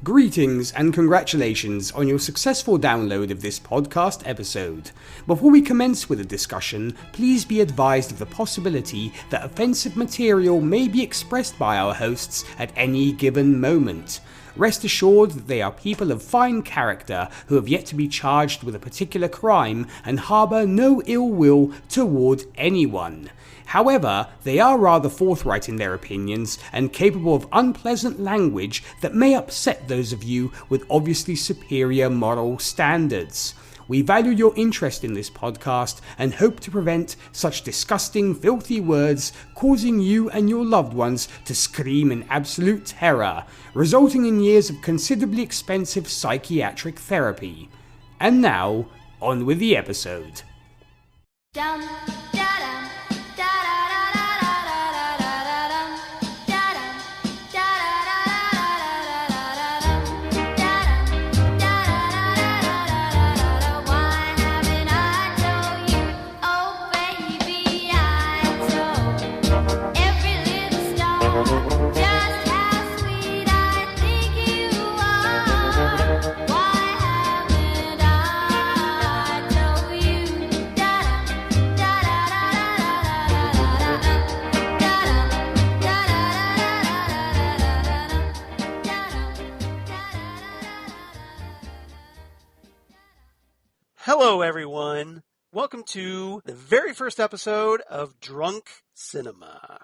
Greetings and congratulations on your successful download of this podcast episode. Before we commence with the discussion, please be advised of the possibility that offensive material may be expressed by our hosts at any given moment. Rest assured that they are people of fine character who have yet to be charged with a particular crime and harbour no ill will toward anyone. However, they are rather forthright in their opinions and capable of unpleasant language that may upset those of you with obviously superior moral standards. We value your interest in this podcast and hope to prevent such disgusting, filthy words causing you and your loved ones to scream in absolute terror, resulting in years of considerably expensive psychiatric therapy. And now, on with the episode. Hello, everyone. Welcome to the very first episode of Drunk Cinema.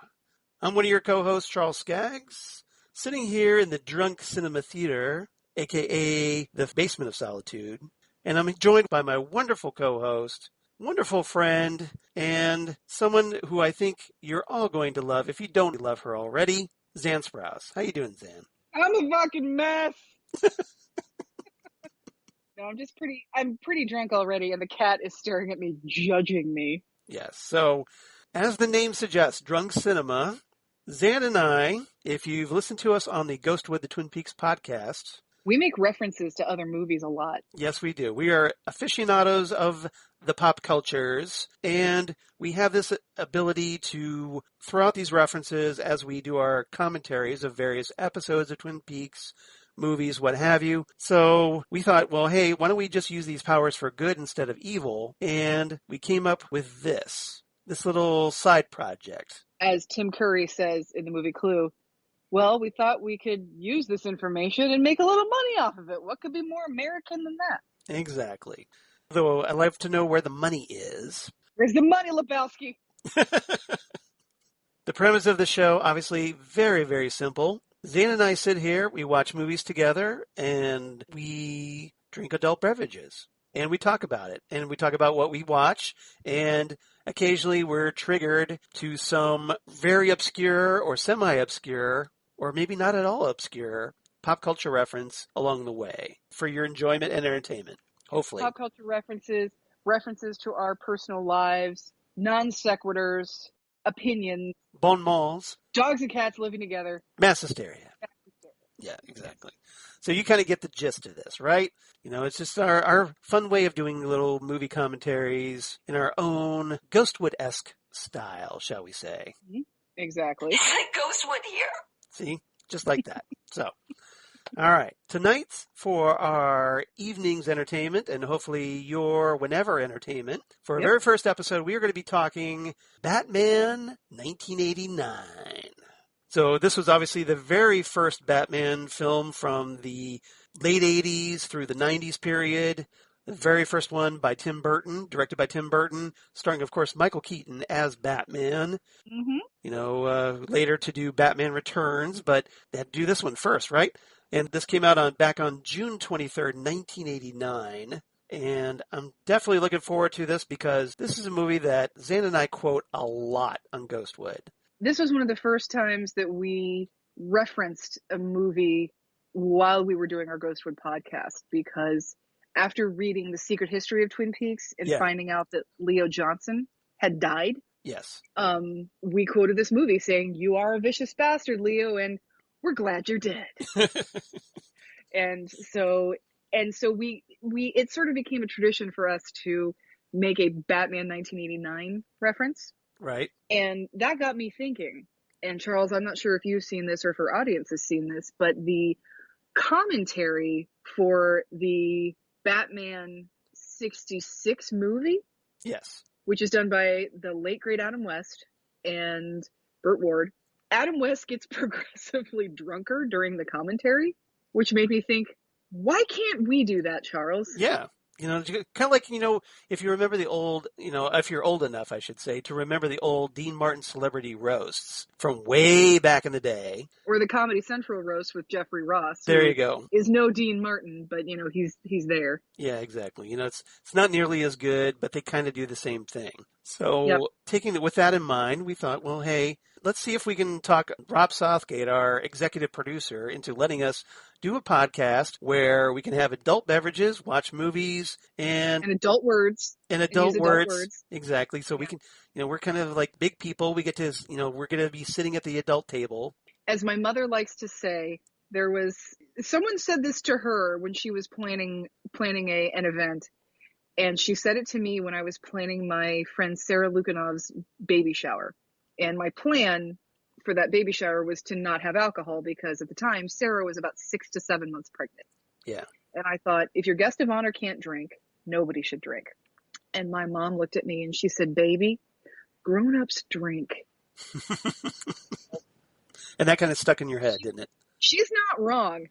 I'm one of your co-hosts, Charles Skaggs, sitting here in the Drunk Cinema Theater, aka the Basement of Solitude, and I'm joined by my wonderful co-host, wonderful friend, and someone who I think you're all going to love if you don't love her already, Xan Sprouse. How you doing, Xan? I'm a fucking mess. No, I'm pretty drunk already, and the cat is staring at me, judging me. Yes, so as the name suggests, Drunk Cinema, Xan and I, if you've listened to us on the Ghostwood, the Twin Peaks podcast. We make references to other movies a lot. Yes, we do. We are aficionados of the pop cultures, and we have this ability to throw out these references as we do our commentaries of various episodes of Twin Peaks, movies, what have you. So we thought, well, hey, why don't we just use these powers for good instead of evil? And we came up with this little side project. As Tim Curry says in the movie Clue, well, we thought we could use this information and make a little money off of it. What could be more American than that? Exactly. Though I'd like to know where the money is. Where's the money, Lebowski? The premise of the show, obviously, very, very simple. Xan and I sit here, we watch movies together, and we drink adult beverages. And we talk about it. And we talk about what we watch. And occasionally we're triggered to some very obscure or semi-obscure, or maybe not at all obscure, pop culture reference along the way for your enjoyment and entertainment, hopefully. Pop culture references to our personal lives, non sequiturs, opinions. Bon mots. Dogs and cats living together. Mass hysteria. Yeah, exactly. So you kind of get the gist of this, right? You know, it's just our fun way of doing little movie commentaries in our own Ghostwood-esque style, shall we say. Exactly. Ghostwood here. See? Just like that. So, all right. Tonight, for our evening's entertainment, and hopefully your whenever entertainment, for our very first episode, we are going to be talking Batman 1989. So this was obviously the very first Batman film from the late 80s through the 90s period. The very first one by Tim Burton, directed by Tim Burton, starring, of course, Michael Keaton as Batman. Mm-hmm. You know, later to do Batman Returns, but they had to do this one first, right? And this came out back on June 23rd, 1989. And I'm definitely looking forward to this because this is a movie that Xan and I quote a lot on Ghostwood. This was one of the first times that we referenced a movie while we were doing our Ghostwood podcast, because after reading The Secret History of Twin Peaks and finding out that Leo Johnson had died, yes, we quoted this movie saying, "You are a vicious bastard, Leo, and we're glad you're dead." and so we it sort of became a tradition for us to make a Batman 1989 reference. Right. And that got me thinking. And Charles, I'm not sure if you've seen this or if our audience has seen this, but the commentary for the Batman 66 movie. Yes. Which is done by the late great Adam West and Burt Ward. Adam West gets progressively drunker during the commentary, which made me think, why can't we do that, Charles? Yeah. Kind of like, if you remember the old, if you're old enough, I should say, to remember the old Dean Martin celebrity roasts from way back in the day. Or the Comedy Central roast with Jeffrey Ross. There you go. Is no Dean Martin, but, he's there. Yeah, exactly. It's not nearly as good, but they kind of do the same thing. So with that in mind, we thought, well, hey, let's see if we can talk Rob Southgate, our executive producer, into letting us do a podcast where we can have adult beverages, watch movies, and adult words. And adult words. Exactly. So we can, we're kind of like big people. We get to, we're going to be sitting at the adult table. As my mother likes to say, someone said this to her when she was planning an event. And she said it to me when I was planning my friend Sarah Lukanov's baby shower. And my plan for that baby shower was to not have alcohol because at the time, Sarah was about 6 to 7 months pregnant. Yeah. And I thought, if your guest of honor can't drink, nobody should drink. And my mom looked at me and she said, baby, grown-ups drink. And that kind of stuck in your head, didn't it? She's not wrong.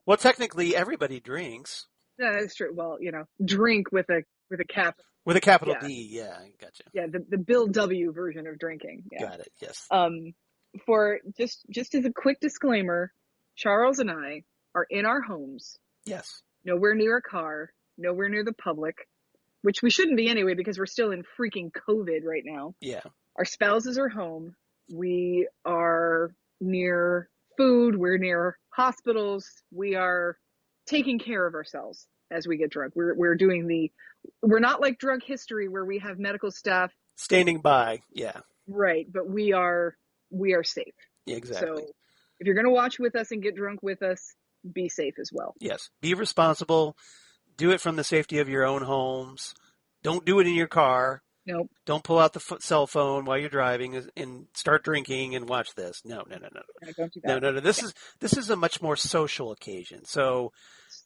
Well, technically, everybody drinks. No, that's true. Well, drink with a cap. With a capital D, yeah, I gotcha. Yeah, the Bill W. version of drinking. Yeah. Got it, yes. For just as a quick disclaimer, Charles and I are in our homes. Yes. Nowhere near a car, nowhere near the public, which we shouldn't be anyway because we're still in freaking COVID right now. Yeah. Our spouses are home. We are near food. We're near hospitals. We are taking care of ourselves as we get drunk. We're not like drug history where we have medical staff standing by. Yeah. Right. But we are safe. Yeah, exactly. So if you're going to watch with us and get drunk with us, be safe as well. Yes. Be responsible. Do it from the safety of your own homes. Don't do it in your car. Nope. Don't pull out the cell phone while you're driving and start drinking and watch this. No. Don't do that. No. This is a much more social occasion. So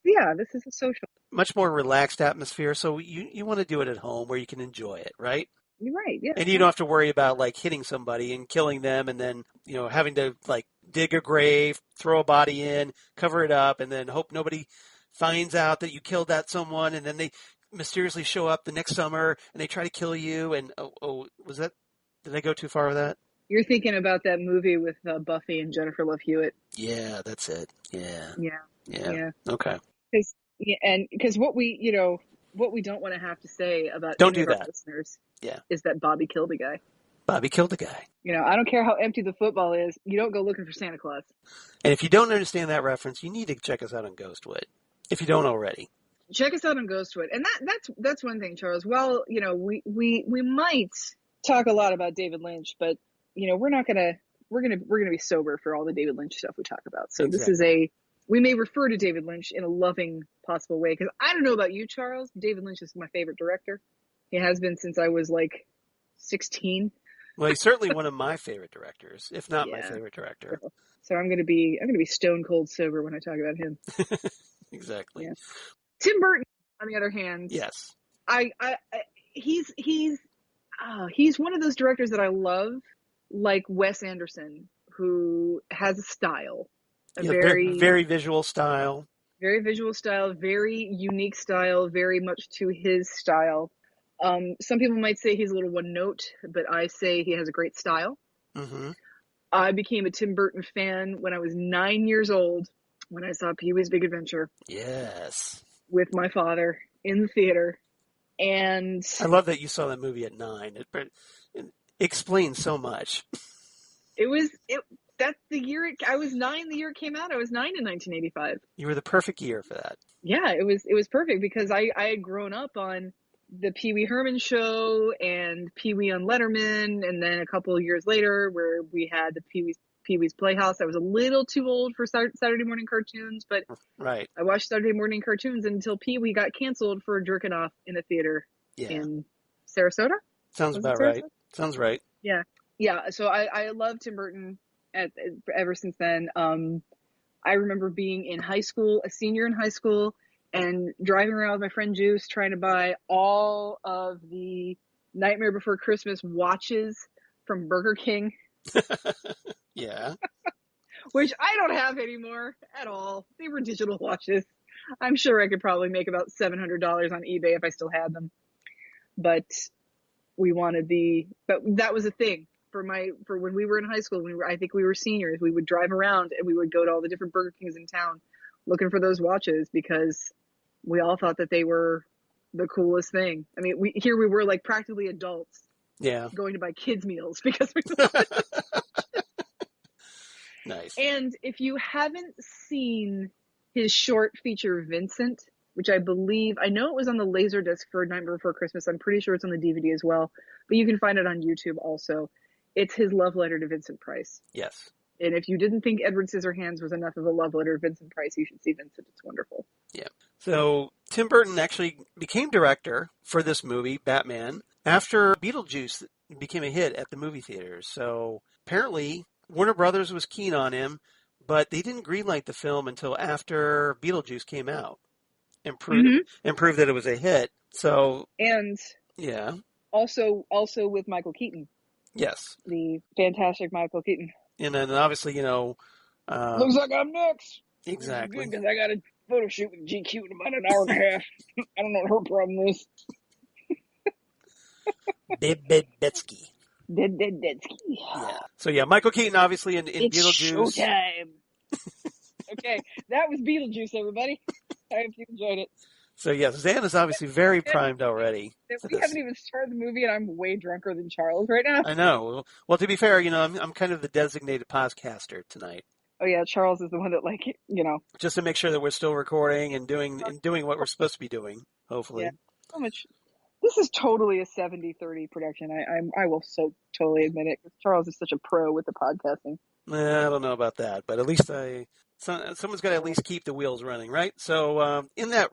yeah, this is a social. Much more relaxed atmosphere. So you want to do it at home where you can enjoy it, right? You're right. Yeah. And you don't have to worry about like hitting somebody and killing them and then, having to like dig a grave, throw a body in, cover it up, and then hope nobody finds out that you killed that someone, and then they mysteriously show up the next summer and they try to kill you. And did I go too far with that? You're thinking about that movie with Buffy and Jennifer Love Hewitt. Yeah, that's it. Yeah. Okay. Because what we don't want to have to say about don't do that, listeners. Yeah. Is that Bobby killed a guy. Bobby killed a guy. I don't care how empty the football is. You don't go looking for Santa Claus. And if you don't understand that reference, you need to check us out on Ghostwood. If you don't already. Check us out on Ghostwood. And that's one thing, Charles. Well, we might talk a lot about David Lynch, but we're gonna be sober for all the David Lynch stuff we talk about. So This is we may refer to David Lynch in a loving possible way, because I don't know about you, Charles. David Lynch is my favorite director. He has been since I was like 16. Well, he's certainly one of my favorite directors, if not my favorite director. So I'm gonna be stone cold sober when I talk about him. Exactly. Yeah. Tim Burton, on the other hand, yes, he's one of those directors that I love, like Wes Anderson, who has a style, very, very visual style. Very visual style, very unique style, very much to his style. Some people might say he's a little one note, but I say he has a great style. Mm-hmm. I became a Tim Burton fan when I was 9 years old, when I saw Pee-wee's Big Adventure. Yes. With my father in the theater. And I love that you saw that movie at 9. It explains so much. That's the year I was 9 the year it came out. I was 9 in 1985. You were the perfect year for that. Yeah, it was perfect because I had grown up on the Pee Wee Herman show and Pee Wee on Letterman, and then a couple of years later where we had the Pee Wee's Playhouse. I was a little too old for Saturday morning cartoons, but right. I watched Saturday morning cartoons until Pee Wee got canceled for jerking off in a theater in Sarasota. Sounds about right. Sounds right. Yeah. So I love Tim Burton ever since then. I remember being in high school, a senior in high school, and driving around with my friend Juice trying to buy all of the Nightmare Before Christmas watches from Burger King. Yeah. Which I don't have anymore at all. They were digital watches. I'm sure I could probably make about $700 on eBay if I still had them. But but that was a thing for when we were in high school. I think we were seniors. We would drive around and we would go to all the different Burger Kings in town looking for those watches because we all thought that they were the coolest thing. I mean, we were like practically adults. Yeah. Going to buy kids meals because we wanted Nice. And if you haven't seen his short feature Vincent, which I know it was on the Laserdisc for Nightmare Before Christmas. I'm pretty sure it's on the DVD as well, but you can find it on YouTube also. It's his love letter to Vincent Price. Yes. And if you didn't think Edward Scissorhands was enough of a love letter to Vincent Price, you should see Vincent. It's wonderful. Yeah. So Tim Burton actually became director for this movie, Batman, after Beetlejuice became a hit at the movie theaters. So apparently Warner Brothers was keen on him, but they didn't greenlight the film until after Beetlejuice came out and proved that it was a hit. So yeah. Also with Michael Keaton. Yes. The fantastic Michael Keaton. And then obviously, looks like I'm next. Exactly. Because I got a photo shoot with GQ in about an hour and a half. I don't know what her problem is. Betsky. Betsky. Yeah. So yeah, Michael Keaton obviously in it's Beetlejuice. Showtime. Okay, that was Beetlejuice, everybody. I hope you enjoyed it. So yes, Xan is obviously very primed already. We haven't even started the movie, and I'm way drunker than Charles right now. I know. Well, to be fair, I'm kind of the designated podcaster tonight. Oh yeah, Charles is the one that just to make sure that we're still recording and doing what we're supposed to be doing. Hopefully. Yeah. So much. This is totally a 70-30 production. I will so totally admit it. Charles is such a pro with the podcasting. I don't know about that, but at least someone's got to at least keep the wheels running, right? So in that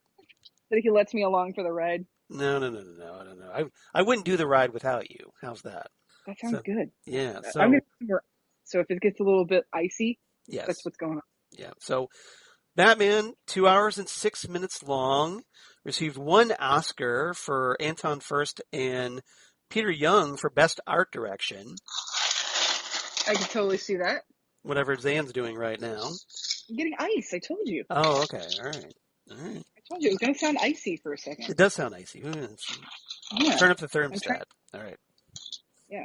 he lets me along for the ride. No, I don't know. I wouldn't do the ride without you. How's that? That sounds good. Yeah. So if it gets a little bit icy, yes, that's what's going on. Yeah. So Batman, 2 hours and 6 minutes long, received 1 Oscar for Anton Furst and Peter Young for Best Art Direction. I can totally see that. Whatever Zan's doing right now. I'm getting ice. I told you. Oh, okay. All right. I told you it was going to sound icy for a second. It does sound icy. Yeah. Turn up the thermostat. All right. Yeah.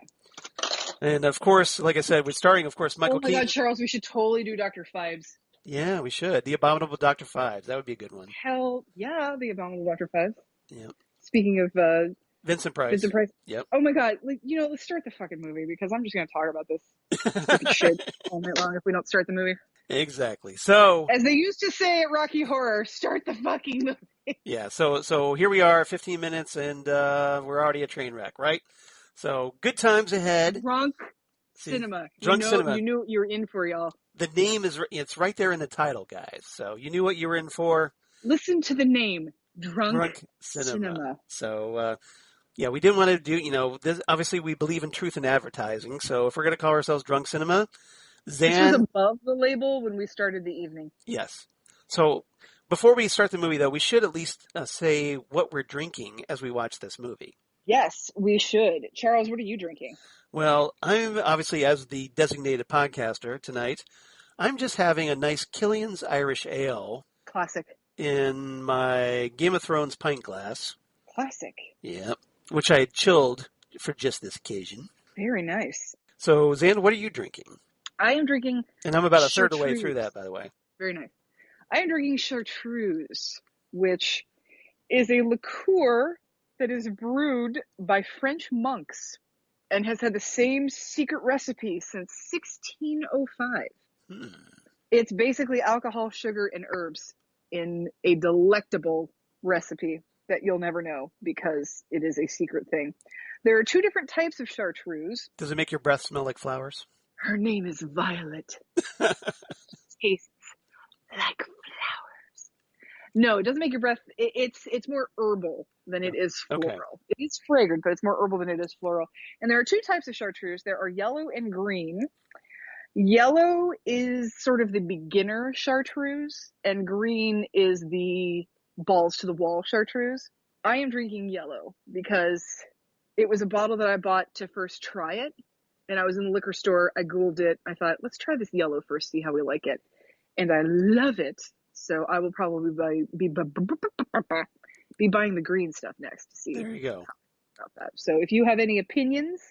And of course, like I said, we're starting, of course, Michael Keaton. Oh my God, Charles, we should totally do Dr. Fives. Yeah, we should. The Abominable Dr. Fives. That would be a good one. Hell yeah, The Abominable Dr. Fives. Yeah. Speaking of Vincent Price. Vincent Price. Yep. Oh my God, let's start the fucking movie because I'm just going to talk about this shit all night long if we don't start the movie. Exactly. So, as they used to say at Rocky Horror, start the fucking movie. Yeah. So here we are, 15 minutes, and we're already a train wreck, right? So good times ahead. Drunk cinema. Cinema. You knew what you were in for, y'all. The name it's right there in the title, guys. So you knew what you were in for. Listen to the name, Drunk Cinema. So yeah, we didn't want to do. This, obviously we believe in truth in advertising. So if we're going to call ourselves Drunk Cinema. This was above the label when we started the evening. Yes. So before we start the movie, though, we should at least say what we're drinking as we watch this movie. Yes, we should. Charles, what are you drinking? Well, I'm obviously, as the designated podcaster tonight, I'm just having a nice Killian's Irish Ale. Classic. In my Game of Thrones pint glass. Classic. Yeah. Which I had chilled for just this occasion. Very nice. So, Xan, what are you drinking? I am drinking... And I'm about a third of the way through that, by the way. Very nice. I am drinking Chartreuse, which is a liqueur that is brewed by French monks and has had the same secret recipe since 1605. It's basically alcohol, sugar, and herbs in a delectable recipe that you'll never know because it is a secret thing. There are 2 different types of Chartreuse. Does it make your breath smell like flowers? Her name is Violet. Tastes like flowers. No, it doesn't make your breath. It's more herbal than it is floral. Okay. It is fragrant, but it's more herbal than it is floral. And there are 2 types of Chartreuse. There are yellow and green. Yellow is sort of the beginner chartreuse, and green is the balls to the wall chartreuse. I am drinking yellow because it was a bottle that I bought to first try it. And I was in the liquor store. I Googled it. I thought, let's try this yellow first, see how we like it. And I love it. So I will probably be buying the green stuff next to see There you go. about that. So if you have any opinions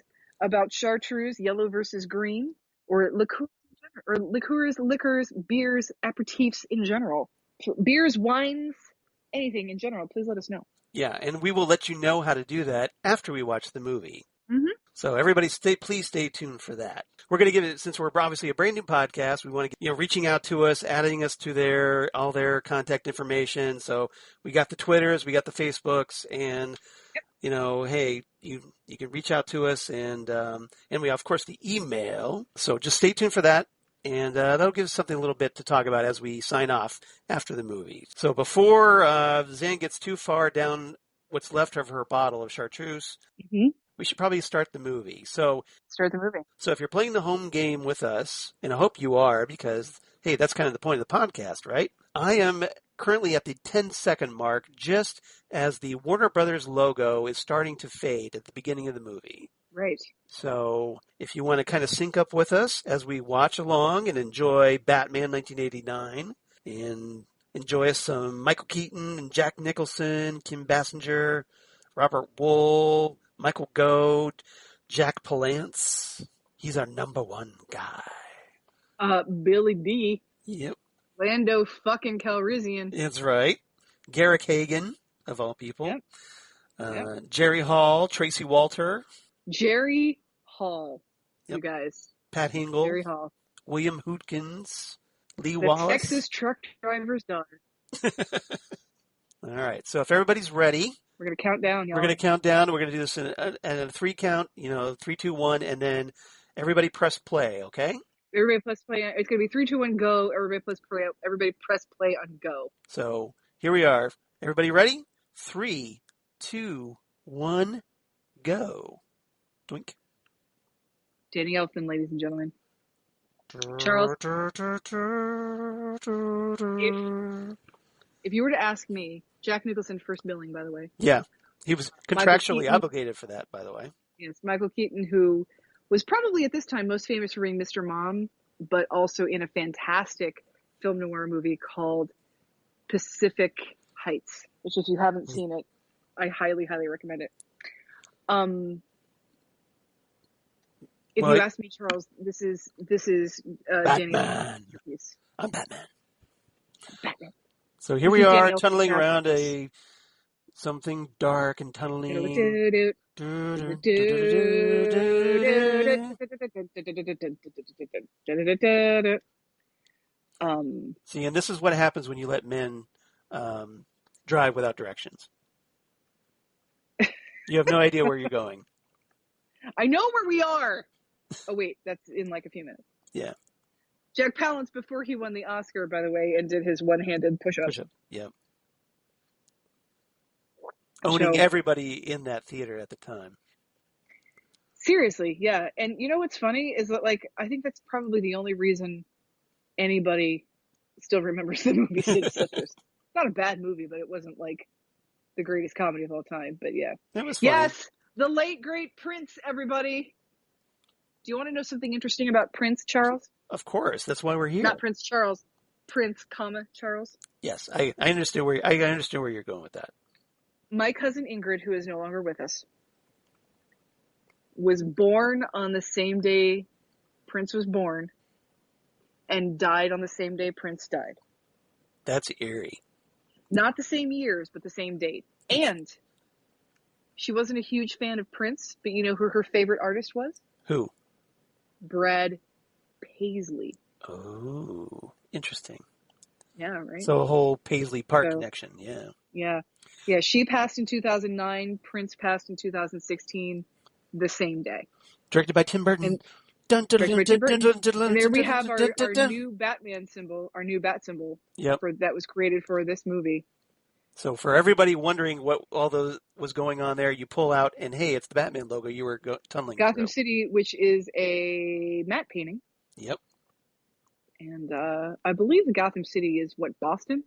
about chartreuse, yellow versus green, or liqueurs, beers, aperitifs in general, beers, wines, anything in general, please let us know. Yeah, and we will let you know how to do that after we watch the movie. Mm-hmm. So everybody, please stay tuned for that. We're going to give it, since we're obviously a brand new podcast, we want to get, reaching out to us, adding us to all their contact information. So we got the Twitters, we got the Facebooks, and hey, you can reach out to us, and we have, of course, the email. So just stay tuned for that. And that'll give us something a little bit to talk about as we sign off after the movie. So before Xan gets too far down what's left of her bottle of chartreuse, we should probably start the movie. So start the movie. So if you're playing the home game with us, and I hope you are, because, hey, that's kind of the point of the podcast, right? I am currently at the 10-second mark, just as the Warner Brothers logo is starting to fade at the beginning of the movie. Right. So if you want to kind of sync up with us as we watch along and enjoy Batman 1989 and enjoy us some Michael Keaton and Jack Nicholson, Kim Basinger, Robert Wool, Michael Gough, Jack Palance. He's our number one guy. Billy D. Yep. Lando fucking Calrissian. That's right. Garrick Hagan, of all people. Yep. Jerry Hall, Tracy Walter. Jerry Hall, Yep. you guys. Pat Hingle. Jerry Hall. William Hootkins. Lee The Wallace. Texas truck driver's daughter. All right. So if everybody's ready, we're going to count down, y'all. We're going to count down. We're going to do this in a 3 count, 3, 2, 1, and then everybody press play, okay? Everybody press play. It's going to be 3, 2, 1, go. Everybody press play on go. So here we are. Everybody ready? 3, 2, 1, go. Doink. Danny Elfman, ladies and gentlemen. Charles, if you were to ask me, Jack Nicholson first billing, by the way. Yeah, he was contractually obligated for that, by the way. Yes, Michael Keaton, who was probably at this time most famous for being Mr. Mom, but also in a fantastic film noir movie called Pacific Heights, which if you haven't seen it, I highly, highly recommend it. If you ask me, Charles, this is Danny Elfman. I'm Batman. Batman. So here we are, tunneling around something dark and tunneling. See, and this is what happens when you let men drive without directions. You have no idea where you're going. I know where we are. Oh, wait, that's in like a few minutes. Yeah. Jack Palance, before he won the Oscar, by the way, and did his one-handed push-up. Push-up, yep. Owning everybody in that theater at the time. Seriously, yeah. And you know what's funny is that, I think that's probably the only reason anybody still remembers the movie Sid Sisters. Not a bad movie, but it wasn't, the greatest comedy of all time. But, yeah. That was funny. Yes, the late, great Prince, everybody. Do you want to know something interesting about Prince, Charles? Of course. That's why we're here. Not Prince Charles. Prince, Charles. Yes, I understand where you're going with that. My cousin Ingrid, who is no longer with us, was born on the same day Prince was born and died on the same day Prince died. That's eerie. Not the same years, but the same date. And she wasn't a huge fan of Prince, but you know who her favorite artist was? Who? Brad Paisley. Oh, interesting. Yeah, right? So a whole Paisley Park connection, yeah. Yeah. Yeah, she passed in 2009. Prince passed in 2016, the same day. Directed by Tim Burton. And there we have our new Batman symbol, our new bat symbol that was created for this movie. So for everybody wondering what all those was going on there, you pull out and, hey, it's the Batman logo you were tunneling Gotham through. City, which is a matte painting. Yep. And I believe the Gotham City is what, Boston?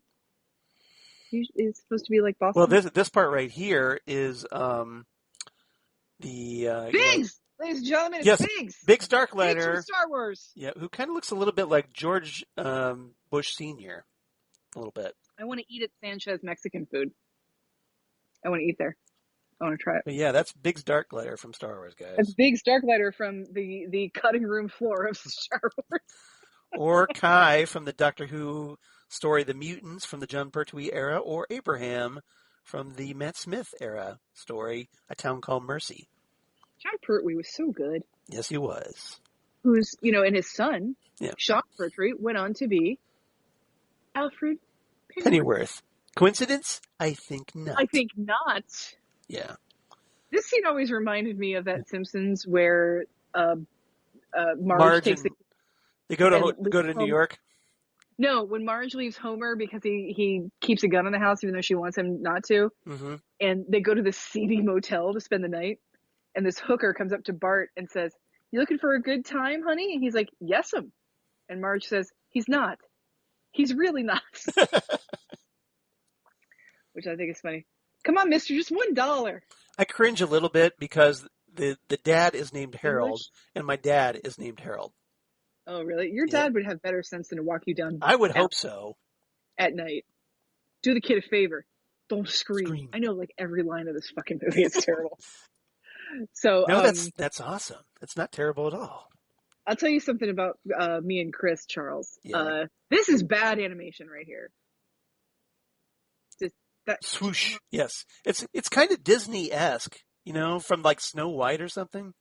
It's supposed to be like Boston. Well, this part right here is the Biggs, ladies and gentlemen, it's yes, Biggs. Biggs Biggs from Darklighter. Star Wars. Yeah, who kind of looks a little bit like George Bush Sr. A little bit. I want to eat at Sanchez Mexican food. I want to eat there. I want to try it. But yeah, that's Biggs Darklighter from Star Wars, guys. It's Biggs Darklighter from the cutting room floor of Star Wars. Or Kai from the Doctor Who story The Mutants from the Jon Pertwee era, or Abraham from the Matt Smith era story A Town Called Mercy. Jon Pertwee was so good. Yes, he was. Who's, and his son, Yeah. Sean Pertwee, went on to be Alfred Pennyworth. Coincidence? I think not. I think not. Yeah. This scene always reminded me of that Simpsons where Marge takes the... They go to New York? No, when Marge leaves Homer because he keeps a gun in the house even though she wants him not to. Mm-hmm. And they go to this seedy motel to spend the night. And this hooker comes up to Bart and says, "You looking for a good time, honey?" And he's like, "Yes'm." And Marge says, "He's not. He's really not." Which I think is funny. Come on, mister, just $1. I cringe a little bit because the dad is named Harold, English? and my dad is named Harold. Oh, really? Your dad would have better sense than to walk you down I would hope so. at night. Do the kid a favor. Don't scream. Scream. I know like every line of this fucking movie. It's terrible. So No, that's awesome. That's not terrible at all. I'll tell you something about me and Chris, Charles. Yeah. This is bad animation right here. Just that Swoosh. Yes. It's kind of Disney-esque, from like Snow White or something.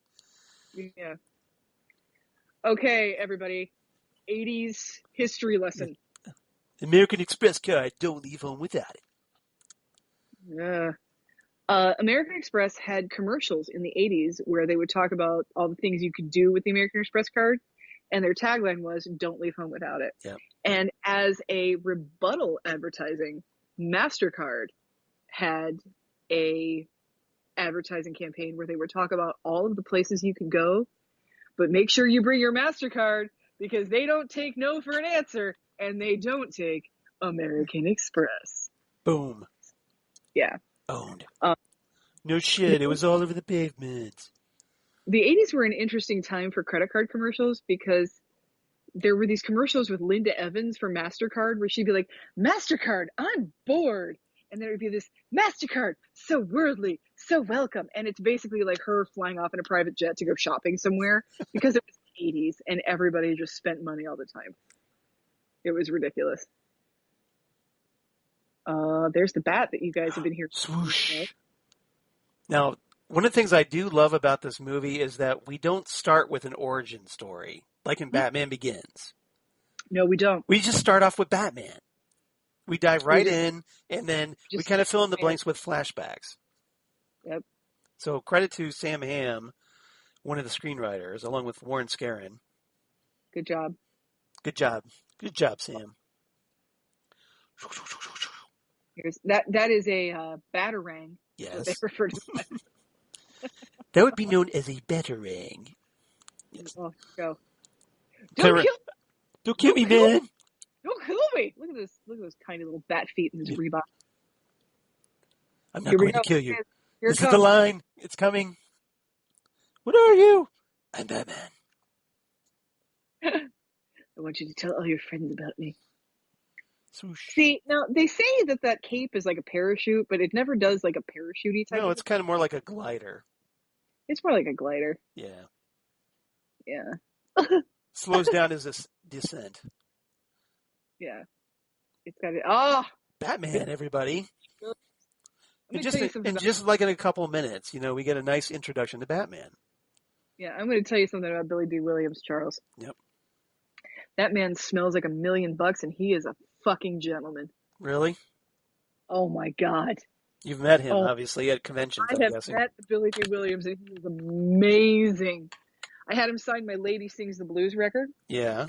Yeah. Okay, everybody. 80s history lesson. American Express card, don't leave home without it. Yeah. American Express had commercials in the 80s where they would talk about all the things you could do with the American Express card. And their tagline was, "Don't leave home without it." Yeah. And as a rebuttal advertising, MasterCard had a advertising campaign where they would talk about all of the places you can go, but make sure you bring your MasterCard because they don't take no for an answer, and they don't take American Express. Boom. Yeah. Owned. No shit, it was all over the pavement. The 80s were an interesting time for credit card commercials because there were these commercials with Linda Evans for MasterCard where she'd be like, "MasterCard, I'm bored." And there would be this, "MasterCard, so worldly, so welcome." And it's basically like her flying off in a private jet to go shopping somewhere because it was the 80s and everybody just spent money all the time. It was ridiculous. There's the bat that you guys have been here. Swoosh. Now, one of the things I do love about this movie is that we don't start with an origin story, like in Batman Begins. No, we don't. We just start off with Batman. We dive right in, and then we kind of fill in the blanks with flashbacks. Yep. So credit to Sam Hamm, one of the screenwriters, along with Warren Scarron. Good job. Good job. Good job, Sam. That is a batarang. Yes. They refer to that. That would be known as a batarang. Yes. Oh, go. Don't kill me, man. Don't kill me. Look at this. Look at those tiny little bat feet in this Reebok. I'm not going to kill you. Here This is the line. It's coming. What are you? I'm Batman. I want you to tell all your friends about me. Swoosh. See, now they say that cape is like a parachute, but it never does like a parachute-y type. No, it's kind of more like a glider. It's more like a glider. Yeah. Yeah. Slows down as a descent. Yeah. It's got it. Oh, Batman, everybody. And just just like in a couple of minutes, we get a nice introduction to Batman. Yeah, I'm going to tell you something about Billy D. Williams, Charles. Yep. That man smells like $1 million, and he is a fucking gentleman. Really? Oh my God. You've met him, obviously, at conventions, I'm guessing. I have met Billy D. Williams, and he is amazing. I had him sign my Lady Sings the Blues record. Yeah.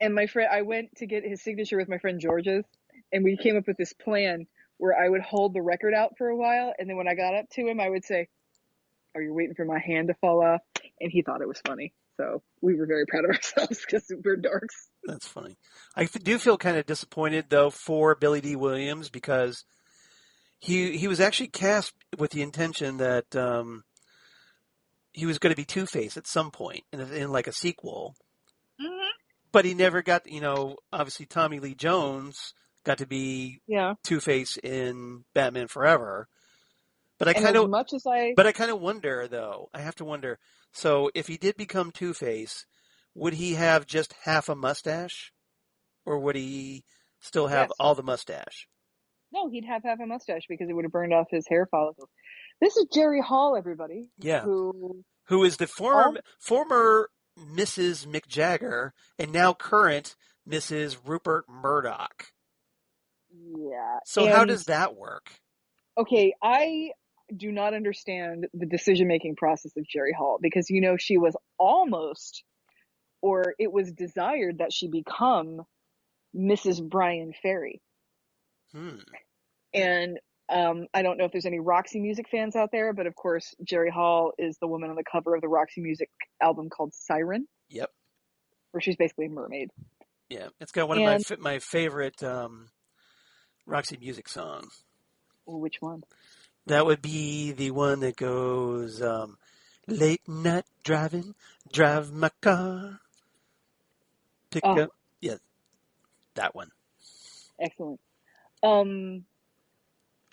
And I went to get his signature with my friend George's, and we came up with this plan where I would hold the record out for a while, and then when I got up to him, I would say, "Are you waiting for my hand to fall off?" And he thought it was funny. So we were very proud of ourselves because we're dorks. That's funny. I do feel kind of disappointed, though, for Billy D. Williams because he was actually cast with the intention that he was going to be Two-Face at some point in like a sequel. Mm-hmm. But he never got, obviously Tommy Lee Jones got to be Two-Face in Batman Forever. But I kind of wonder, though. I have to wonder. So if he did become Two-Face, would he have just half a mustache, or would he still have all the mustache? No, he'd have half a mustache because it would have burned off his hair follicles. This is Jerry Hall, everybody. Yeah. Who is the former Mrs. McJagger and now current Mrs. Rupert Murdoch. Yeah. So how does that work? Okay, I do not understand the decision-making process of Jerry Hall because, she was almost, or it was desired that she become Mrs. Brian Ferry. And I don't know if there's any Roxy Music fans out there, but of course, Jerry Hall is the woman on the cover of the Roxy Music album called Siren. Yep. Where she's basically a mermaid. Yeah, it's got one of my favorite Roxy Music songs. Which one? That would be the one that goes, late night driving, drive my car, pick up. Yeah, that one. Excellent.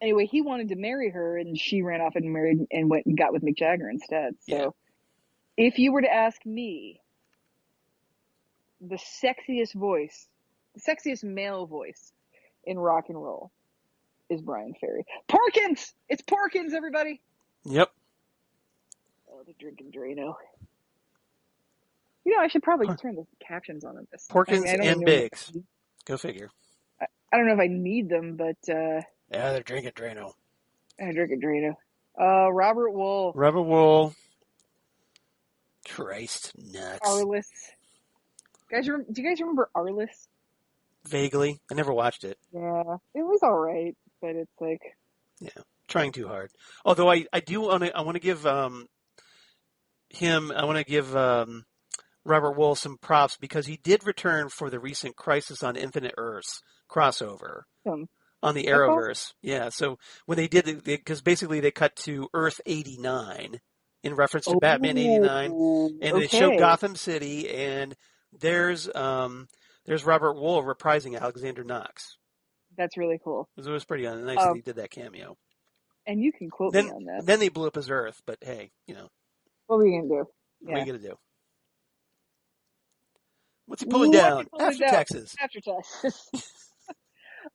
Anyway, he wanted to marry her, and she ran off and married and went and got with Mick Jagger instead. So, if you were to ask me, the sexiest male voice in rock and roll is Brian Ferry. Porkins! It's Porkins, everybody! Yep. Oh, the drinking Drano. I should probably turn the captions on this. Porkins and Biggs. Go figure. I don't know if I need them, but... yeah, they're drinking Drano. Robert Wool. Christ nuts. Arliss. Do you guys remember Arliss? Vaguely. I never watched it. Yeah, it was all right, but it's like... Yeah, trying too hard. Although I want to give Robert Wool some props because he did return for the recent Crisis on Infinite Earths crossover on the Arrowverse. Yeah, so when they did it, because basically they cut to Earth 89 in reference to Batman 89, and they showed Gotham City, and there's Robert Wool reprising Alexander Knox. That's really cool. It was pretty nice that he did that cameo. And you can quote me on that. Then they blew up his Earth, but hey, What are we going to do? What are you going to do? What's he pulling down? After Texas. After Texas.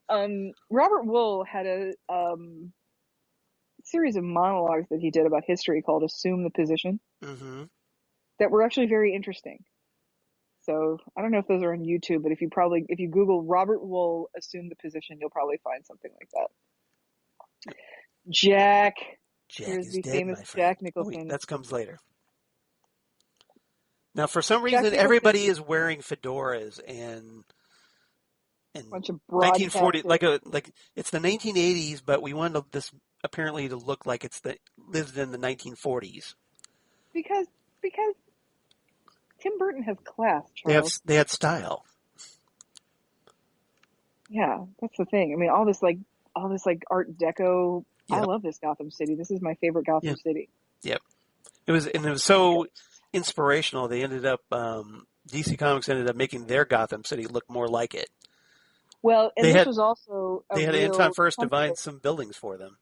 Robert Wool had a series of monologues that he did about history called Assume the Position that were actually very interesting. So I don't know if those are on YouTube, but if you Google Robert Wool Assume the Position, you'll probably find something like that. Jack here's the famous Jack Nicholson. Oh, wait, that comes later. Now, for some reason, everybody is wearing fedoras and bunch of 1940, like it's the 1980s, but we wanted this apparently to look like lived in the 1940s. Because Tim Burton has class, Charles. They had style. Yeah, that's the thing. I mean, all this Art Deco. Yep. I love this Gotham City. This is my favorite Gotham City. Yep. It was so inspirational. They ended up DC Comics ended up making their Gotham City look more like it. Well, and this was also they had Anton Furst design some buildings for them.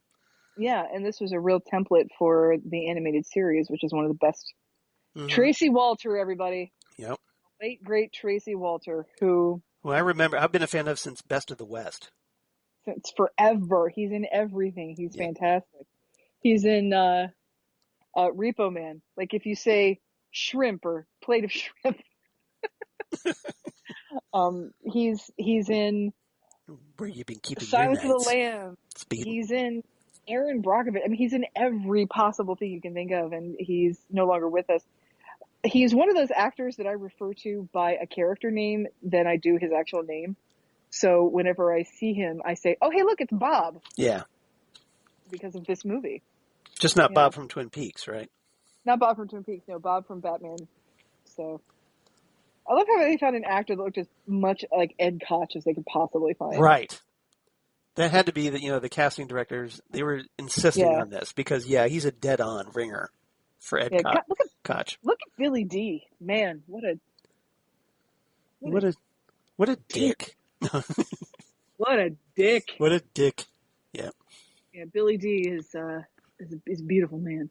Yeah, and this was a real template for the animated series, which is one of the best. Tracy Walter, everybody. Yep. Late great Tracy Walter, who I remember. I've been a fan of since Best of the West. Since forever. He's in everything. He's fantastic. He's in Repo Man. Like if you say shrimp or plate of shrimp. He's in Where you been keeping Silence your of the Lambs. He's in Aaron Brockovich. I mean, he's in every possible thing you can think of, and he's no longer with us. He's one of those actors that I refer to by a character name than I do his actual name. So whenever I see him, I say, "Oh, hey, look, it's Bob." Yeah. Because of this movie. Just not Bob from Twin Peaks, right? Not Bob from Twin Peaks. No, Bob from Batman So I love how they found an actor that looked as much like Ed Koch as they could possibly find. Right. That had to be the casting directors. They were insisting on this because he's a dead-on ringer for Ed Koch. Look at Billy D. Man, what a dick. What a dick. What a dick. Yeah. Yeah, Billy D is a beautiful man.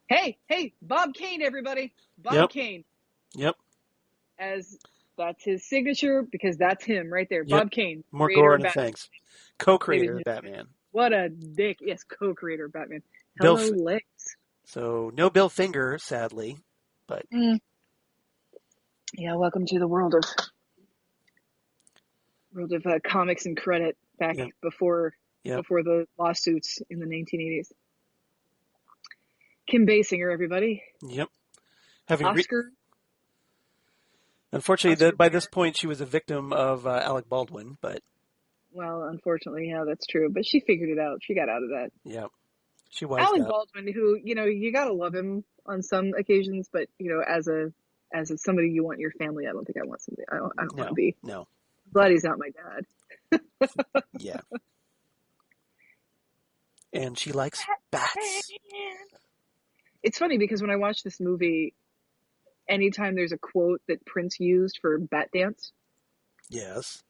Hey, Bob Kane, everybody. Bob Kane. Yep. As that's his signature because that's him right there. Bob Kane. More gore and thanks. Co-creator of Batman. What a dick. Yes, co-creator of Batman. Hello, legs. So no Bill Finger, sadly, but yeah. Welcome to the world of comics and credit back before the lawsuits in the 1980s. Kim Basinger, everybody. Yep. Oscar. Unfortunately, by this point, she was a victim of Alec Baldwin, but. Well, unfortunately, yeah, that's true. But she figured it out. She got out of that. Yeah. She was. Alec Baldwin, who, you gotta love him on some occasions, but, as a somebody you want in your family, I don't think I want somebody. I don't want to be. No. Glad he's not my dad. Yeah. And she likes bats. It's funny because when I watch this movie, anytime there's a quote that Prince used for Bat Dance, yes,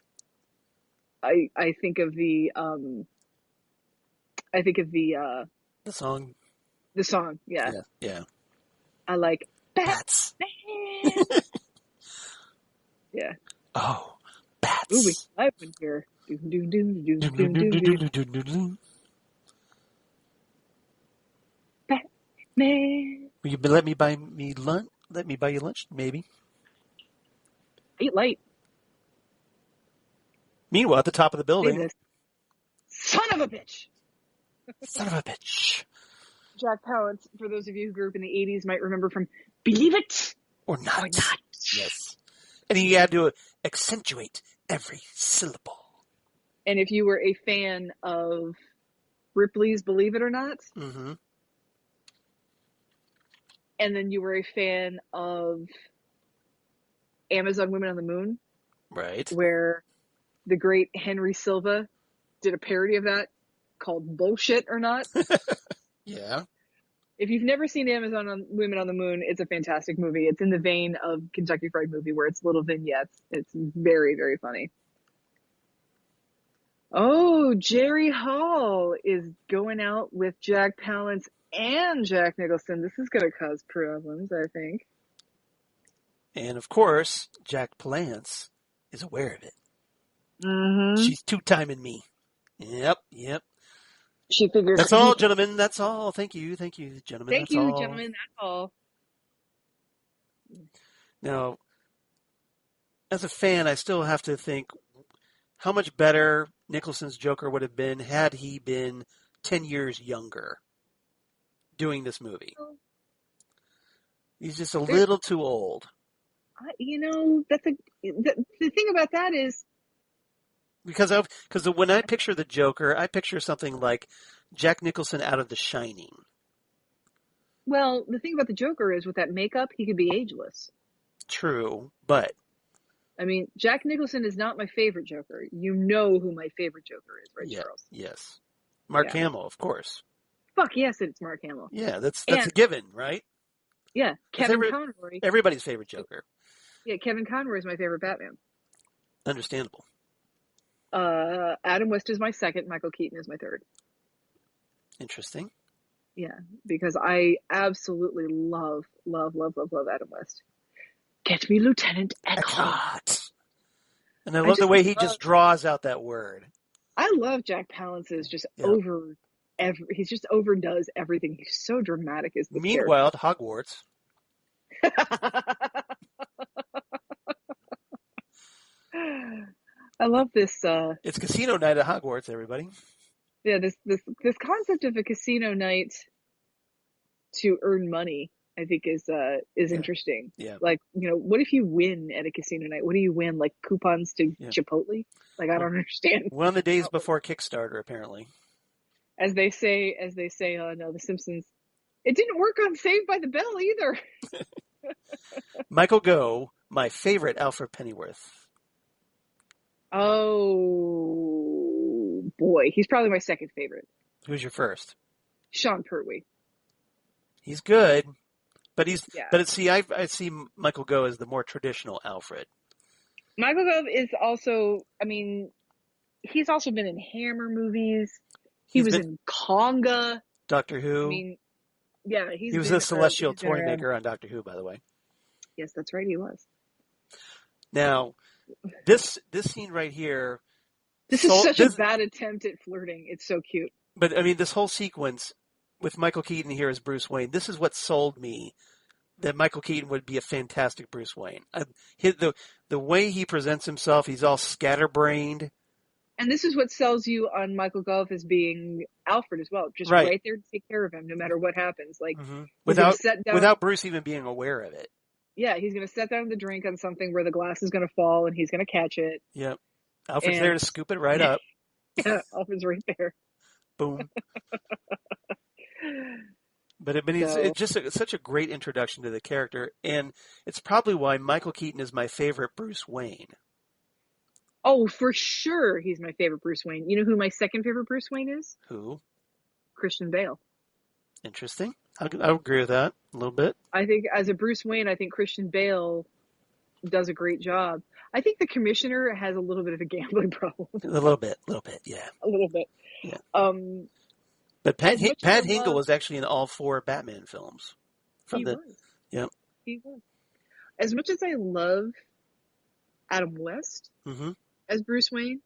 I think of the song. The song, yeah. Yeah. I like bats. Yeah. Oh, bats. Ooh, we live in here. Batman. Will you let me buy me lunch? Let me buy you lunch, maybe. Eat light. Meanwhile, at the top of the building, son of a bitch. Son of a bitch. Jack Palance, for those of you who grew up in the 80s, might remember from Believe It or Not. Yes. And he had to accentuate every syllable. And if you were a fan of Ripley's Believe It or Not, mm-hmm. and then you were a fan of Amazon Women on the Moon, right, where the great Henry Silva did a parody of that called Bullshit or Not. Yeah. If you've never seen Women on the Moon, it's a fantastic movie. It's in the vein of Kentucky Fried Movie, where it's little vignettes. It's very, very funny. Oh, Jerry Hall is going out with Jack Palance and Jack Nicholson. This is going to cause problems, I think. And of course, Jack Palance is aware of it. Mm-hmm. She's two-timing me. Yep. She figures. That's all, gentlemen. That's all. Thank you, gentlemen. Thank you, gentlemen. That's all. Now, as a fan, I still have to think how much better Nicholson's Joker would have been had he been 10 years younger doing this movie. He's just a little too old. That's the thing about that is because when I picture the Joker, I picture something like Jack Nicholson out of The Shining. Well, the thing about the Joker is with that makeup, he could be ageless. True, but I mean, Jack Nicholson is not my favorite Joker. You know who my favorite Joker is, right, Charles? Yes. Mark Hamill, of course. Fuck yes, it's Mark Hamill. Yeah, that's a given, right? Yeah, Kevin Conroy. Everybody's favorite Joker. Yeah, Kevin Conroy is my favorite Batman. Understandable. Adam West is my second. Michael Keaton is my third. Interesting. Yeah, because I absolutely love Adam West. Get me Lieutenant Eckhart. And I love the way he just draws out that word. I love Jack Palance's just he just overdoes everything. He's so dramatic as the Meanwhile, at Hogwarts. I love this. It's casino night at Hogwarts, everybody. Yeah, this concept of a casino night to earn money, I think is interesting. Yeah. Like, what if you win at a casino night? What do you win? Like coupons to Chipotle? Like, I don't understand. One of the days before Kickstarter, apparently. As they say on The Simpsons, it didn't work on Saved by the Bell either. Michael Gough, my favorite Alfred Pennyworth. Oh, boy. He's probably my second favorite. Who's your first? Sean Pertwee. He's good, but Yeah. I see Michael Gough as the more traditional Alfred. Michael Gough is also, I mean, he's also been in Hammer movies. He was in Conga. Doctor Who. I mean, yeah, he was a celestial toy maker on Doctor Who, by the way. Yes, that's right, he was. Now, this scene right here. This is such a bad attempt at flirting. It's so cute. But I mean, this whole sequence with Michael Keaton here as Bruce Wayne. This is what sold me that Michael Keaton would be a fantastic Bruce Wayne. The way he presents himself, he's all scatterbrained. And this is what sells you on Michael Gough as being Alfred as well. Just right there to take care of him, no matter what happens. Like without Bruce even being aware of it. Yeah, he's going to set down the drink on something where the glass is going to fall, and he's going to catch it. Yep. Alfred's there to scoop it right up. Yeah, Alfred's right there. Boom. But it's just such a great introduction to the character, and it's probably why Michael Keaton is my favorite Bruce Wayne. Oh, for sure he's my favorite Bruce Wayne. You know who my second favorite Bruce Wayne is? Who? Christian Bale. Interesting. I agree with that a little bit. I think as a Bruce Wayne, I think Christian Bale does a great job. I think the commissioner has a little bit of a gambling problem. A little bit, yeah. A little bit. Yeah. But Pat Hingle was actually in all 4 Batman films. He was. As much as I love Adam West as Bruce Wayne,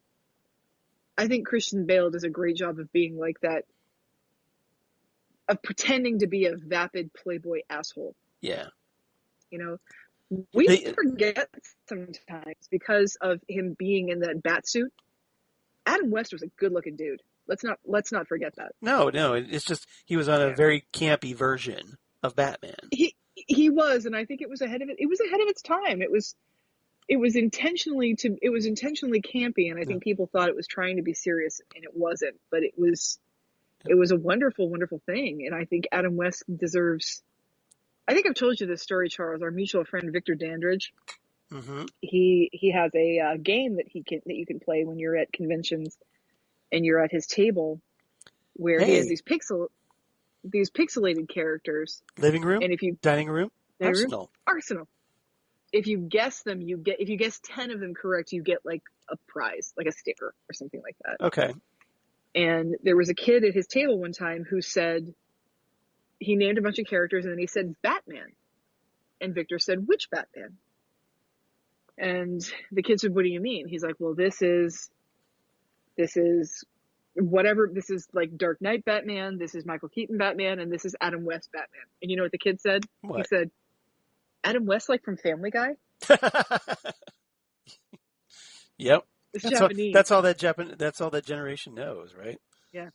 I think Christian Bale does a great job of being like that, of pretending to be a vapid playboy asshole. Yeah. You know, we forget sometimes because of him being in that bat suit. Adam West was a good-looking dude. Let's not forget that. No, it's just he was on a very campy version of Batman. He was, and I think it was ahead of it. It was ahead of its time. It was intentionally campy, and I think people thought it was trying to be serious, and it wasn't. But it was a wonderful, wonderful thing, and I think Adam West deserves. I think I've told you this story, Charles. Our mutual friend Victor Dandridge. He has a game that you can play when you're at conventions, and you're at his table, where he has these pixelated characters. Living room, and dining room, Arsenal. If you guess them, if you guess 10 of them correct, you get like a prize, like a sticker or something like that. Okay. And there was a kid at his table one time who said, he named a bunch of characters and then he said Batman. And Victor said, which Batman? And the kid said, what do you mean? He's like, well, this is whatever. This is like Dark Knight Batman. This is Michael Keaton Batman. And this is Adam West Batman. And you know what the kid said? What? He said, Adam West, like from Family Guy? Yep. It's Japanese. That's all that generation knows, right? Yeah.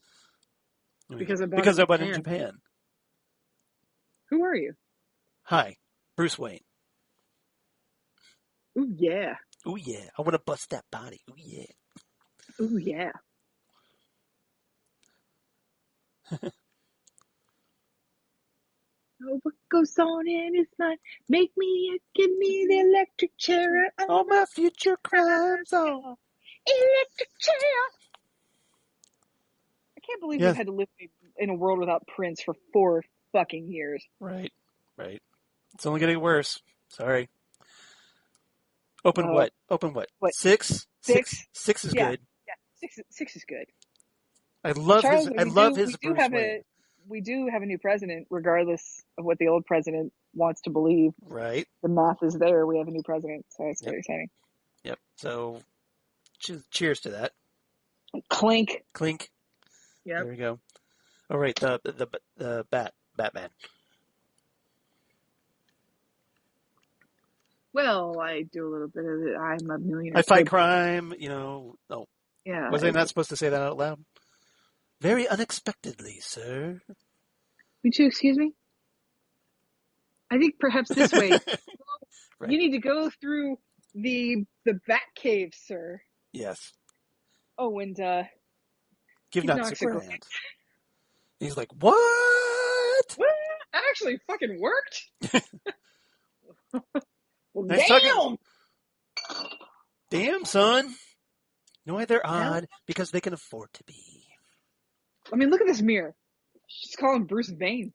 Because I bought in Japan. Who are you? Hi, Bruce Wayne. Ooh, yeah. Ooh, yeah. I want to bust that body. Ooh, yeah. Ooh, yeah. Oh, what goes on in his mind? Give me the electric chair. All my future crimes on. Electric chair. I can't believe we've had to live in a world without Prince for 4 fucking years. Right. It's only getting worse. Sorry. Open what? What? 6? 6 is good. Yeah, 6 is good. I love his Bruce Wayne. We do have a new president, regardless of what the old president wants to believe. Right. The math is there. We have a new president, so it's very exciting. Yep. So, cheers to that. Clink. Yep. There we go. All right. The Batman. Well, I do a little bit of it. I'm a millionaire. I fight crime. Oh. Yeah. Was I not supposed to say that out loud? Very unexpectedly, sir. Would you excuse me? I think perhaps this way. Right. You need to go through the Bat Cave, sir. Yes. Oh, and give not a grand. He's like, what? That actually fucking worked. Well, Nice damn! talking. Damn, son. You know why they're odd? Because they can afford to be. I mean, look at this mirror. She's calling Bruce Vane.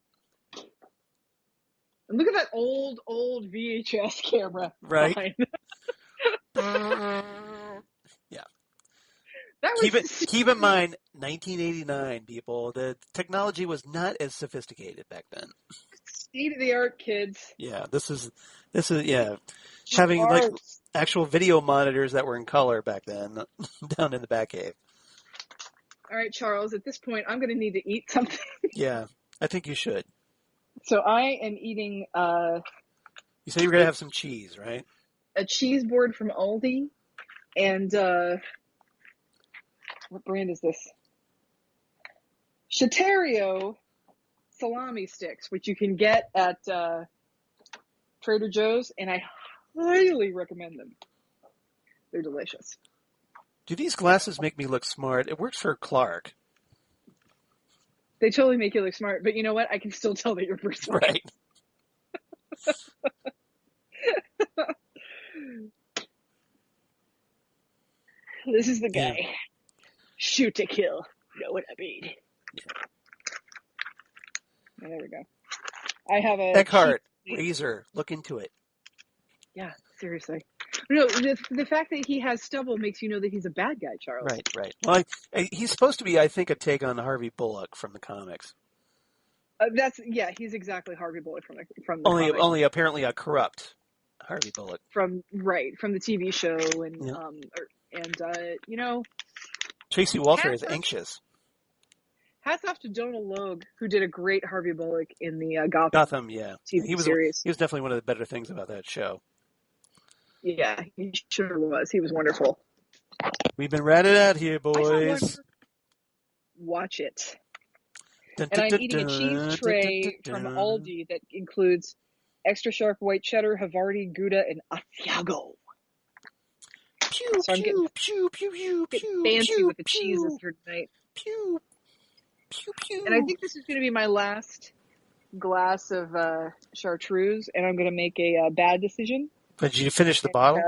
And look at that old VHS camera. Right. Behind. Yeah. That was Keep in mind, 1989, people. The technology was not as sophisticated back then. state of the art, kids. Yeah, this is having like actual video monitors that were in color back then down in the Batcave. All right, Charles, at this point, I'm going to need to eat something. Yeah, I think you should. So I am eating You said you were going to have some cheese, right? a cheese board from Aldi. And what brand is this? Chaterio salami sticks, which you can get at Trader Joe's, and I highly recommend them. They're delicious. Do these glasses make me look smart? It works for Clark. They totally make you look smart, but you know what? I can still tell that you're pretty smart. Right. This is the guy. Yeah. Shoot to kill. Know what I mean? Yeah, there we go. I have a Eckhart, Razor, look into it. Yeah, seriously. No, the fact that he has stubble makes you know that he's a bad guy, Charles. Right. Well, he's supposed to be, I think, a take on Harvey Bullock from the comics. He's exactly Harvey Bullock from the comics. Only apparently a corrupt Harvey Bullock. From the TV show and you know, Tracy Walter is anxious. Hats off to Donal Logue, who did a great Harvey Bullock in the Gotham, yeah. TV series. He was definitely one of the better things about that show. Yeah, he sure was. He was wonderful. We've been ratted out here, boys. Watch it. And I'm eating a cheese tray from Aldi that includes extra sharp white cheddar, Havarti, Gouda, and Asiago. Pew, so I'm pew, pew, pew, pew, getting fancy with the cheeses for tonight. Pew, pew, pew. And I think this is going to be my last glass of chartreuse, and I'm going to make a bad decision. But did you finish the bottle?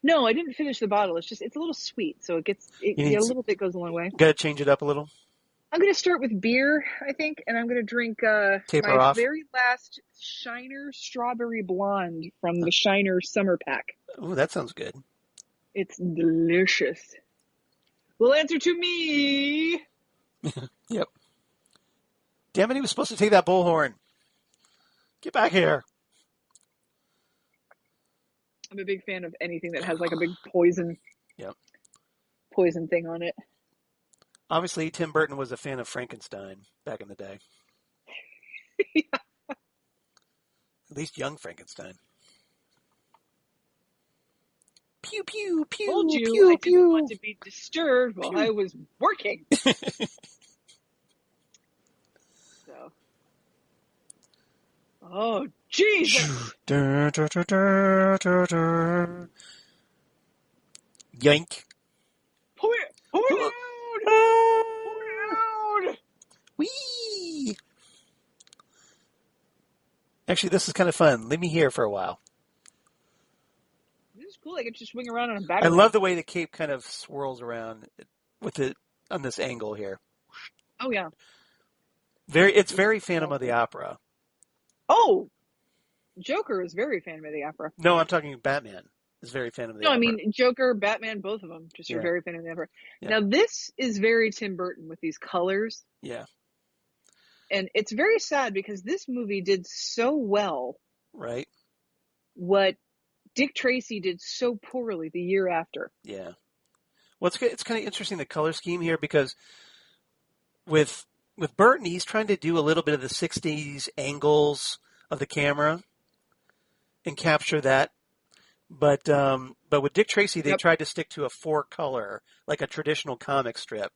No, I didn't finish the bottle. It's a little sweet, so a little bit goes a long way. Got to change it up a little. I'm going to start with beer, I think, and I'm going to drink my very last Shiner Strawberry Blonde from the Shiner Summer Pack. Oh, that sounds good. It's delicious. Well, answer to me. Yep. Damn it, he was supposed to take that bullhorn. Get back here. I'm a big fan of anything that has like a big poison thing on it. Obviously, Tim Burton was a fan of Frankenstein back in the day. Yeah. At least young Frankenstein. Pew, pew, pew, Told you pew, I pew. didn't want to be disturbed while I was working. So. Oh, Jesus! Yank. Pull it out! Whee! Actually, this is kind of fun. Leave me here for a while. This is cool. I get to swing around on a back. I love the way the cape kind of swirls around with it on this angle here. Oh, yeah. It's very Phantom of the Opera. Oh! Joker is very Phantom of the Opera. No, I'm talking Batman. Is very Phantom of the Opera. No, I mean Joker, Batman, both of them. Just are very Phantom of the Opera. Yeah. Now this is very Tim Burton with these colors. Yeah. And it's very sad because this movie did so well. Right. What Dick Tracy did so poorly the year after. Yeah. Well, it's kind of interesting, the color scheme here, because with Burton, he's trying to do a little bit of the 60s angles of the camera and capture that. But with Dick Tracy, they tried to stick to a 4-color, like a traditional comic strip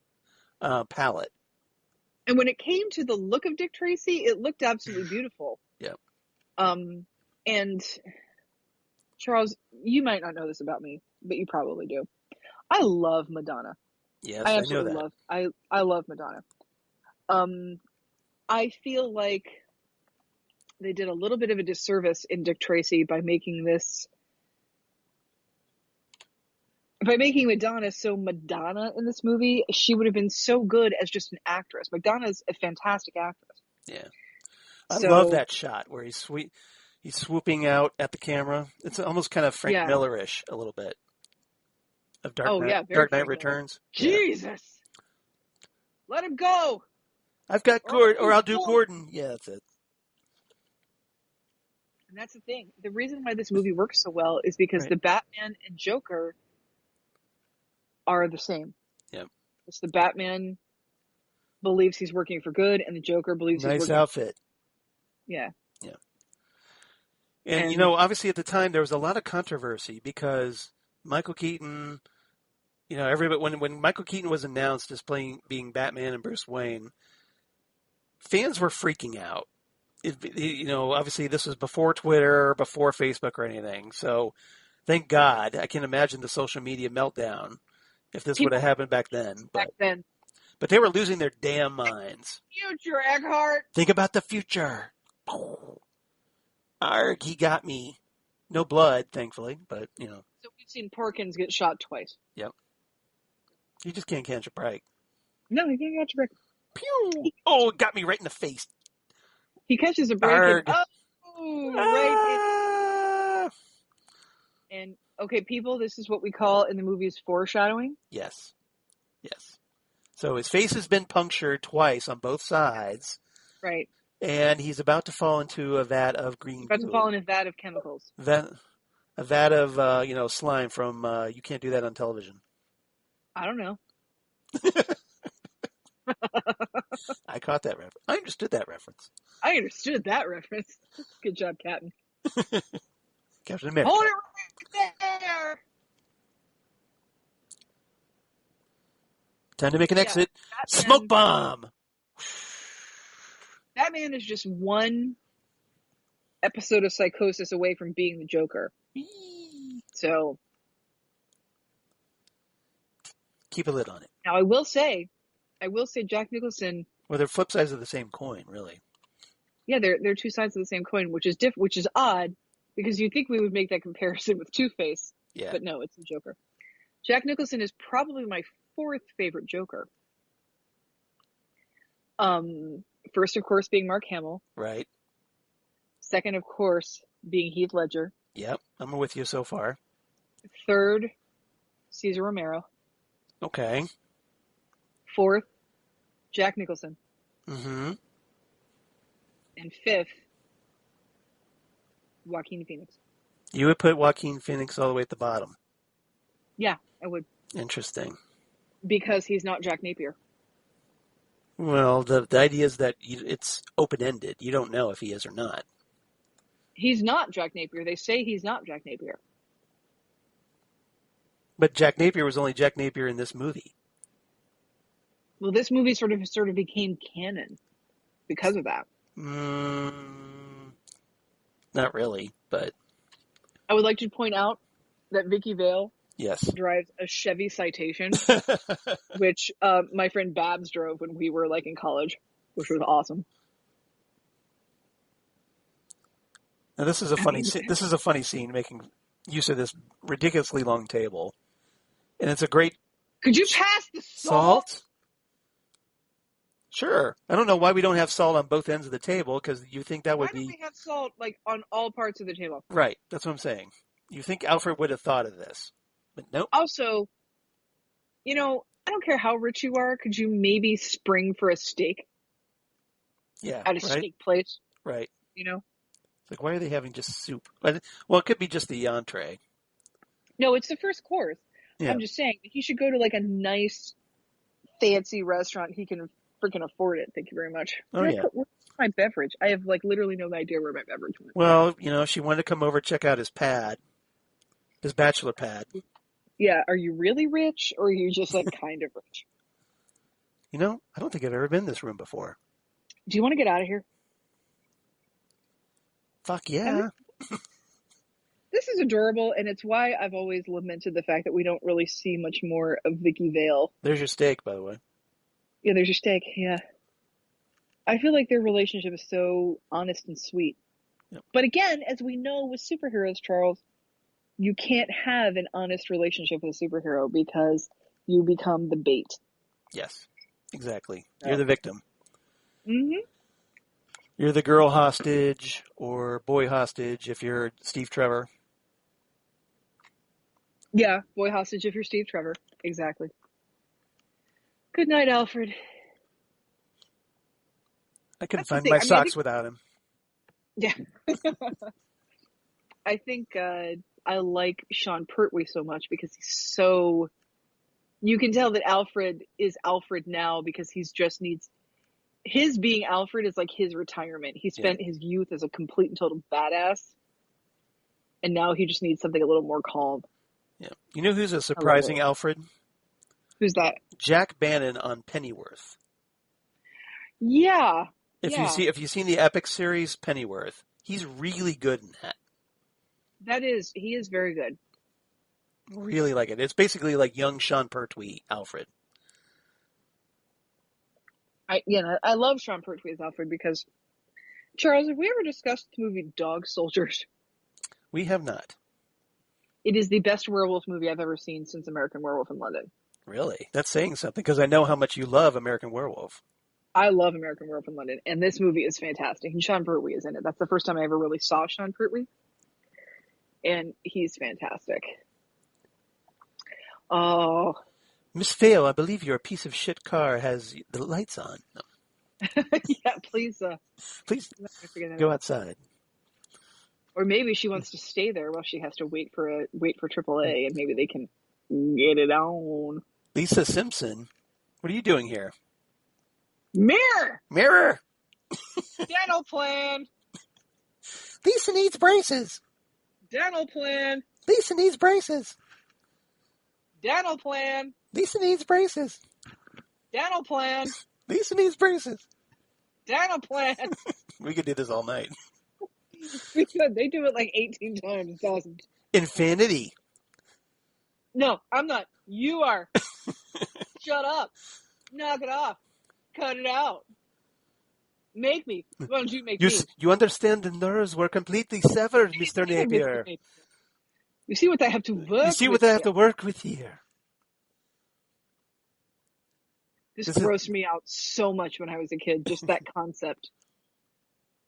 palette. And when it came to the look of Dick Tracy, it looked absolutely beautiful. Yep. And Charles, you might not know this about me, but you probably do. I love Madonna. Yes, I know that. I love Madonna. I feel like they did a little bit of a disservice in Dick Tracy by making Madonna so Madonna in this movie. She would have been so good as just an actress. Madonna's a fantastic actress. Yeah. I love that shot where he's swooping out at the camera. It's almost kind of Frank Miller-ish a little bit of Dark Knight Returns. Jesus. Yeah. Let him go. I've got Gordon, or I'll do Gordon. Yeah, that's it. And that's the thing. The reason why this movie works so well is because the Batman and Joker are the same. Yep. It's the Batman believes he's working for good, and the Joker believes he's working. Nice outfit. Yeah. Yeah. And obviously at the time there was a lot of controversy because Michael Keaton, everybody when Michael Keaton was announced as being Batman and Bruce Wayne, fans were freaking out. Obviously this was before Twitter, before Facebook or anything. So thank God. I can imagine the social media meltdown if this would have happened back then. But they were losing their damn minds. Future, Eckhart. Think about the future. Arg, he got me. No blood, thankfully, but, So we've seen Porkins get shot twice. Yep. You just can't catch a break. No, he can't catch a break. Pew! Oh, it got me right in the face. He catches a break. Right. And, okay, people, this is what we call in the movies foreshadowing. Yes. So his face has been punctured twice on both sides. Right. And he's about to fall into a vat of green goo. About to fall in a vat of chemicals. A vat of, slime from You Can't Do That on Television. I don't know. I caught that reference. I understood that reference. Good job, Captain. Captain America. Hold it right there! Time to make an exit. Batman, smoke bomb! Batman is just one episode of psychosis away from being the Joker. So keep a lid on it. Now I will say Jack Nicholson. Well, they're flip sides of the same coin, really. Yeah, they're two sides of the same coin, which is which is odd because you'd think we would make that comparison with Two-Face. Yeah. But no, it's the Joker. Jack Nicholson is probably my fourth favorite Joker. First, of course, being Mark Hamill. Right. Second, of course, being Heath Ledger. Yep, I'm with you so far. Third, Cesar Romero. Okay. Fourth, Jack Nicholson. Mm-hmm. And fifth, Joaquin Phoenix. You would put Joaquin Phoenix all the way at the bottom. Yeah, I would. Interesting. Because he's not Jack Napier. Well, the idea is that it's open-ended. You don't know if he is or not. He's not Jack Napier. They say he's not Jack Napier. But Jack Napier was only Jack Napier in this movie. Well, this movie sort of became canon because of that. Not really, but... I would like to point out that Vicki Vale drives a Chevy Citation, which my friend Babs drove when we were in college, which was awesome. Now this is a funny scene making use of this ridiculously long table, and it's a great. Could you pass the salt? Sure. I don't know why we don't have salt on both ends of the table, because you think that would be... Why don't we have salt, on all parts of the table? Right. That's what I'm saying. You think Alfred would have thought of this. But nope. Also, I don't care how rich you are, could you maybe spring for a steak? Yeah, at a steak place? Right. It's like, why are they having just soup? Well, it could be just the entree. No, it's the first course. Yeah. I'm just saying, he should go to, a nice, fancy restaurant he can... freaking afford it. Thank you very much. Where's my beverage? I have literally no idea where my beverage went. Well, she wanted to come over, check out his pad, his bachelor pad. Yeah, are you really rich, or are you just kind of rich? I don't think I've ever been in this room before. Do you want to get out of here? Fuck yeah. This is adorable, and it's why I've always lamented the fact that we don't really see much more of Vicki Vale. There's your steak, by the way. Yeah, there's your steak, yeah. I feel like their relationship is so honest and sweet. Yep. But again, as we know with superheroes, Charles, you can't have an honest relationship with a superhero because you become the bait. Yes, exactly. Oh. You're the victim. Mm-hmm. You're the girl hostage or boy hostage if you're Steve Trevor. Yeah, boy hostage if you're Steve Trevor. Exactly. Good night, Alfred. I couldn't That's the find thing. my I mean, socks without him. Yeah. I think I like Sean Pertwee so much because he's so... You can tell that Alfred is Alfred now because he's just needs... His being Alfred is like his retirement. He spent his youth as a complete and total badass. And now he just needs something a little more calm. Yeah. You know who's a surprising Alfred? Who's that? Jack Bannon on Pennyworth. Yeah. If you've seen the Epic series Pennyworth, he's really good in that. He is very good. Really like it. It's basically like young Sean Pertwee Alfred. I love Sean Pertwee as Alfred because, Charles, have we ever discussed the movie Dog Soldiers? We have not. It is the best werewolf movie I've ever seen since American Werewolf in London. Really? That's saying something because I know how much you love American Werewolf. I love American Werewolf in London, and this movie is fantastic. And Sean Pertwee is in it. That's the first time I ever really saw Sean Pertwee, and he's fantastic. Oh, Miss Vale, I believe your piece of shit car has the lights on. No. yeah. Please go outside. Or maybe she wants to stay there while she has to wait for AAA, and maybe they can get it on. Lisa Simpson, what are you doing here? Mirror. Dental plan. Lisa needs braces. Dental plan. Lisa needs braces. Dental plan. Lisa needs braces. Dental plan. Lisa needs braces. Dental plan. We could do this all night. We could. They do it like 18 times. It's awesome. Infinity. No, I'm not. You are. Shut up. Knock it off. Cut it out. Make me. Why don't you make me? You understand the nerves were completely severed, Mr. Napier. You see what I have to work with? You see what I have to work with here. This grossed me out so much when I was a kid, just that concept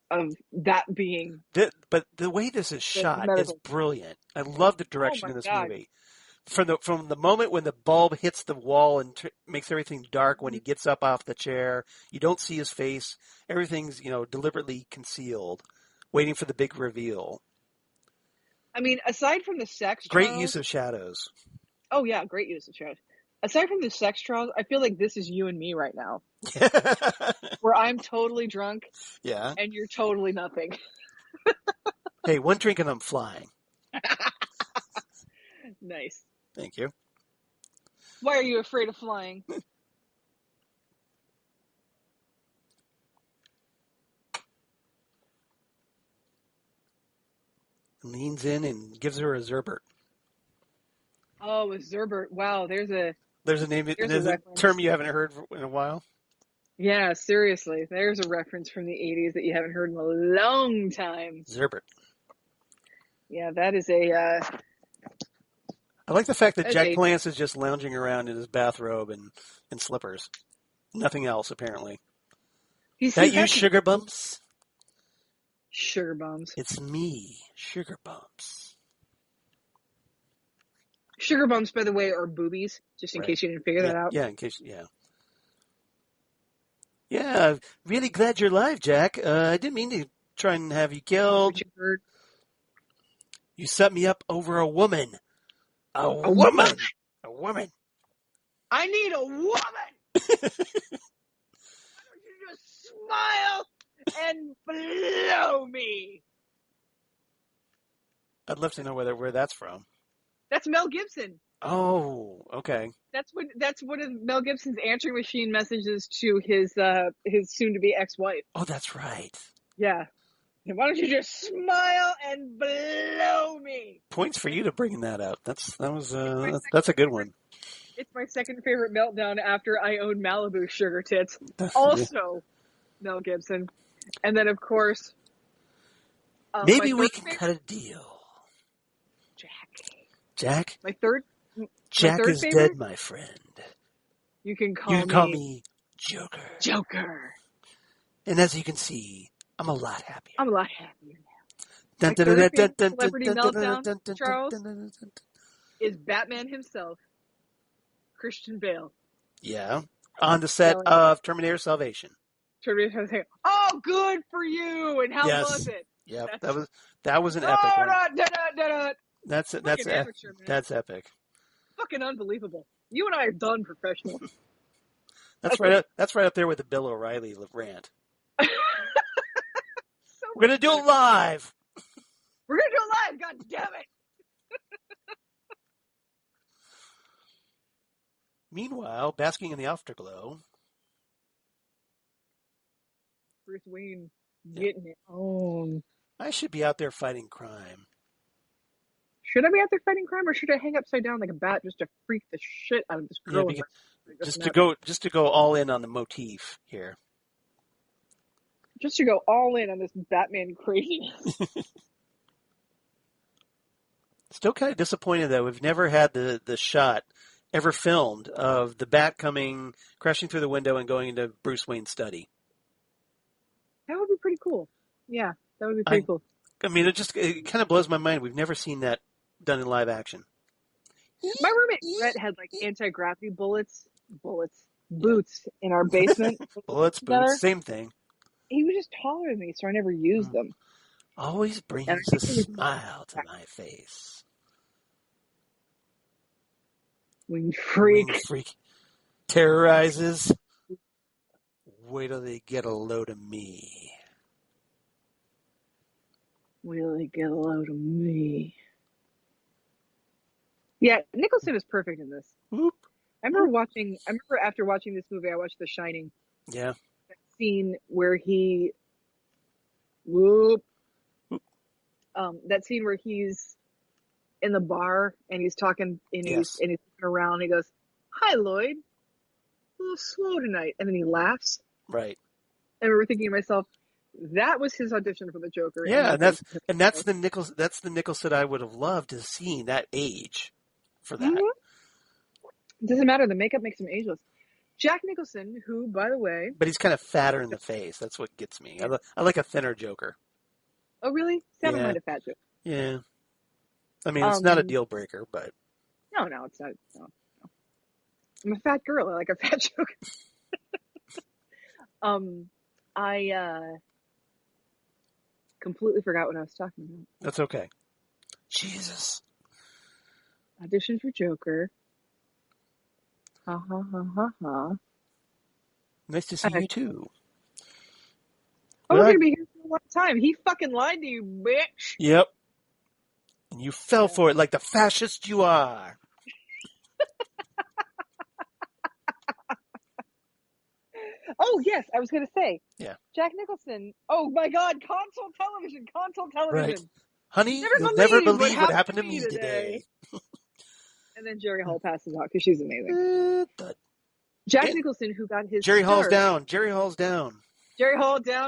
of that being... But the way this is shot is brilliant. I love the direction of this movie. From the moment when the bulb hits the wall and makes everything dark, when he gets up off the chair, you don't see his face. Everything's, deliberately concealed, waiting for the big reveal. I mean, aside from the sex Great trials, use of shadows. Oh, yeah, great use of shadows. Aside from the sex trials, I feel like this is you and me right now. Where I'm totally drunk. Yeah. And you're totally nothing. Hey, one drink and I'm flying. Nice. Thank you. Why are you afraid of flying? Leans in and gives her a Zerbert. Oh, a Zerbert. Wow, there's a term you haven't heard in a while. Yeah, seriously. There's a reference from the 80s that you haven't heard in a long time. Zerbert. Yeah, that is I like the fact that Jack Palance is just lounging around in his bathrobe and slippers. Nothing else, apparently. That you, Sugar Bumps? Sugar Bumps. It's me, Sugar Bumps. Sugar Bumps, by the way, are boobies, just in case you didn't figure that out. Yeah, Yeah, really glad you're alive, Jack. I didn't mean to try and have you killed. You set me up over a woman. A woman! A woman! I need a woman! Why don't you just smile and blow me? I'd love to know where that's from. That's Mel Gibson. Oh, okay. That's one of Mel Gibson's answering machine messages to his soon-to-be ex-wife. Oh, that's right. Yeah. And why don't you just smile and blow me? Points for you to bringing that up. That's a good one. It's my second favorite meltdown after I own Malibu Sugar Tits. Also, Mel Gibson. And then, of course, Maybe we can cut a deal. Jack? My third Jack is favorite? dead, my friend. You can call me Joker. Joker. And as you can see, I'm a lot happier. I'm a lot happier now. My third favorite celebrity meltdown, Charles, is Batman himself, Christian Bale. Yeah. On the set of Terminator Salvation. Terminator saying, "Oh, good for you!" And how was it? Yeah, that was an epic one. That's amateur, that's epic. Fucking unbelievable. You and I are done professional. That's right up there with the Bill O'Reilly rant. We're gonna do it live. We're gonna do it live. God damn it. Meanwhile, basking in the afterglow, Bruce Wayne getting it on. I should be out there fighting crime. Should I be out there fighting crime, or should I hang upside down like a bat just to freak the shit out of this girl? Yeah, just to go all in on the motif here. Just to go all in on this Batman craziness. Still kind of disappointed that we've never had the shot ever filmed of the bat crashing through the window and going into Bruce Wayne's study. That would be pretty cool. Yeah, that would be pretty cool. I mean, it kind of blows my mind. We've never seen that done in live action. My roommate Brett had like anti-gravity boots in our basement. Boots, same thing. He was just taller than me, so I never used them. Always brings a smile to my face. Wing freak. Terrorizes. Wait till they get a load of me. Yeah, Nicholson is perfect in this. Whoop. I remember after watching this movie, I watched The Shining. Yeah. That scene where he's in the bar and he's talking and he's looking around and he goes, "Hi, Lloyd. A little slow tonight." And then he laughs. Right. And I remember thinking to myself, that was his audition for the Joker. Yeah, and that's the Nicholson I would have loved to have seen that age for that. Mm-hmm. It doesn't matter. The makeup makes him ageless. Jack Nicholson, who, by the way... But he's kind of fatter in the face. That's what gets me. I like a thinner Joker. Oh, really? I don't mind a fat Joker. Yeah. I mean, it's not a deal breaker, but... No, it's not. No. I'm a fat girl. I like a fat Joker. I completely forgot what I was talking about. That's okay. Jesus. Audition for Joker. Ha ha ha ha ha. Nice to see you too. Oh, we're going to be here for a long time. He fucking lied to you, bitch. Yep. And you fell for it like the fascist you are. Oh, yes, I was going to say. Yeah. Jack Nicholson. Oh, my God, console television. Right. Honey, you'll never believe what happened to me today. And then Jerry Hall passes out because she's amazing. Jack Nicholson, who got his Jerry Hall's down. Jerry Hall down.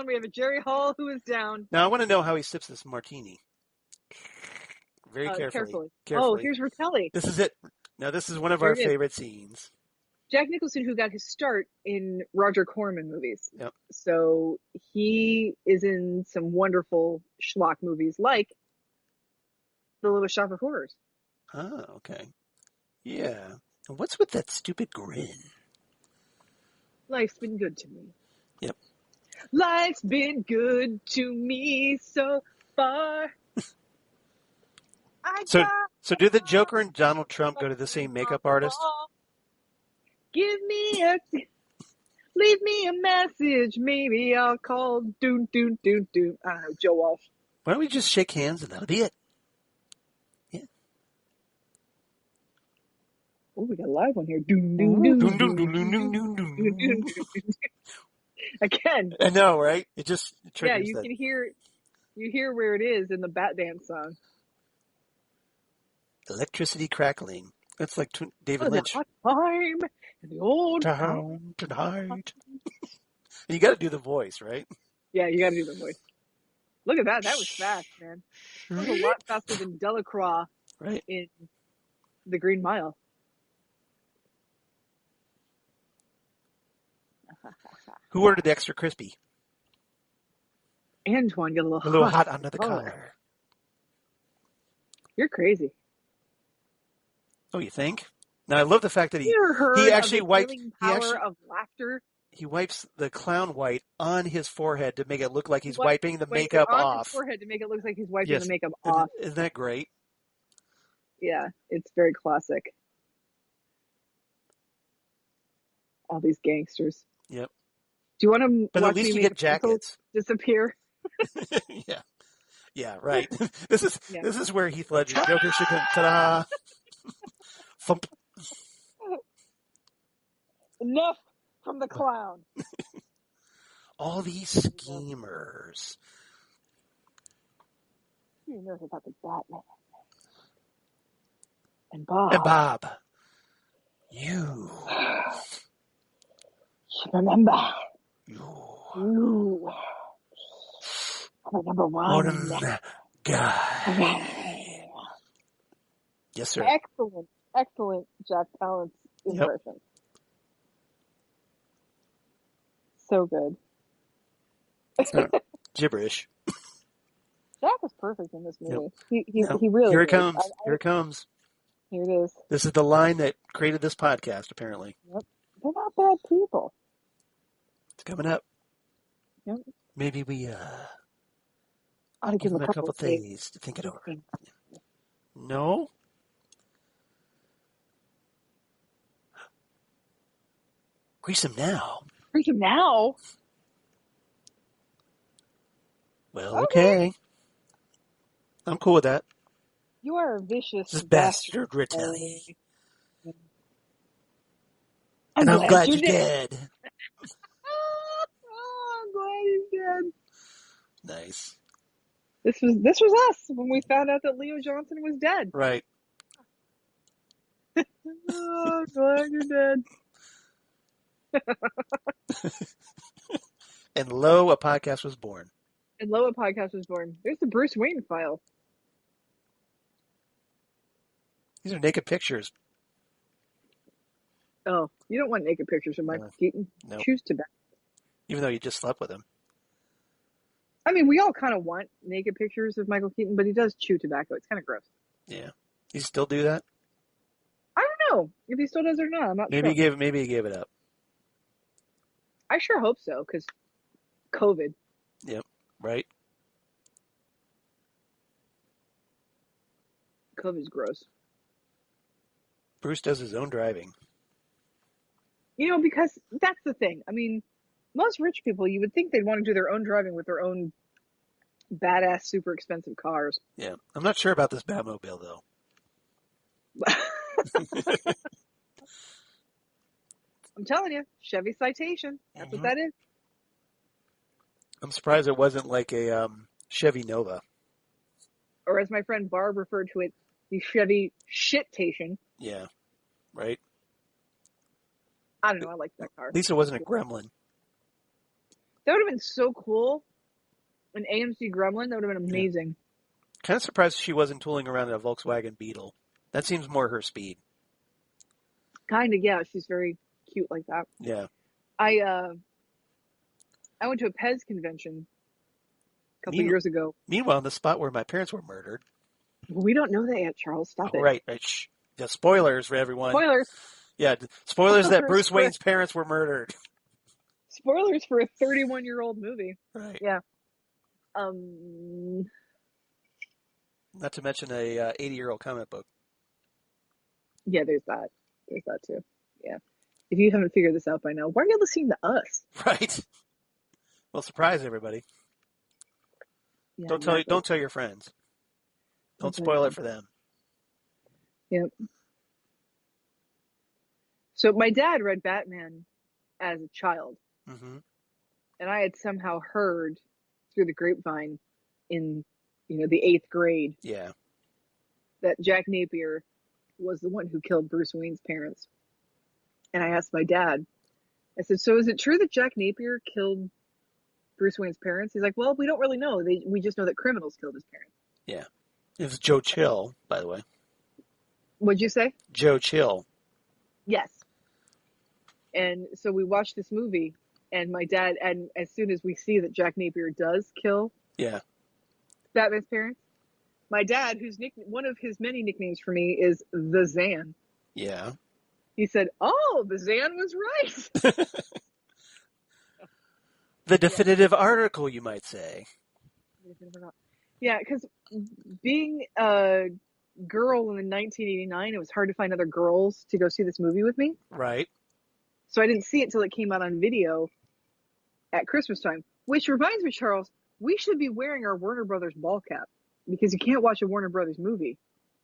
We have a Jerry Hall who is down. Now, I want to know how he sips this martini. Very carefully. Oh, here's Rotelli. This is it. Now, this is one of our favorite scenes. Jack Nicholson, who got his start in Roger Corman movies. Yep. So he is in some wonderful schlock movies like The Little Shop of Horrors. Oh, okay. Yeah. And what's with that stupid grin? Life's been good to me. Yep. Life's been good to me so far. So do the Joker and Donald Trump go to the same makeup artist? Leave me a message. Maybe I'll call. Doon. I don't know, Joe Walsh. Why don't we just shake hands and that'll be it? Yeah. Oh, we got a live one here. Doon. Again. I know, right? It just triggers you can hear. You hear where it is in the Bat Dance song. Electricity crackling. That's like David Lynch. Time in the old town tonight. And you got to do the voice, right? Yeah, you got to do the voice. Look at that. That was fast, man. That was a lot faster than Delacroix in The Green Mile. Who ordered the extra crispy? Antoine got a little hot under the collar. You're crazy. Oh, you think? Now I love the fact that he actually wipes of laughter. He wipes the clown white on his forehead to make it look like he's wiping the makeup on off. His forehead to make it look like he's wiping the makeup off. Isn't that great? Yeah, it's very classic. All these gangsters. Yep. Do you want to? But at least you get jackets. Disappear. Yeah. Yeah. Right. This is where Heath Ledger Joker should come. Ta-da! Thump. Enough from the clown. All these schemers. You know about the Batman. And Bob. You remember. You are number one guy. Yes, sir. Excellent Jack Palance impression. Yep. So good. Gibberish. Jack was perfect in this movie. Yep. He really. Here it comes. Here it comes. Here it is. This is the line that created this podcast, apparently. Yep. They're not bad people. It's coming up. Yep. Maybe we ought to give them a couple things to think it over. No? Grease him now. Grease him now? Well, okay. I'm cool with that. You are a vicious bastard, Ritelli. And I'm glad you're dead. Oh, I'm glad he's dead. Nice. This was us when we found out that Leo Johnson was dead. Right. Oh, I'm glad you're dead. And lo, a podcast was born. There's the Bruce Wayne file. These are naked pictures. Oh, you don't want naked pictures of Michael Keaton. Nope. Choose tobacco. Even though you just slept with him. I mean, we all kind of want naked pictures of Michael Keaton, but he does chew tobacco. It's kind of gross. Yeah. He still do that? I don't know if he still does or not. I'm not sure. Maybe he gave it up. I sure hope so, because COVID. Yep. Right. COVID's gross. Bruce does his own driving. You know, because that's the thing. I mean, most rich people, you would think they'd want to do their own driving with their own badass, super expensive cars. Yeah. I'm not sure about this Batmobile, though. I'm telling you, Chevy Citation. That's what that is. I'm surprised it wasn't like a Chevy Nova. Or as my friend Barb referred to it, the Chevy Shit-tation. Yeah. Right? I don't know. I like that car. At least it wasn't a Gremlin. That would have been so cool. An AMC Gremlin, that would have been amazing. Yeah. Kind of surprised she wasn't tooling around in a Volkswagen Beetle. That seems more her speed. Kind of, yeah. She's very cute like that. Yeah. I went to a Pez convention a couple years ago. Meanwhile, in the spot where my parents were murdered. Well, we don't know that yet, Charles. Stop it. Right. Shh. Yeah, spoilers for everyone. Spoilers. Yeah, spoilers that Bruce Wayne's parents were murdered. Spoilers for a 31-year-old movie. Right. Yeah. Not to mention a 80-year-old comic book. Yeah, there's that. There's that too. Yeah. If you haven't figured this out by now, why are you listening to us? Right. Well, surprise everybody. Yeah, don't tell your friends. Don't spoil it for them. Yep. So my dad read Batman as a child. Mm-hmm. And I had somehow heard through the grapevine in, the 8th grade. Yeah. That Jack Napier was the one who killed Bruce Wayne's parents. And I asked my dad, I said, so is it true that Jack Napier killed Bruce Wayne's parents? He's like, well, we don't really know. We just know that criminals killed his parents. Yeah. It was Joe Chill, by the way. What'd you say? Joe Chill. Yes. And so we watched this movie, and my dad, and as soon as we see that Jack Napier does kill Batman's parents, my dad, one of his many nicknames for me is the Xan. Yeah. He said, "Oh, the Xan was right." The definitive article, you might say. Yeah, because being a girl in 1989, it was hard to find other girls to go see this movie with me. Right. So I didn't see it until it came out on video at Christmas time. Which reminds me, Charles, we should be wearing our Warner Brothers ball cap, because you can't watch a Warner Brothers movie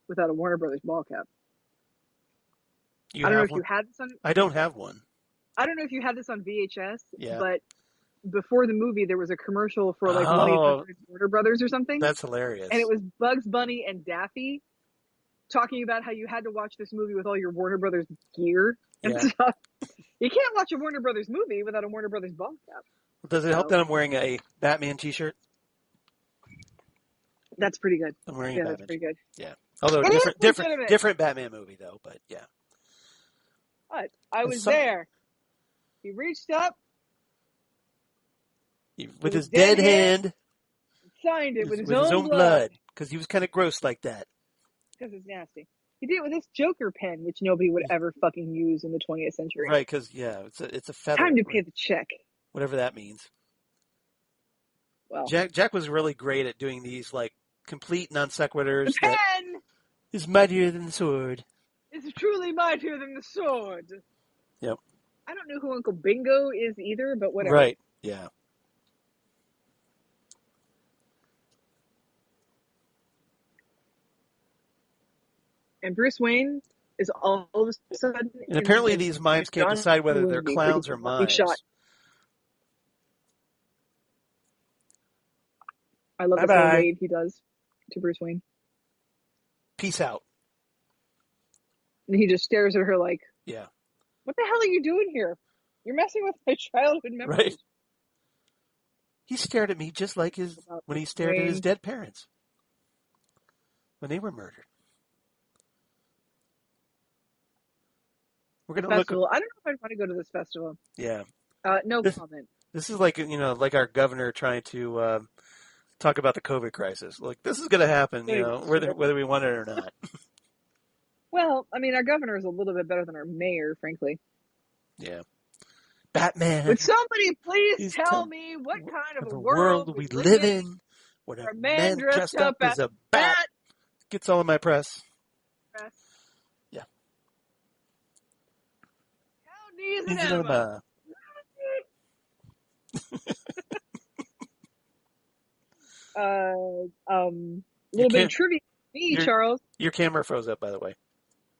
without a Warner Brothers ball cap. I don't know if you had this on. I don't have one. I don't know if you had this on VHS. Yeah. But before the movie, there was a commercial for like Warner Brothers or something. That's hilarious. And it was Bugs Bunny and Daffy talking about how you had to watch this movie with all your Warner Brothers gear and stuff. You can't watch a Warner Brothers movie without a Warner Brothers ball cap. Does it help that I'm wearing a Batman t-shirt? That's pretty good. I'm wearing a Batman. That's pretty good. Yeah. Although different Batman movie though, but yeah. But I was there. He reached up with his dead hand, signed it with his own blood, because he was kind of gross like that. Because it's nasty. He did it with this Joker pen, which nobody would ever fucking use in the 20th century. Right? Because it's a feather. Time to pay the check. Whatever that means. Well, Jack was really great at doing these like complete non sequiturs. The pen is mightier than the sword. It's truly mightier than the sword. Yep. I don't know who Uncle Bingo is either, but whatever. Right. Yeah. And Bruce Wayne is all of a sudden. And apparently these mimes can't decide whether they're clowns or mimes. Shot. I love the wave he does to Bruce Wayne. Peace out. And he just stares at her like, yeah. What the hell are you doing here? You're messing with my childhood memories. Right. He stared at me just like when he stared at his dead parents. When they were murdered. We're going to look. I don't know if I'd want to go to this festival. Yeah. No comment. This is like, like our governor trying to talk about the COVID crisis. Like, this is going to happen, whether we want it or not. Well, I mean, our governor is a little bit better than our mayor, frankly. Yeah. Batman. Would somebody please tell me what kind of a world we live in when a man dressed up as a bat gets all of my press? Yeah. How needs an enema? Little bit of trivia for me, Charles. Your camera froze up, by the way.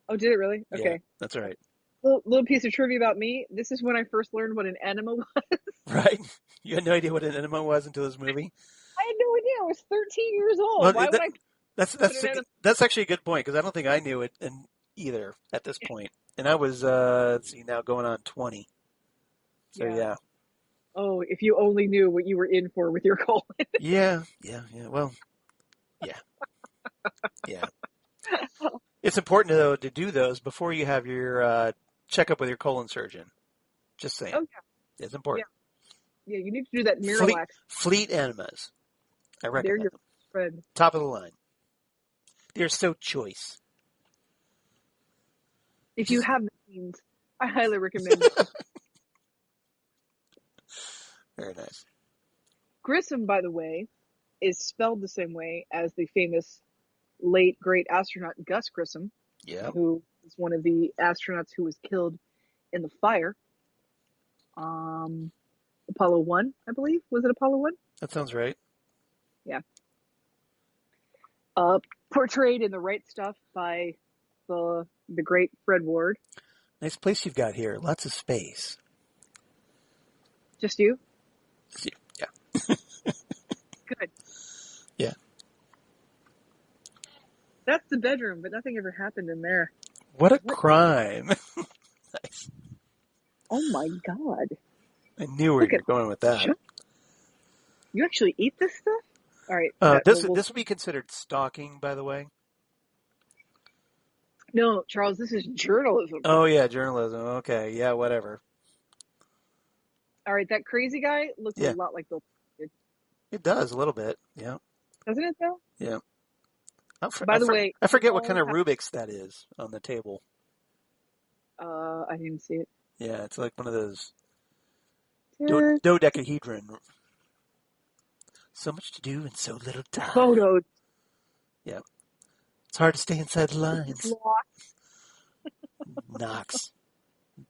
Oh, did it really? Okay. Yeah, that's all right. Little piece of trivia about me. This is when I first learned what an enema was. Right? You had no idea what an enema was until this movie? I had no idea. I was 13 years old. Well, why would I... That's actually a good point, because I don't think I knew it either at this point. And I was, now going on 20. So, yeah. Oh, if you only knew what you were in for with your colon. Yeah. Well, yeah. Yeah. It's important, though, to do those before you have your checkup with your colon surgeon. Just saying. Oh, yeah. It's important. Yeah, you need to do that Miralax. Fleet enemas. I recommend them. Friend. Top of the line. They're so choice. If you have the means, I highly recommend it. Very nice. Grissom, by the way, is spelled the same way as the famous late, great astronaut Gus Grissom, who was one of the astronauts who was killed in the fire. Apollo 1, I believe. Was it Apollo 1? That sounds right. Yeah. Portrayed in The Right Stuff by the great Fred Ward. Nice place you've got here. Lots of space. Just you? Just you, yeah. Good. Yeah. That's the bedroom, but nothing ever happened in there. What a crime. Nice. Oh my God. I knew where you were going with that. You actually eat this stuff? All right. This would be considered stalking, by the way. No, Charles, this is journalism. Oh, yeah, journalism. Okay, yeah, whatever. All right, that crazy guy looks a lot like Bill. It does, a little bit, yeah. Doesn't it, though? Yeah. By the way, I forget what kind of Rubik's that is on the table. I didn't see it. Yeah, it's like one of those dodecahedron. So much to do and so little time. Photos. Yeah. It's hard to stay inside the lines. Knox.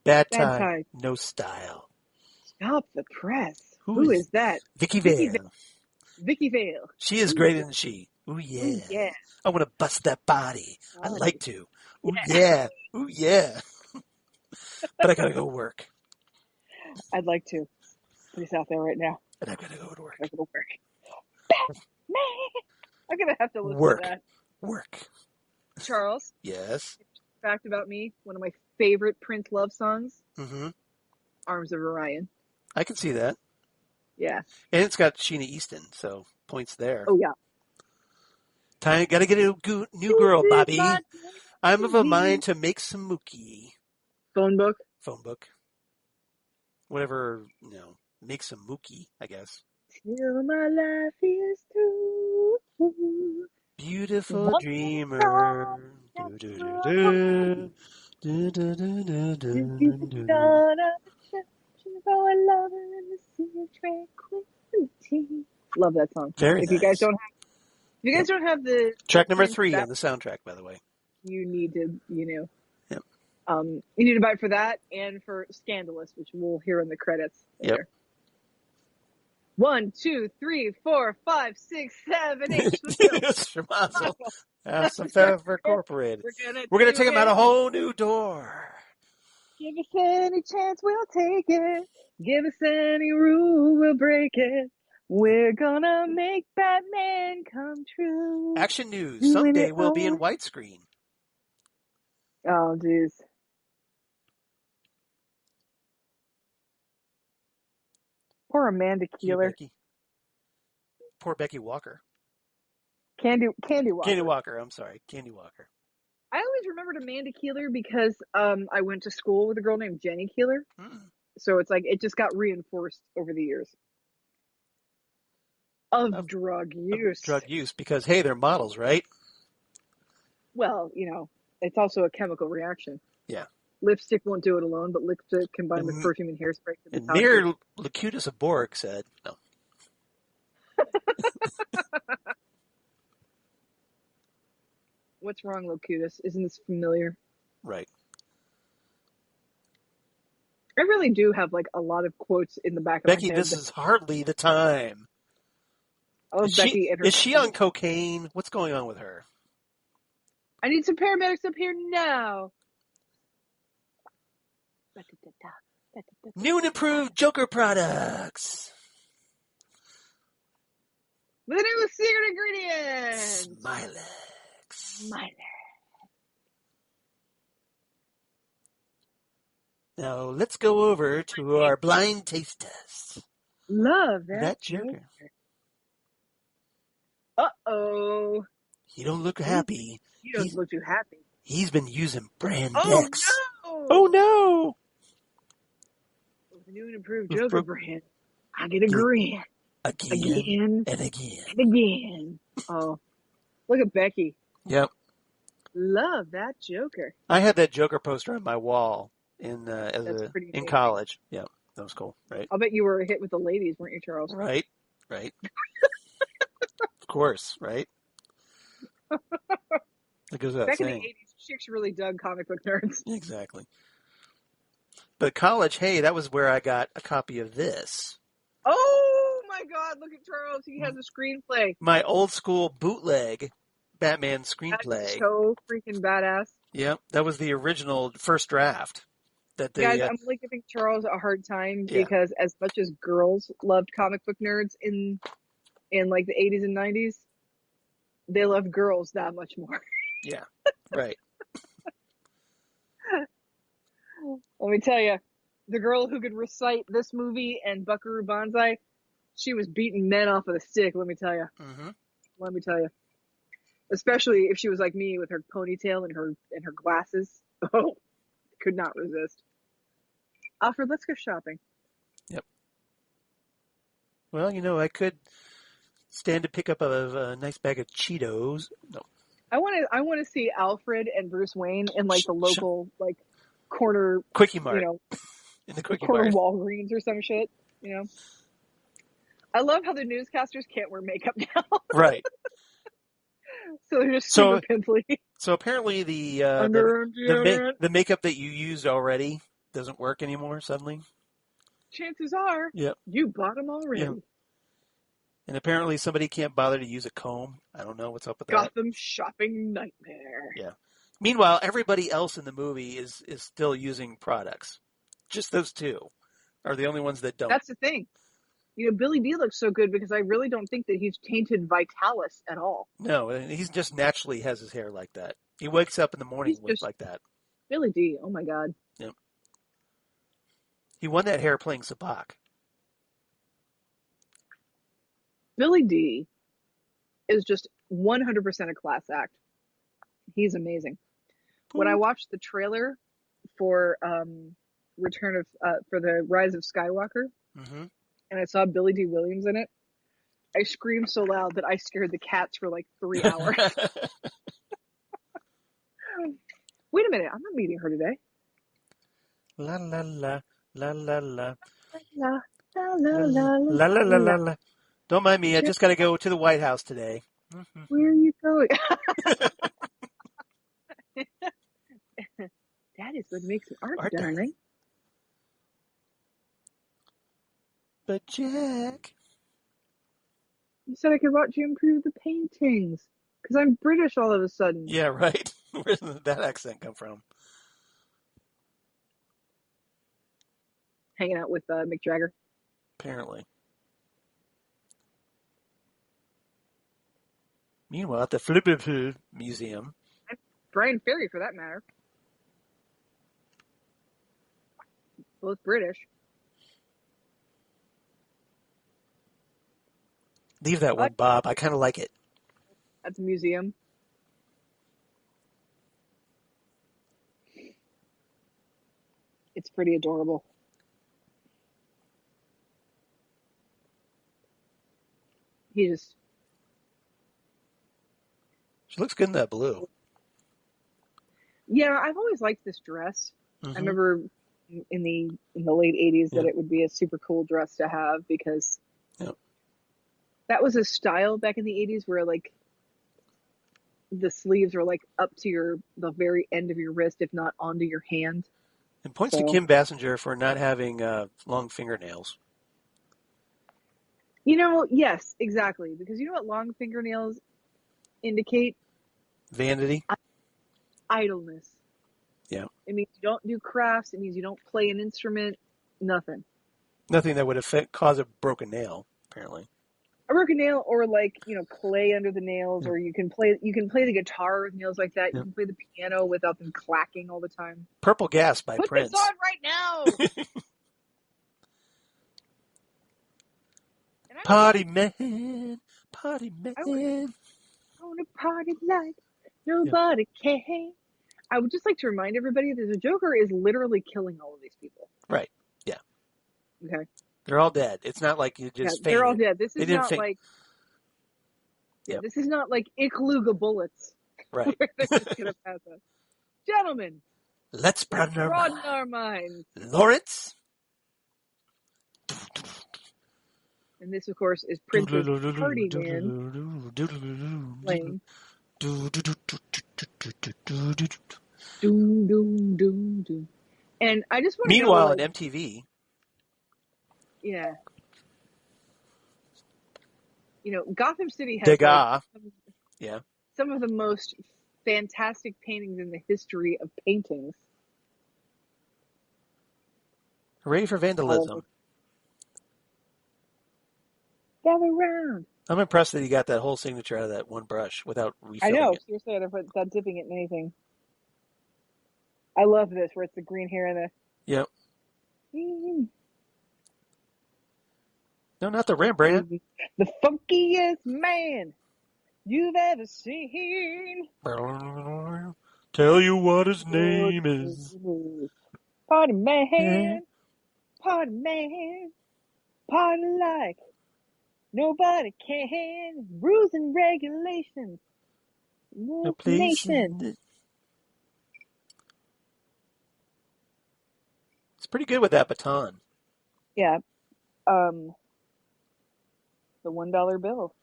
Bad time. No style. Stop the press. Who is that? Vicki Vale. Vicki Vale. She is great, isn't she? Ooh, yeah. Ooh, yeah. I want to bust that body. I'd like to. Ooh, yeah. Ooh, yeah. But I got to go work. I'd like to. Put this out there right now. And I got to go to work. I got to go work. I'm going to have to listen to that. Work. Charles. Yes. Fact about me, one of my favorite Prince love songs. Mm-hmm. Arms of Orion. I can see that. Yeah. And it's got Sheena Easton, so points there. Oh, yeah. Time, gotta get a new girl, Bobby. I'm of a mind to make some mookie. Phone book? Phone book. Whatever, make some mookie, I guess. Till my life is through. Beautiful dreamer. Do-do-do-do. Do-do-do-do-do. Love that song. Very nice. If you guys don't have the track number 3 on the soundtrack, by the way. You need to, Yep. You need to buy it for that and for Scandalous, which we'll hear in the credits later. Yep. 1, 2, 3, 4, 5, 6, 7, 8. Some Feather Incorporated. We're gonna take them out a whole new door. Give us any chance, we'll take it. Give us any rule, we'll break it. We're gonna make Batman come true. Action News. Someday we'll be in widescreen. Oh, jeez. Poor Amanda Keeler. Poor Becky Walker. Candy Walker. Candy Walker, I'm sorry. Candy Walker. I always remembered Amanda Keeler because I went to school with a girl named Jenny Keeler. So it's like it just got reinforced over the years. Of drug use. Drug use, because, hey, they're models, right? Well, it's also a chemical reaction. Yeah. Lipstick won't do it alone, but lipstick combined with perfume and hairspray. And Mir Locutus of Borg said, no. What's wrong, Locutus? Isn't this familiar? Right. I really do have, a lot of quotes in the back of Becky, my head. this is hardly the time. Oh, Becky and her... Is she on cocaine? What's going on with her? I need some paramedics up here now. New and improved Joker products. With a new secret ingredient. Smilex. Now, let's go over to our blind taste test. Love that Joker. Uh-oh. He don't look happy. He doesn't look too happy. He's been using brand X. No. Oh, no. With the new and improved Joker brand, I get a grin. Again. And again. Oh, look at Becky. Yep. Love that Joker. I had that Joker poster on my wall in college. Yep. That was cool, right? I'll bet you were a hit with the ladies, weren't you, Charles? Right. Of course, right? It goes without Back saying. in the 80s, chicks really dug comic book nerds. Exactly. But college, hey, that was where I got a copy of this. Oh, my God. Look at Charles. He has a screenplay. My old school bootleg Batman screenplay. That's so freaking badass. Yep. That was the original first draft. Guys, I'm really giving Charles a hard time because as much as girls loved comic book nerds in the 80s and 90s, they loved girls that much more. Yeah, right. Let me tell you, the girl who could recite this movie and Buckaroo Banzai, She was beating men off with a stick, let me tell you. Mm-hmm. Let me tell you. Especially if she was like me with her ponytail and her glasses. Oh, could not resist. Alfred, let's go shopping. Yep. Well, I could stand to pick up a nice bag of Cheetos. No. I want to see Alfred and Bruce Wayne in like the local like corner Quickie Mart. In the Quickie corner Mart. Walgreens or some shit. I love how the newscasters can't wear makeup now. Right. So they're just super pimply. So apparently the makeup that you used already doesn't work anymore suddenly. Chances are, you bought them already. Yeah. And apparently somebody can't bother to use a comb. I don't know what's up with that. Gotham shopping nightmare. Yeah. Meanwhile, everybody else in the movie is still using products. Just those two are the only ones that don't. That's the thing. Billy D looks so good because I really don't think that he's tainted Vitalis at all. No, he's just naturally has his hair like that. He wakes up in the morning with like that. Billy D, oh my God. Yep. He won that hair playing Sabak. Billy D is just 100% a class act. He's amazing. When I watched the trailer for for the Rise of Skywalker, and I saw Billy D. Williams in it, I screamed so loud that I scared the cats for like 3 hours. Wait a minute, I'm not meeting her today. La la la la la la la la la la la la la la. Don't mind me. I just got to go to the White House today. Where are you going? Daddy's going to make some art, darling. But Jack, you said I could watch you improve the paintings because I'm British all of a sudden. Yeah, right. Where did that accent come from? Hanging out with Mick Jagger. Apparently. Meanwhile, at the Flipper Museum. Brian Ferry, for that matter. Both British. Leave that one, Bob. I kind of like it. At the museum. It's pretty adorable. He just... She looks good in that blue. Yeah, I've always liked this dress. I remember in the late 80s that it would be a super cool dress to have because that was a style back in the 80s where like the sleeves were like up to the very end of your wrist, if not onto your hand. And points to Kim Basinger for not having long fingernails. Yes, exactly. Because you know what long fingernails indicate? Vanity. Idleness. Yeah. It means you don't do crafts. It means you don't play an instrument. Nothing. Nothing that would cause a broken nail, apparently. A broken nail, or like clay under the nails, or you can play the guitar with nails like that. You can play the piano without them clacking all the time. Purple Gas by Prince. Put this on right now. Party man, party man. On a party like nobody can. I would just like to remind everybody that the Joker is literally killing all of these people. Right. Yeah. Okay. They're all dead. It's not like you just fainted. They're all dead. This is not like... Yep. This is not like Ikaluga bullets. Right. Where they're just going to pass us. Gentlemen. Let's broaden our minds. Lawrence. And this, of course, is Prince's Party Man playing. And I just want to Meanwhile, on MTV. Yeah. Gotham City has some of the most fantastic paintings in the history of paintings. Hooray for vandalism. Gather round. I'm impressed that he got that whole signature out of that one brush without refilling it. I know. It. Seriously, without dipping it in anything. I love this, where it's the green hair and the... Yep. No, not the Rembrandt. The funkiest man you've ever seen. Tell you what his name is. Party man, party man, party like nobody can. Rules and regulations. No place. Nation. It's pretty good with that baton. Yeah. The $1 bill.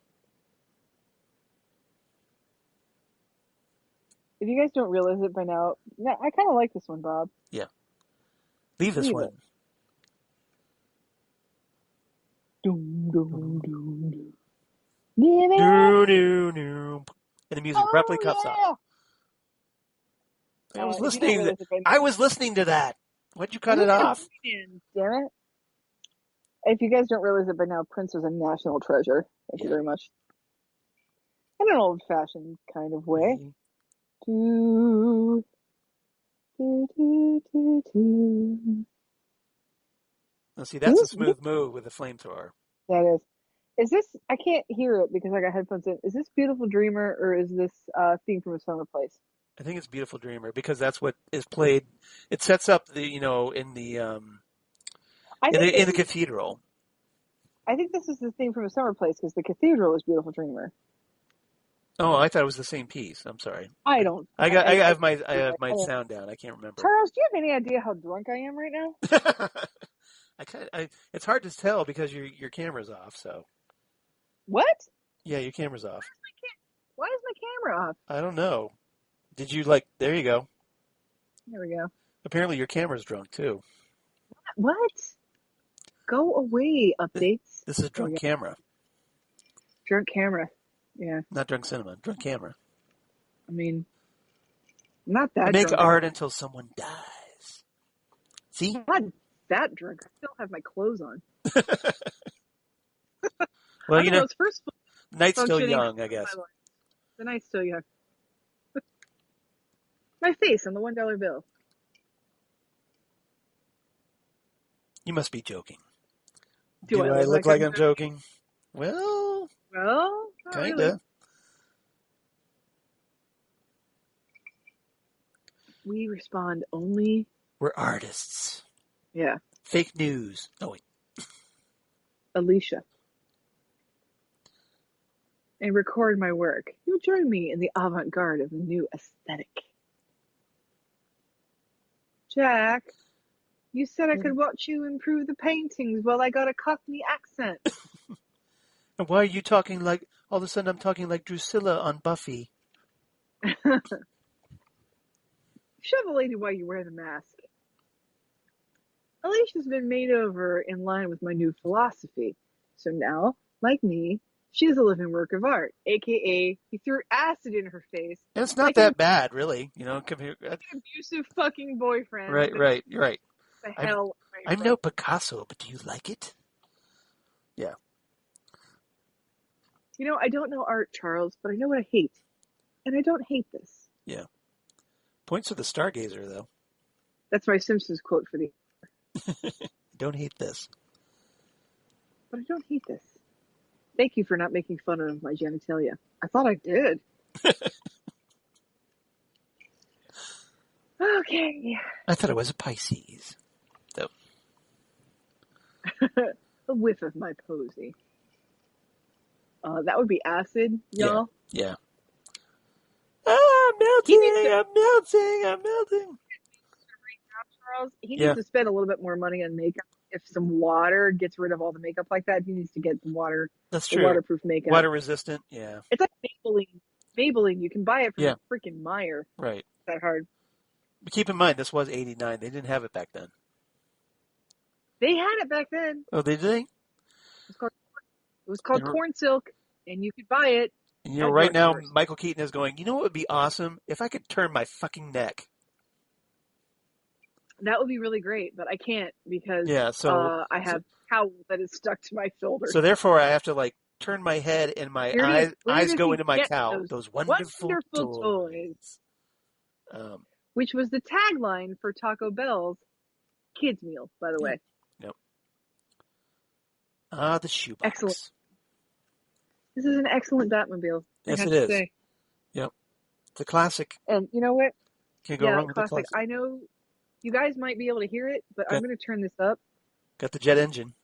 If you guys don't realize it by now, I kind of like this one, Bob. Yeah. Leave this one. Doom, doom, doom, doom. And the music abruptly cuts off. I was listening. I was listening to that. Why'd you cut it off? Damn it. If you guys don't realize it by now, Prince was a national treasure. Thank you very much. In an old-fashioned kind of way. Do, do, do, do, do. Now, see, that's a smooth move with a flamethrower. That is. Is this, I can't hear it because I got headphones in. Is this Beautiful Dreamer or is this Theme from a Summer Place? I think it's Beautiful Dreamer because that's what is played. It sets up the, in the cathedral. I think this is the Theme from a Summer Place because the cathedral is Beautiful Dreamer. Oh, I thought it was the same piece. I'm sorry. I don't. I have my sound down. I can't remember. Charles, do you have any idea how drunk I am right now? It's hard to tell because your camera's off. So. What? Yeah, your camera's off. Why is my camera off? I don't know. Did you there you go. There we go. Apparently your camera's drunk too. What? Go away, updates. This is drunk camera. Drunk camera. Yeah. Not drunk cinema. Drunk camera. I mean, not that I make drunk. art until someone dies. See? Not that drunk. I still have my clothes on. Well, it's first night's still young, I guess. The night's still young. My face on the $1 bill. You must be joking. Do I look like I'm joking? Well, kind of. Really. We respond only. We're artists. Yeah. Fake news. Oh, wait. Alicia. And record my work. You'll join me in the avant-garde of the new aesthetic. Jack, you said I could watch you improve the paintings while I got a Cockney accent. And why are you talking like, all of a sudden I'm talking like Drusilla on Buffy? Shove a lady while you wear the mask. Alicia's been made over in line with my new philosophy. So now, like me, she's a living work of art, a.k.a. he threw acid in her face. And it's not that bad, really. Abusive fucking boyfriend. Right. You're right. The hell. I'm no Picasso, but do you like it? Yeah. I don't know art, Charles, but I know what I hate. And I don't hate this. Yeah. Points to the Stargazer, though. That's my Simpsons quote for the... Don't hate this. But I don't hate this. Thank you for not making fun of my genitalia. I thought I did. Okay. I thought it was a Pisces. So. A whiff of my posy. That would be acid, y'all. Yeah. I'm melting. Charles, he needs to spend a little bit more money on makeup. If some water gets rid of all the makeup like that, he needs to get the water. That's true. The waterproof makeup. Water resistant, yeah. It's like Maybelline. You can buy it from freaking Meyer. Right. It's that hard. But keep in mind, this was 89. They didn't have it back then. They had it back then. Oh, did they? It was called Corn Silk, and you could buy it. And right now, Michael Keaton is going, you know what would be awesome? If I could turn my fucking neck. That would be really great, but I can't because I have towel that is stuck to my shoulder. So therefore, I have to turn my head and my eyes go into my cowl. Those wonderful toys. Which was the tagline for Taco Bell's kids meal, by the way. Yep. Ah, the shoebox. Excellent. This is an excellent Batmobile. Yes, I have it to is. say. Yep. It's a classic. And you know what? Can't go wrong with the classic. classic. I know you guys might be able to hear it, but I'm going to turn this up. Got the jet engine.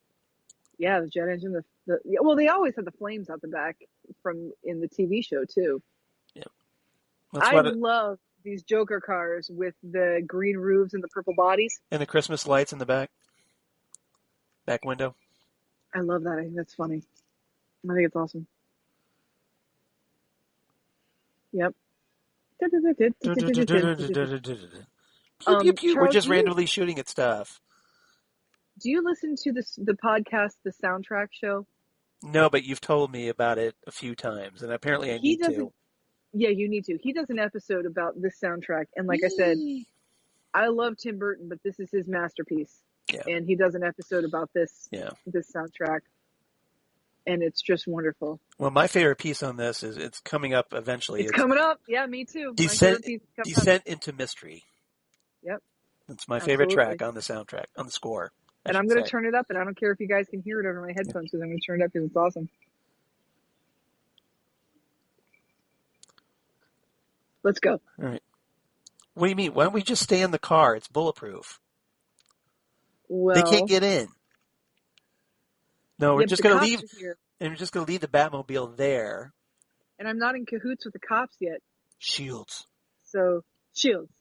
Yeah, the jet engine. Well, they always had the flames out the back in the TV show too. Yep. I love these Joker cars with the green roofs and the purple bodies. And the Christmas lights in the back window. I love that. I think that's funny. I think it's awesome. Yep. Pew, pew, pew. We're Charles, just randomly shooting at stuff. Do you listen to the podcast, The Soundtrack Show? No, but you've told me about it a few times, and apparently I need to. Yeah, you need to. He does an episode about this soundtrack, and like I said, I love Tim Burton, but this is his masterpiece. Yeah. And he does an episode about this soundtrack, and it's just wonderful. Well, my favorite piece on this is it's coming up eventually. It's coming up. Yeah, me too. Descent into Mystery. Yep. It's my favorite track on the soundtrack, on the score. And I'm going to turn it up, and I don't care if you guys can hear it over my headphones, because I'm going to turn it up because it's awesome. Let's go. All right. What do you mean? Why don't we just stay in the car? It's bulletproof. Well, they can't get in. No, we're just going to leave. And we're just going to leave the Batmobile there. And I'm not in cahoots with the cops yet. Shields. So, shields.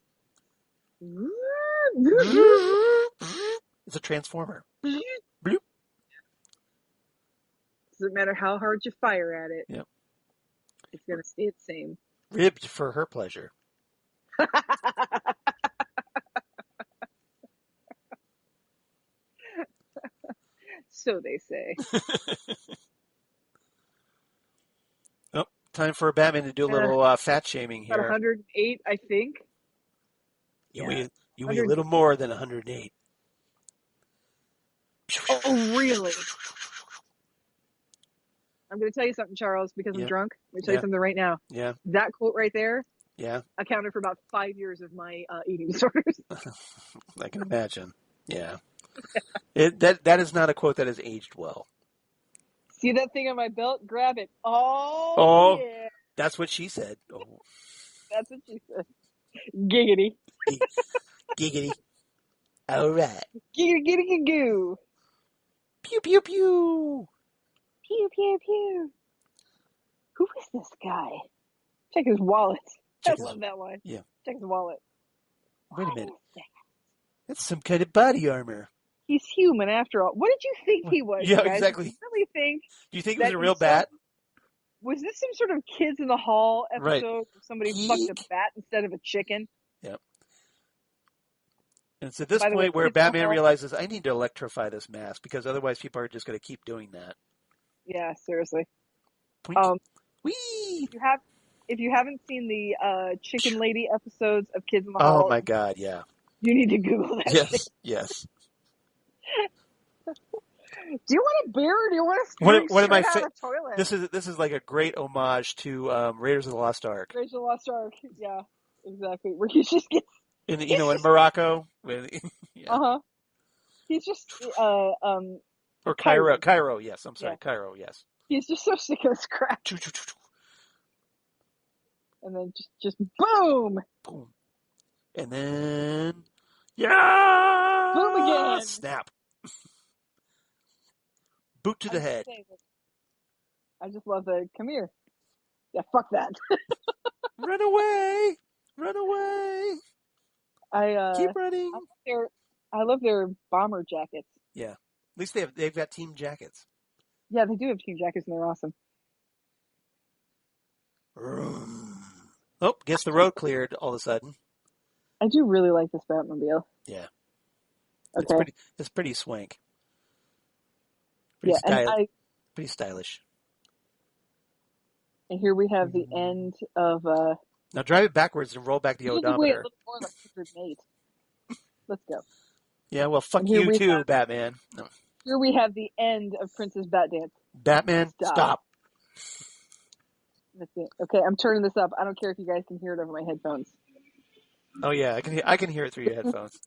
It's a transformer. Bloop. Doesn't matter how hard you fire at it. Yep. It's going to stay the same. Ribbed for her pleasure. So they say. Oh, time for Batman to do a little fat shaming here. About 108, I think. You weigh a little more than 108. Oh, really? I'm going to tell you something, Charles, because I'm drunk. I'm going to tell you something right now. Yeah. That quote right there accounted for about 5 years of my eating disorders. I can imagine. Yeah. That is not a quote that has aged well. See that thing on my belt? Grab it. Oh, yeah. That's what she said. Oh. That's what she said. Giggity. Giggity. All right. Giggity goo. Pew, pew, pew. Pew, pew, pew. Who is this guy? Check his wallet. I love that line. Yeah. Check his wallet. Wait a minute. That's some kind of body armor. He's human after all. What did you think he was? Yeah, guys? exactly. Do you really think? Do you think it was a real bat? Was this some sort of Kids in the Hall episode where somebody fucked a bat instead of a chicken? Yep. And it's at this point where Batman realizes, I need to electrify this mask because otherwise people are just going to keep doing that. Yeah, seriously. Whee! If you haven't seen the Chicken Lady episodes of Kids in the Hall, oh my God, yeah. You need to Google that. Yes. Do you want a beer or do you want to scream straight out of the toilet? This is like a great homage to Raiders of the Lost Ark. Raiders of the Lost Ark, yeah, exactly. Where he just gets in Morocco. He's just or Cairo. Yes, I'm sorry, Cairo. Yes. He's just so sick of this crap. And then just boom. And then boom again. Snap. Boot to the head. I just love the come here. Yeah, fuck that. Run away. Keep running. I love their bomber jackets. Yeah. At least they've got team jackets. Yeah, they do have team jackets and they're awesome. Oh, guess the road cleared all of a sudden. I do really like this Batmobile. Yeah. Okay. It's pretty swank. Pretty stylish. And here we have the end of... Now drive it backwards and roll back the odometer. Wait, it looks more like 108. Let's go. Yeah, well, fuck you too, Batman. No. Here we have the end of Princess Batdance. Batman, stop. That's it. Okay, I'm turning this up. I don't care if you guys can hear it over my headphones. Oh yeah, I can hear it through your headphones.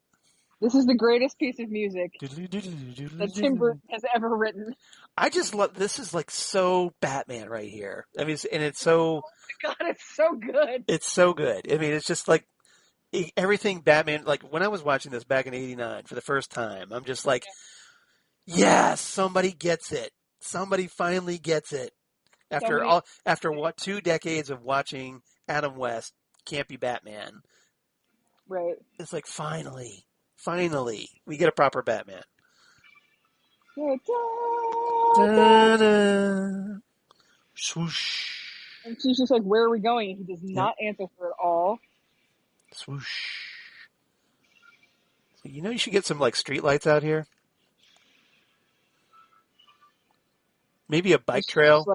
This is the greatest piece of music that Tim Burton has ever written. I just love, this is like so Batman right here. I mean, it's so... Oh my God, it's so good. It's so good. I mean, it's just like everything Batman, like when I was watching this back in '89 for the first time, I'm just like, yes, somebody gets it. Somebody finally gets it. After what, 2 decades of watching Adam West can't be Batman. Right. It's like, finally, we get a proper Batman. Da-da. Swoosh. And she's just like, where are we going? He does not answer her at all. Swoosh. So, you should get some like street lights out here. Maybe a bike trail.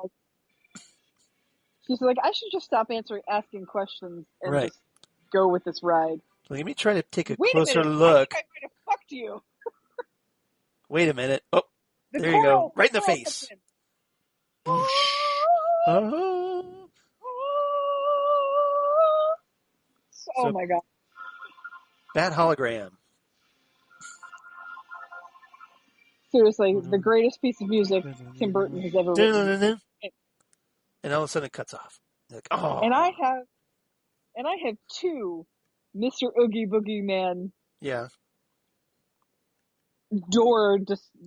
She's like, I should just stop asking questions and Right. just go with this ride. Let me try to take a Wait closer a minute. look. I think I might have fucked you. Wait a minute. Oh, there you go. Right in the face. Whoosh. Oh. Oh my God. Bat hologram. Seriously, the greatest piece of music Tim Burton has ever written. And all of a sudden it cuts off. Like, oh. And I have 2 Mr. Oogie Boogie Man door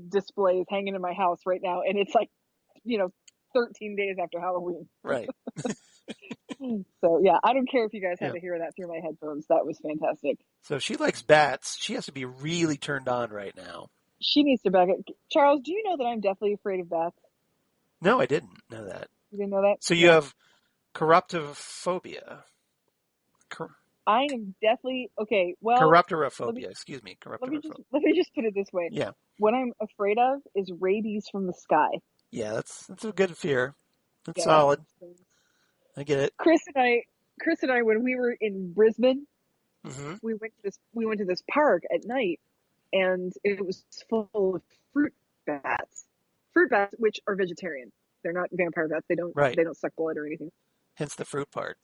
displays hanging in my house right now, and it's like, 13 days after Halloween. Right. So yeah, I don't care if you guys had to hear that through my headphones. That was fantastic. So if she likes bats, she has to be really turned on right now. She needs to back it. Charles, do you know that I'm deathly afraid of bats? No, I didn't know that. You didn't know that? So you have corruptophobia. I am deathly okay. Well, corruptorophobia. Excuse me. Let me just put it this way. Yeah. What I'm afraid of is rabies from the sky. Yeah, that's a good fear. That's solid. I get it. Chris and I, when we were in Brisbane, we went to this park at night, and it was full of fruit bats, which are vegetarian. They're not vampire bats. They don't suck blood or anything. Hence the fruit part.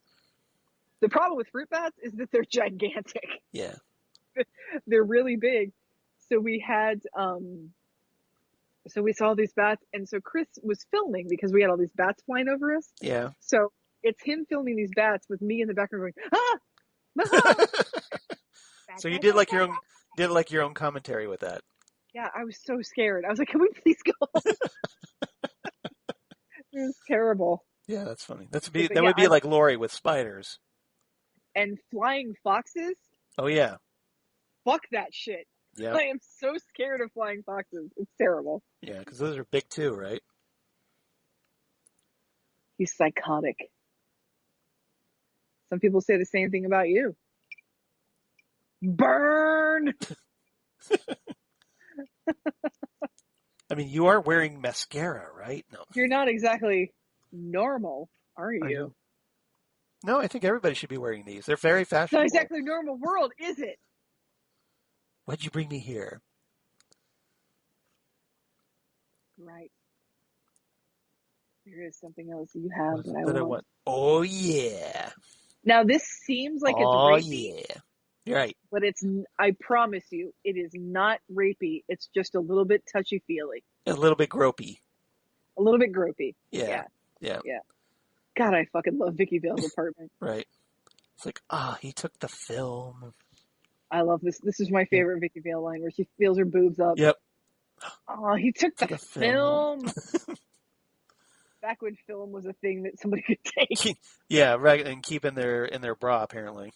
The problem with fruit bats is that they're gigantic. Yeah. They're really big. So we had, so we saw these bats, and so Chris was filming because we had all these bats flying over us. Yeah. So it's him filming these bats with me in the background going, ah! So you did like your own commentary with that. Yeah, I was so scared. I was like, can we please go? It was terrible. Yeah, that's funny. That would be like Lori with spiders. And flying foxes? Oh, yeah. Fuck that shit. Yeah. I am so scared of flying foxes. It's terrible. Yeah, because those are big too, right? He's psychotic. Some people say the same thing about you. Burn! I mean, you are wearing mascara, right? No. You're not exactly normal, are you? No, I think everybody should be wearing these. They're very fashionable. It's not exactly normal world, is it? Why'd you bring me here? Right. There is something else you have that I want. Oh, yeah. Now, this seems like it's rapey. Yeah. You're right. But I promise you, it is not rapey. It's just a little bit touchy-feely. A little bit gropey. A little bit gropey. Yeah. God, I fucking love Vicki Vale's apartment. Right. It's like, he took the film. I love this. This is my favorite Vicki Vale line where she feels her boobs up. Yep. Oh, he took the film. Back when film was a thing that somebody could take. Yeah, right, and keep in their bra, apparently.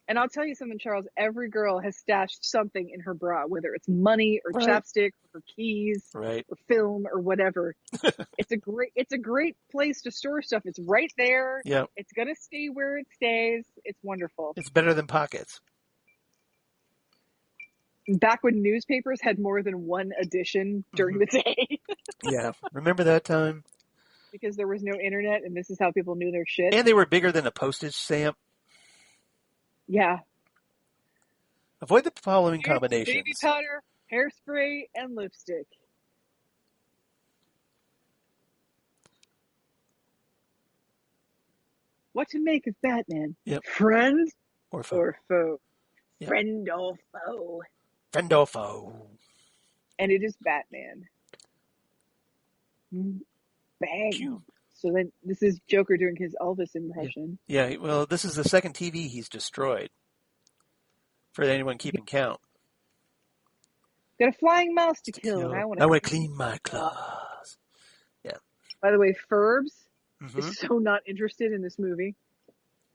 And I'll tell you something, Charles. Every girl has stashed something in her bra, whether it's money or chapstick or keys or film or whatever. It's a great place to store stuff. It's right there. Yep. It's gonna stay where it stays. It's wonderful. It's better than pockets. Back when newspapers had more than one edition during the day. Yeah. Remember that time? Because there was no internet, and this is how people knew their shit. And they were bigger than a postage stamp. Yeah. Avoid the following combinations. Baby powder, hairspray, and lipstick. What to make of Batman? Yep. Friend or foe? Or foe? Yep. Friend or foe? Friend or foe. And it is Batman. Bang. Pew. So then this is Joker doing his Elvis impression. Yeah, well, this is the second TV he's destroyed. For anyone keeping count. Got a flying mouse to kill, and I want to clean my claws. Yeah. By the way, Ferbs is so not interested in this movie.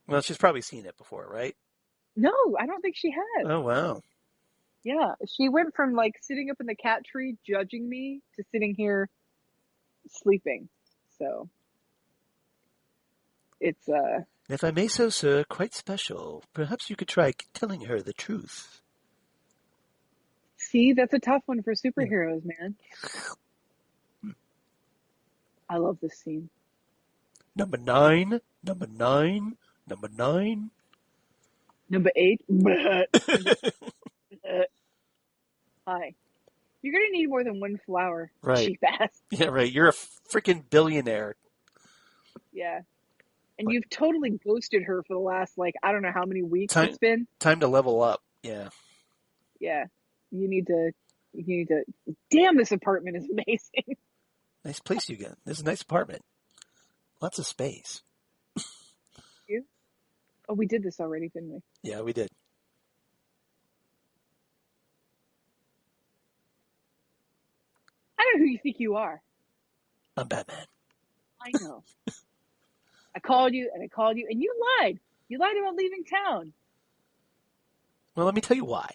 Well, she's probably seen it before, right? No, I don't think she has. Oh, wow. Yeah, she went from like sitting up in the cat tree judging me to sitting here sleeping. So it's If I may so, sir, quite special. Perhaps you could try telling her the truth. See, that's a tough one for superheroes, man. I love this scene. Number 9, number 9, number 9. Number 8. Hi. You're going to need more than one flower, right. cheap ass. Yeah, right. You're a freaking billionaire. Yeah. And you've totally ghosted her for the last, like, I don't know how many weeks it's been. Time to level up. Yeah. Yeah. You need to, damn, this apartment is amazing. Nice place you get. This is a nice apartment. Lots of space. You? Oh, we did this already, didn't we? Yeah, we did. I don't know who you think you are. I'm Batman. I know. I called you, and you lied. You lied about leaving town. Well, let me tell you why.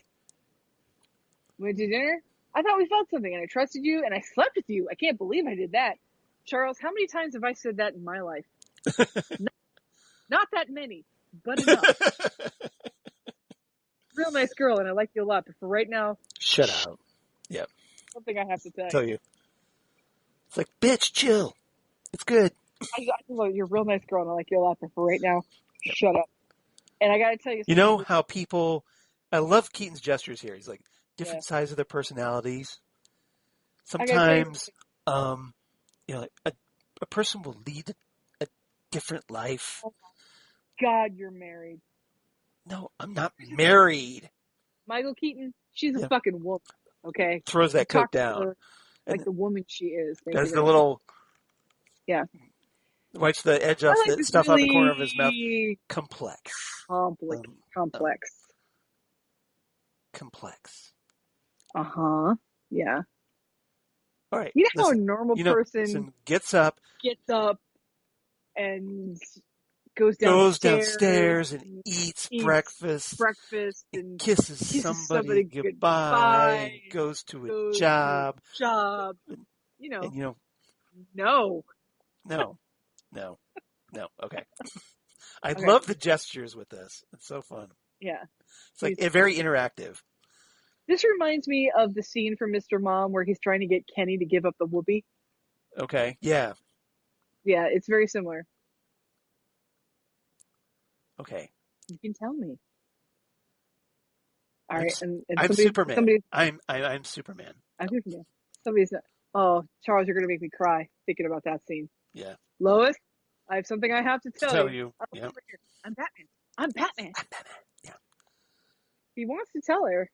We went to dinner. I thought we felt something, and I trusted you, and I slept with you. I can't believe I did that. Charles, how many times have I said that in my life? Not that many, but enough. Real nice girl, and I like you a lot, but for right now... Shut up. Yep. Something I have to tell you. It's like, bitch, chill. It's good. You're a real nice girl, and I like you a lot, but for right now, shut up. And I gotta tell you... You know how people... I love Keaton's gestures here. He's like, different sides of their personalities. Sometimes, like a person will lead a different life. Oh my God, you're married. No, I'm not married. Michael Keaton, she's a fucking woman, okay? Throws that coat down. Like the woman she is. There's the little... Yeah. Wipes the edge off the stuff out the corner of his mouth. Complex. Complex. Uh-huh. Yeah. All right. You know how a normal person gets up and goes downstairs and eats breakfast and kisses somebody goodbye and goes to a job. You know. And No. Okay. I love the gestures with this. It's so fun. Yeah. It's like very interactive. This reminds me of the scene from Mr. Mom where he's trying to get Kenny to give up the whoopee. Okay. Yeah. Yeah, it's very similar. Okay. You can tell me. All right, and I'm Superman. I'm Superman. I'm Superman. Somebody's not. Oh, Charles, you're going to make me cry thinking about that scene. Yeah. Lois, I have something I have to tell you. Yeah. I'm Batman. Yeah. He wants to tell her,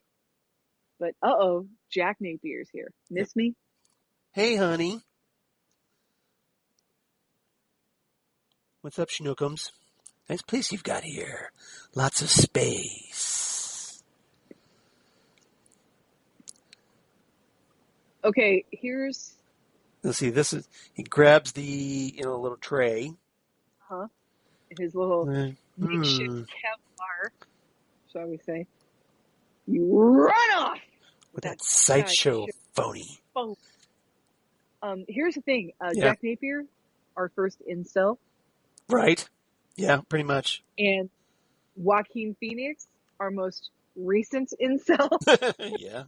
but Jack Napier's here. Miss me? Hey, honey. What's up, Schnookums? Nice place you've got here. Lots of space. Okay, let's see, he grabs the, little tray. His little makeshift Kevlar, shall we say. You run off! With that sideshow phony. Here's the thing. Jack Napier, our first incel. Right. Yeah, pretty much. And Joaquin Phoenix, our most recent incel. Yeah.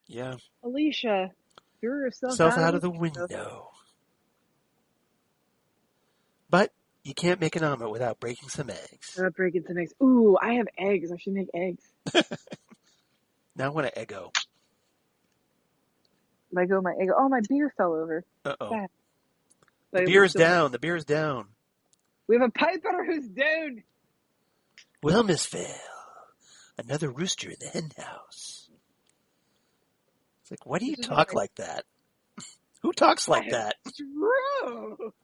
Yeah. Alicia, threw herself out of the window. But you can't make an omelet without breaking some eggs. Ooh, I have eggs. I should make eggs. Now I want an Eggo. Lego my Eggo. Oh, my beer fell over. Uh-oh. The beer is down. The beer is down. We have a piper who's down. Well, Miss Vale, another rooster in the hen house. like, why do you This is one of talk my- like that? Who talks like that? Stroke.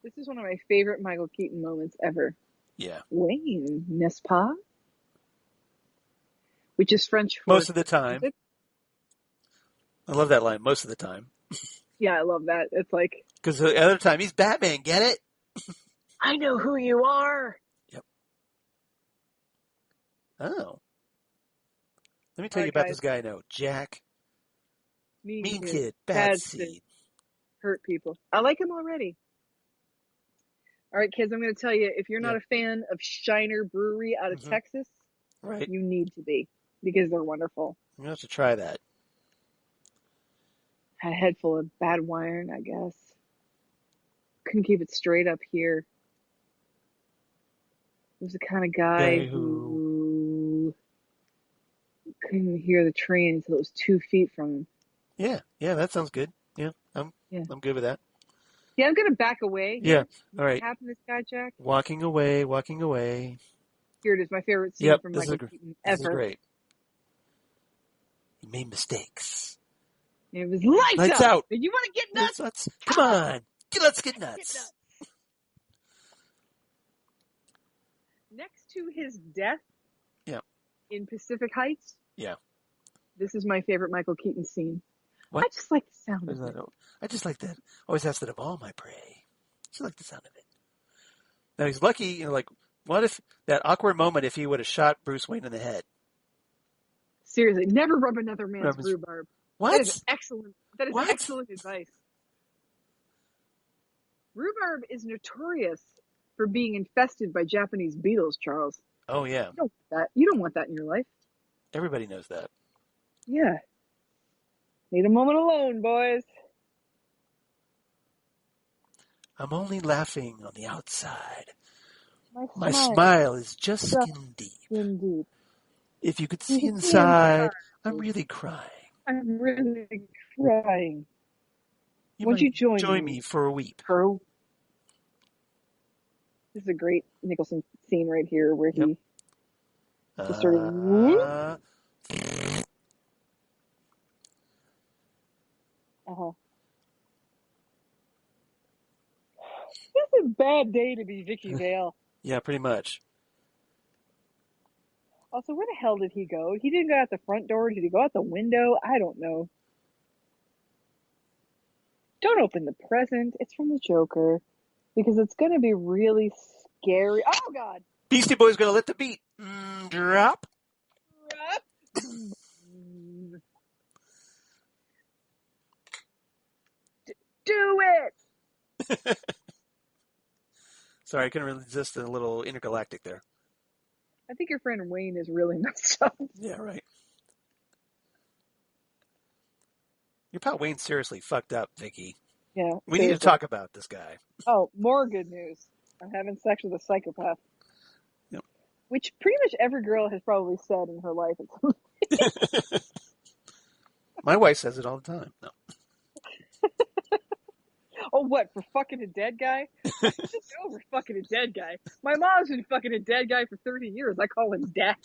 This is one of my favorite Michael Keaton moments ever. Yeah. Wayne, n'est-ce pas? Which is French for... Most of the time. I love that line, most of the time. Yeah, I love that. It's like... Because the other time, he's Batman, get it? I know who you are! Yep. Oh. Let me tell you Alright, about guys. this guy I know. Jack. Mean kid. Bad Bad seed. seed. Hurt people. I like him already. All right, kids, I'm going to tell you, if you're not Yeah. a fan of Shiner Brewery out of Mhm. Texas, Right. you need to be, because they're wonderful. I'm going to have to try that. Had a head full of bad wine, I guess. Couldn't keep it straight up here. He was the kind of guy who couldn't hear the train until it was 2 feet from him. Yeah, that sounds good. Yeah, I'm good with that. Yeah, I'm going to back away. Yeah, all What right. happened to this guy, Jack? Walking away. Here it is, my favorite scene Yep, from this Michael is Keaton This is ever. great. He made mistakes. It was lights Lights out. out. You want to get nuts? Let's come on. Let's get nuts. Next to his death Yeah. in Pacific Heights, Yeah. this is my favorite Michael Keaton scene. What? I just like the sound There's of it. that- I just like that. Always asked it of all my prey. Just like the sound of it. Now he's lucky, like, what if that awkward moment if he would have shot Bruce Wayne in the head? Seriously, never rub another man's Rub his- rhubarb. What? That is excellent. That is What? excellent advice. Rhubarb is notorious for being infested by Japanese beetles, Charles. Oh, yeah. You don't want that in your life. Everybody knows that. Yeah. Need a moment alone, boys. I'm only laughing on the outside. My My smile is just Just skin deep. Indeed. If you could You see can see inside, inside. I'm really crying. I'm really crying. You Would might you join me me? for a weep. This is a great Nicholson scene right here where Yep. he just sort of whoop. This is a bad day to be Vicki Vale. Yeah, pretty much. Also, where the hell did he go? He didn't go out the front door. Did he go out the window? I don't know. Don't open the present. It's from the Joker. Because it's going to be really scary. Oh, God. Beastie Boy's gonna let the beat drop. Do it! Sorry, I couldn't resist a little intergalactic there. I think your friend Wayne is really messed up. Yeah, right. Your pal Wayne's seriously fucked up, Vicky. Yeah. We need to seriously. talk about this guy. Oh, more good news. I'm having sex with a psychopath. Yep. Which pretty much every girl has probably said in her life. My wife says it all the time. No. Oh, what? For fucking a dead guy? Just over fucking a dead guy. My mom's been fucking a dead guy for 30 years. I call him Dad.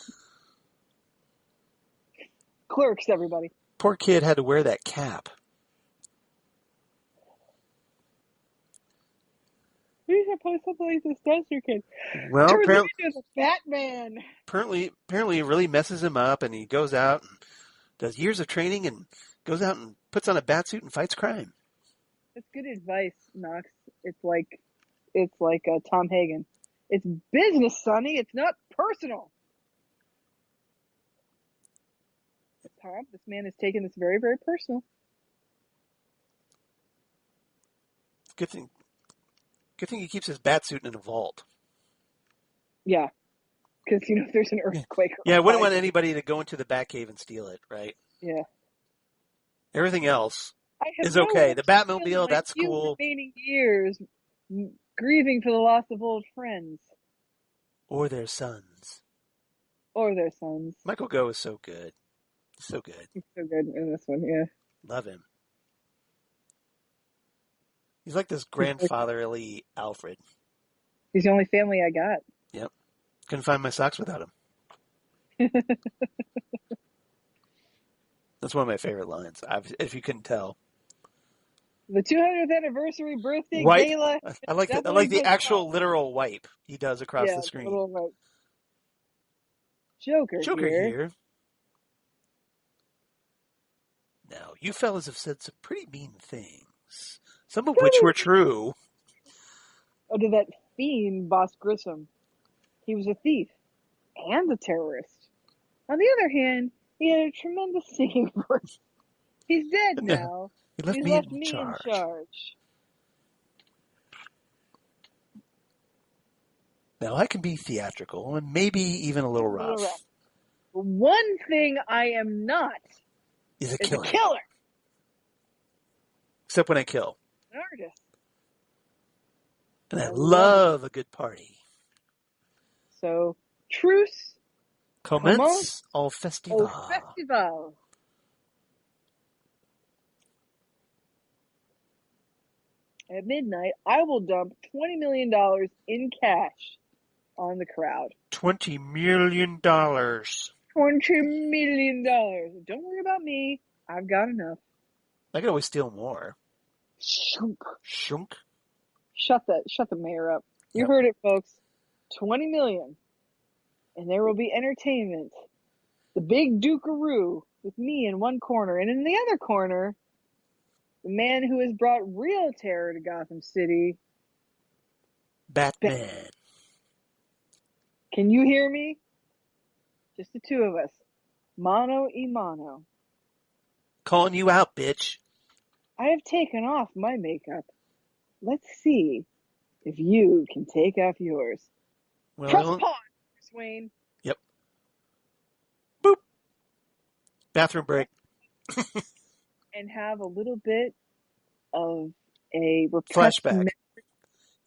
Clerks, everybody. Poor kid had to wear that cap. Who's supposed to play this Duster Kid? Well, Turns him apparently, into the Batman. apparently it really messes him up, and he goes out and does years of training and goes out and puts on a batsuit and fights crime. That's good advice, Knox. It's like Tom Hagen. It's business, Sonny. It's not personal. Tom, this man has taken this very, very personal. Good thing he keeps his batsuit in a vault. Yeah. Because, if there's an earthquake. Yeah, I wouldn't want anybody to go into the Batcave and steal it, right? Yeah. Everything else is no okay. The wish to Batmobile, spend my that's few cool. remaining years grieving for the loss of old friends. Or their sons. Or their sons. Michael Gough is so good. So good. He's so good in this one, yeah. Love him. He's like this grandfatherly Alfred. He's the only family I got. Yep. Couldn't find my socks without him. That's one of my favorite lines, if you couldn't tell. The 200th anniversary birthday Wipe. gala. I like the actual literal wipe he does across the screen. Little, like, Joker here. Now, you fellas have said some pretty mean things, some of which were true. Oh, to that fiend, Boss Grissom. He was a thief and a terrorist. On the other hand, he had a tremendous singing voice. He's dead now. He left me in charge. Now, I can be theatrical and maybe even a little rough. One thing I am not is a killer. Except when I kill. An artist. And I love a good party. So, truce. Commence au festival. At midnight, I will dump $20 million in cash on the crowd. $20 million. $20 million. Don't worry about me. I've got enough. I could always steal more. Shunk. Shut the mayor up. You heard it, folks. 20 million. And there will be entertainment. The big Dukaroo with me in one corner. And in the other corner, the man who has brought real terror to Gotham City. Batman. Can you hear me? Just the two of us. Mano y mano. Calling you out, bitch. I have taken off my makeup. Let's see if you can take off yours. Well, press pause, Wayne. Yep. Boop. Bathroom break. And have a little bit of a flashback.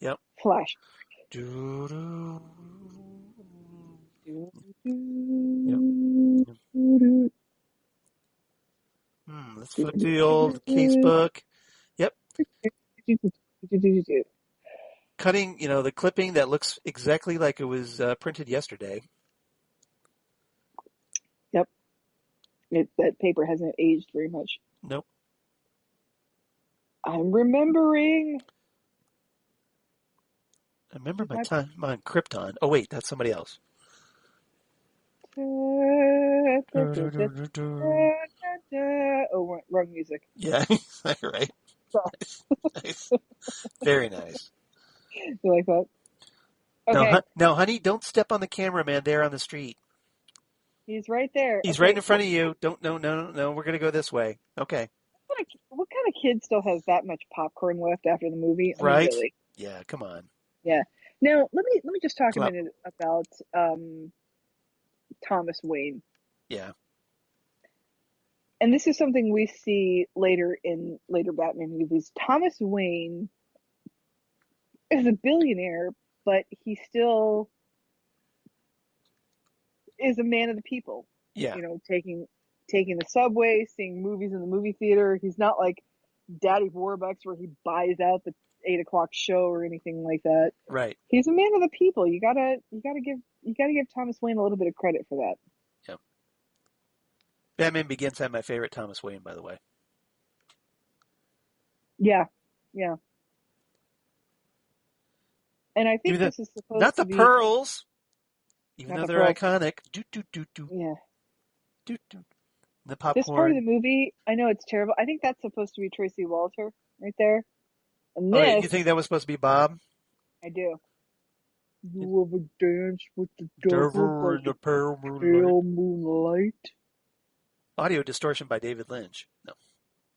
Yep. Flashback. Let's flip to the old case book. Yep. Cutting, the clipping that looks exactly like it was printed yesterday. Yep. That paper hasn't aged very much. Nope. I'm remembering. I remember my time on Krypton. Oh, wait, that's somebody else. Oh, wrong music. Yeah, right. Nice. Very nice. You like that? Okay. No, honey, don't step on the cameraman there on the street. He's right there. He's right in front of you. Don't. No. We're gonna go this way. Okay. What kind of kid still has that much popcorn left after the movie? Right. Really? Yeah. Come on. Yeah. Now let me just talk a minute about Thomas Wayne. Yeah. And this is something we see later in later Batman movies. Thomas Wayne is a billionaire, but he still is a man of the people. Yeah. Taking the subway, seeing movies in the movie theater. He's not like Daddy Warbucks where he buys out the 8:00 show or anything like that. Right. He's a man of the people. You gotta give Thomas Wayne a little bit of credit for that. Yep. Batman Begins had my favorite Thomas Wayne, by the way. Yeah. And I think this is supposed not to the be pearls, even though they're pearls. iconic. Yeah. The popcorn. This part of the movie, I know it's terrible. I think that's supposed to be Tracy Walter right there. And this, you think that was supposed to be Bob? I do. You ever dance with the devil in the pale moonlight? Audio distortion by David Lynch. No.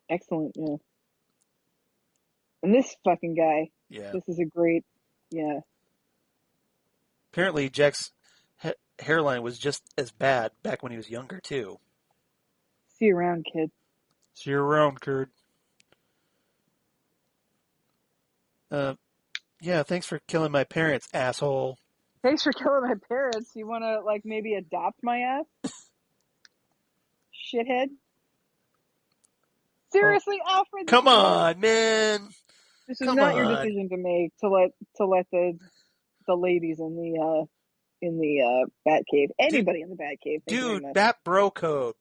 Excellent, yeah. And this fucking guy. Yeah. This is a great, yeah. Apparently, Jack's hairline was just as bad back when he was younger, too. See you around, kid. See you around, kid. Yeah, thanks for killing my parents, asshole. Thanks for killing my parents. You want to, maybe adopt my ass? Shithead. Seriously, Alfred? Come on, man. This is not your decision to make to let the ladies in the Batcave, anybody in the Batcave. Dude, Bat bro code.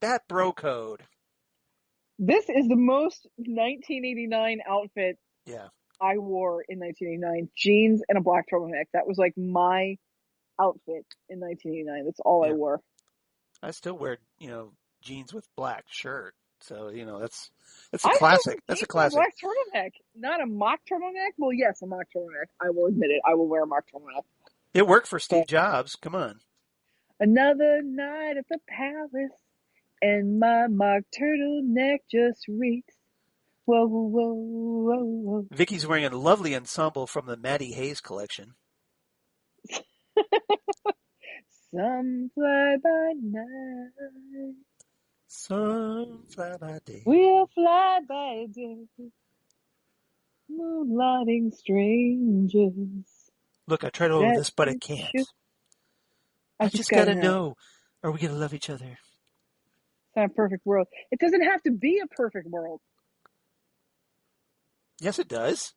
This is the most 1989 outfit Yeah. I wore in 1989. Jeans and a black turtleneck. That was like my outfit in 1989. That's all I Yeah. wore. I still wear, jeans with black shirt. So, that's a I still wear classic. That's a jeans and a classic. black turtleneck. Not a mock turtleneck. Well, yes, a mock turtleneck. I will admit it. I will wear a mock turtleneck. It worked for Steve Jobs. Come on. Another night at the palace, and my mock turtleneck just reeks. Whoa, whoa, whoa, whoa. Vicky's wearing a lovely ensemble from the Maddie Hayes collection. Some fly by night. Some fly by day. We'll fly by day. Moonlighting strangers. Look, I tried all of this, but I can't. I just gotta know. Are we gonna love each other? It's not a perfect world. It doesn't have to be a perfect world. Yes, it does.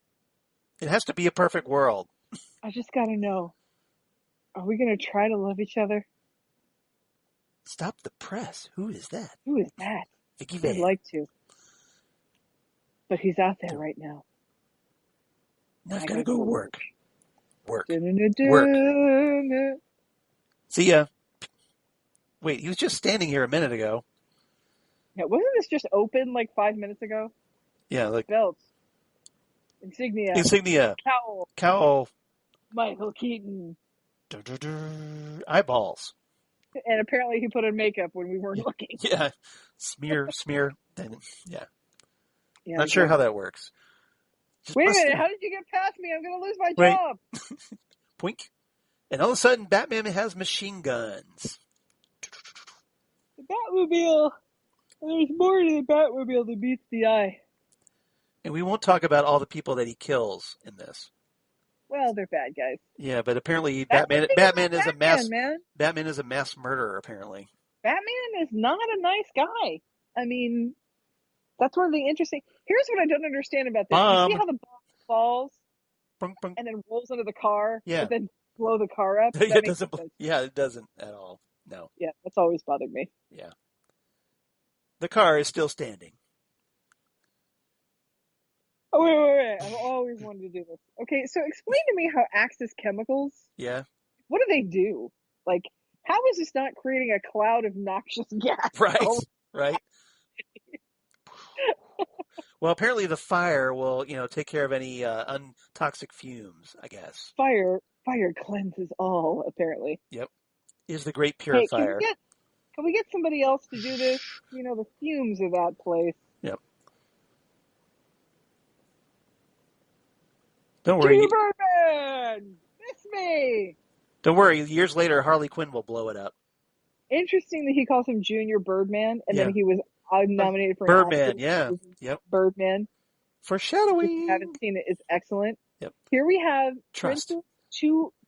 It has to be a perfect world. I just gotta know. Are we gonna try to love each other? Stop the press. Who is that? Who is that? Vicki I'd Vale. like to. But he's out there right now. Now I've gotta go work. Work. Work. See ya. Wait, he was just standing here a minute ago. Yeah, wasn't this just open like 5 minutes ago? Yeah, like Belts. Insignia. Cowl. Michael Keaton. Eyeballs. And apparently he put on makeup when we weren't looking. Yeah. Smear. Then, yeah. Yeah, Sure how that works. Just wait a minute, how did you get past me? I'm going to lose my Wait. job. Poink. And all of a sudden, Batman has machine guns. The Batmobile. There's more to the Batmobile than meets the eye. And we won't talk about all the people that he kills in this. Well, they're bad guys. Yeah, but apparently Batman is a mass man. Batman is a mass murderer. Apparently, Batman is not a nice guy. I mean, that's one of the interesting. Here's what I don't understand about this. Bomb. You see how the bomb falls Bunk, bunk. and then rolls under the car, Yeah. but then blow the car up? It That makes doesn't. no sense. Yeah, it doesn't at all. No. Yeah, that's always bothered me. Yeah. The car is still standing. Oh, wait. I've always wanted to do this. Okay, so explain to me how Axis Chemicals, Yeah. what do they do? Like, how is this not creating a cloud of noxious gas? Right. Oh, Right. Well, apparently the fire will, take care of any untoxic fumes, I guess. Fire cleanses all, apparently. Yep. Is the great Hey, purifier. can we get somebody else to do this? The fumes of that place. Yep. Don't worry. Junior Birdman! It's me! Don't worry. Years later, Harley Quinn will blow it up. Interesting that he calls him Junior Birdman, and Yeah. then he was nominated for an Birdman, Oscar. yeah. Yep. Birdman. Foreshadowing. If you haven't seen it, it's excellent. Yep. Here we have Trust. Princess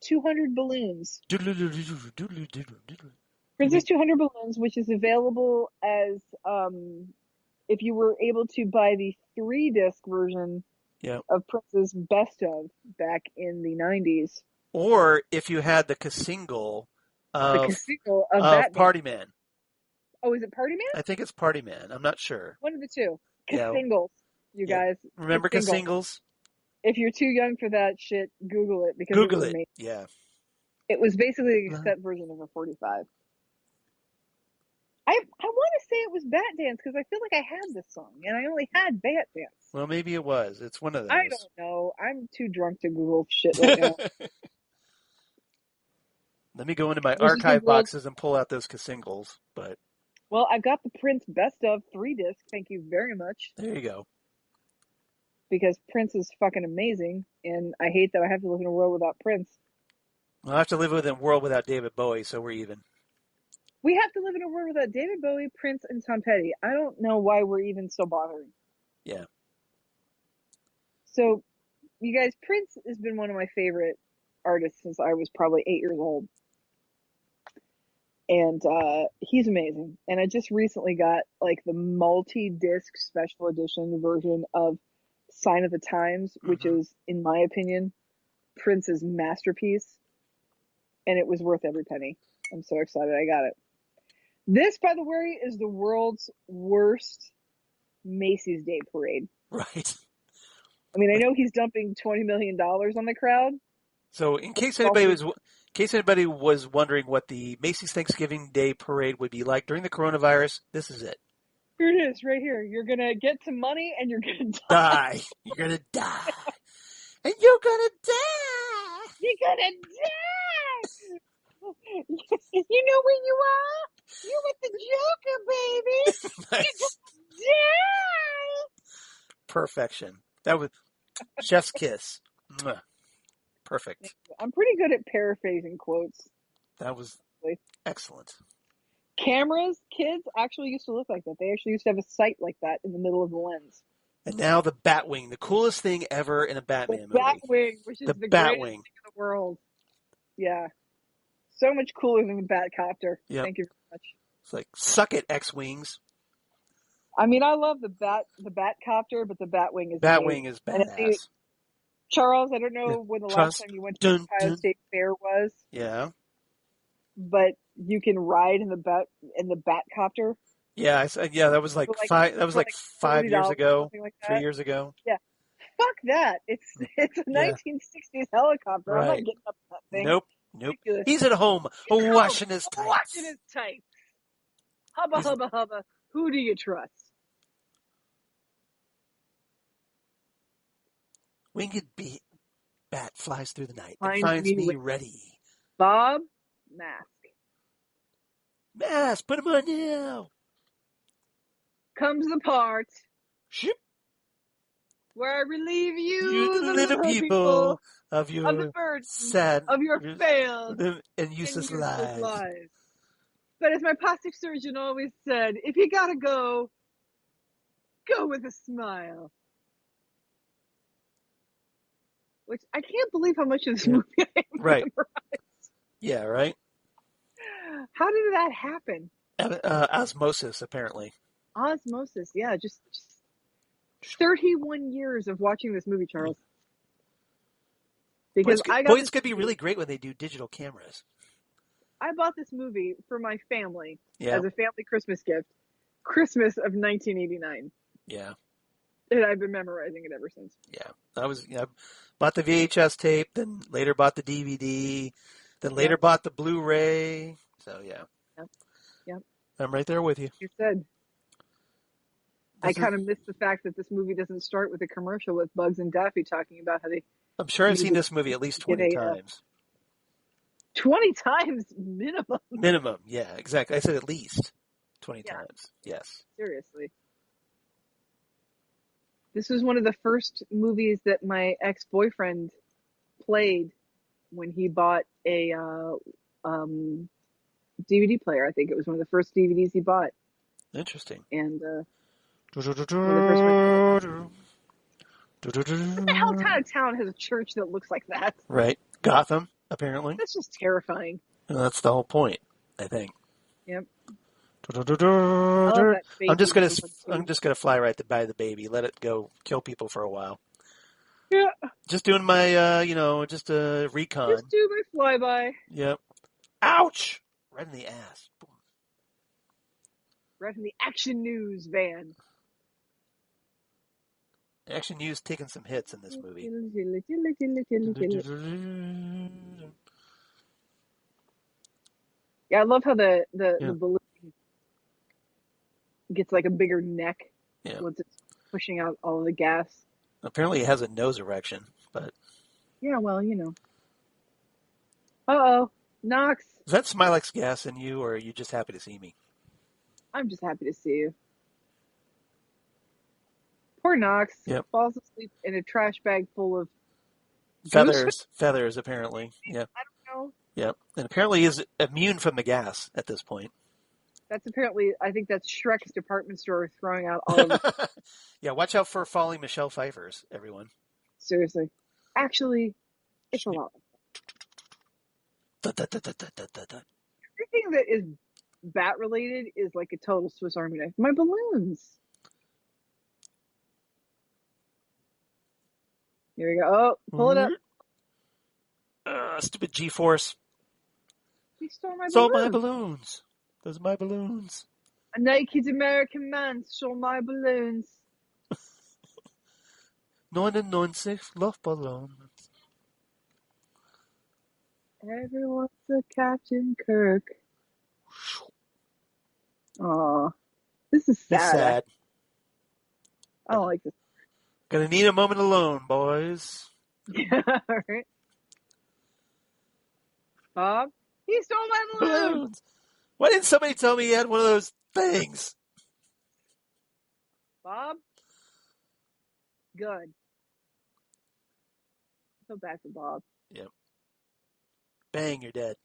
200 Balloons. Doodle-doodle-doodle-doodle-doodle. Princess 200 Balloons, which is available as, if you were able to buy the 3-disc version Yep. of Prince's Best of back in the 90s. Or if you had the single The single of of Batman. Party Man. Oh, is it Party Man? I think it's Party Man. I'm not sure. One of the two. Yeah. Singles, you Yeah. guys. Remember Singles? If you're too young for that shit, Google it because Google it was it. amazing. Yeah. It was basically a cassette version of a 45. I want to say it was Bat Dance because I feel like I had this song and I only had Bat Dance. Well, maybe it was. It's one of those. I don't know. I'm too drunk to Google shit right now. Let me go into my This is archive the world- boxes and pull out those singles. But Well, I've got the Prince Best of 3-disc. Thank you very much. there you go. Because Prince is fucking amazing, and I hate that I have to live in a world without Prince. I'll have to live in a world without David Bowie, so we're even. We have to live in a world without David Bowie, Prince, and Tom Petty. I don't know why we're even so bothering. Yeah. So, you guys, Prince has been one of my favorite artists since I was probably 8 years old. And he's amazing. And I just recently got like the multi-disc special edition version of Sign of the Times, which is, in my opinion, Prince's masterpiece. And it was worth every penny. I'm so excited I got it. This, by the way, is the world's worst Macy's Day Parade. Right. I mean, I know he's dumping $20 million on the crowd. So in case anybody was wondering what the Macy's Thanksgiving Day Parade would be like during the coronavirus, this is it. Here it is, right here. You're going to get some money and you're going to Die. You're going to die. And you're going to die. You're going to die. You know where you are? You're with the Joker, baby. Nice. You're going to die. Perfection. That was chef's kiss. Mwah. Perfect. I'm pretty good at paraphrasing quotes. That was excellent. Cameras, kids actually used to look like that. They actually used to have a sight like that in the middle of the lens. And now the Batwing, the coolest thing ever in a Batman movie. Batwing, which is the greatest thing in the world. Yeah. So much cooler than the Batcopter. Yep. Thank you very much. It's like, suck it, X-Wings. I mean, I love the Batcopter, but the Batwing is Batwing is badass. Charles, I don't know when the last time you went to the Ohio State Fair was. Yeah. But you can ride in the Batcopter. Yeah, that was like five. That was like 5 years ago, like 3 years ago. Yeah, fuck that. It's a 1960s helicopter. Right. I'm not getting up that thing. Nope. Ridiculous. He's at home washing his tights. Washing his tights. Hubba hubba hubba. Who do you trust? Winged bat flies through the night and finds me ready. Bob, Mask. Mask, put him on now. Comes the part. Ship. Where I relieve you the little people of your the burden sad, of your failed and useless lives. But as my plastic surgeon always said, if you gotta go with a smile. Which I can't believe how much of this movie I right. Yeah, right. How did that happen? Osmosis, apparently. Osmosis, yeah, just 31 years of watching this movie, Charles. Because it's gonna be really great when they do digital cameras. I bought this movie for my family as a family Christmas gift, Christmas of 1989. Yeah. And I've been memorizing it ever since. Yeah, I bought the VHS tape, then later bought the DVD, then later bought the Blu-ray. So yeah. Yep. I'm right there with you. You said. I kind of missed the fact that this movie doesn't start with a commercial with Bugs and Daffy talking about how they. I'm sure I've seen this movie at least 20 times. 20 times minimum. Minimum, yeah, exactly. I said at least 20 times. Yes. Seriously. This was one of the first movies that my ex-boyfriend played when he bought a DVD player. I think it was one of the first DVDs he bought. Interesting. And what the hell kind of town has a church that looks like that? Right. Gotham, apparently. That's just terrifying. And that's the whole point, I think. Yep. I'm just gonna fly right by the baby. Let it go kill people for a while. Yeah. Just doing my just a recon. Just do my flyby. Yep. Ouch! Right in the ass. Boom. Right in the Action News van. Action News taking some hits in this movie. Yeah, I love how the balloon gets like a bigger neck once it's pushing out all of the gas. Apparently it has a nose erection, but... Yeah, well, Uh-oh. Knox. Is that Smilex gas in you, or are you just happy to see me? I'm just happy to see you. Poor Knox falls asleep in a trash bag full of... Feathers, apparently. Yeah. I don't know. Yep. And apparently he's immune from the gas at this point. That's apparently, I think that's Shrek's department store throwing out all of it. Yeah, watch out for falling Michelle Pfeiffers, everyone. Seriously. Actually, it's a lot. Everything that is bat related is like a total Swiss Army knife. My balloons. Here we go. Oh, pull it up. Stupid G-Force. He stole my balloons. Stole my balloons. Those are my balloons. A naked American man stole my balloons. 99 Luftballons. Everyone's a Captain Kirk. Aw. This is It's sad. sad. I don't like this. Gonna need a moment alone, boys. Yeah, right. Bob? He stole my balloons! Why didn't somebody tell me he had one of those things? Bob? Good. I feel bad for Bob. Yep. Bang, you're dead.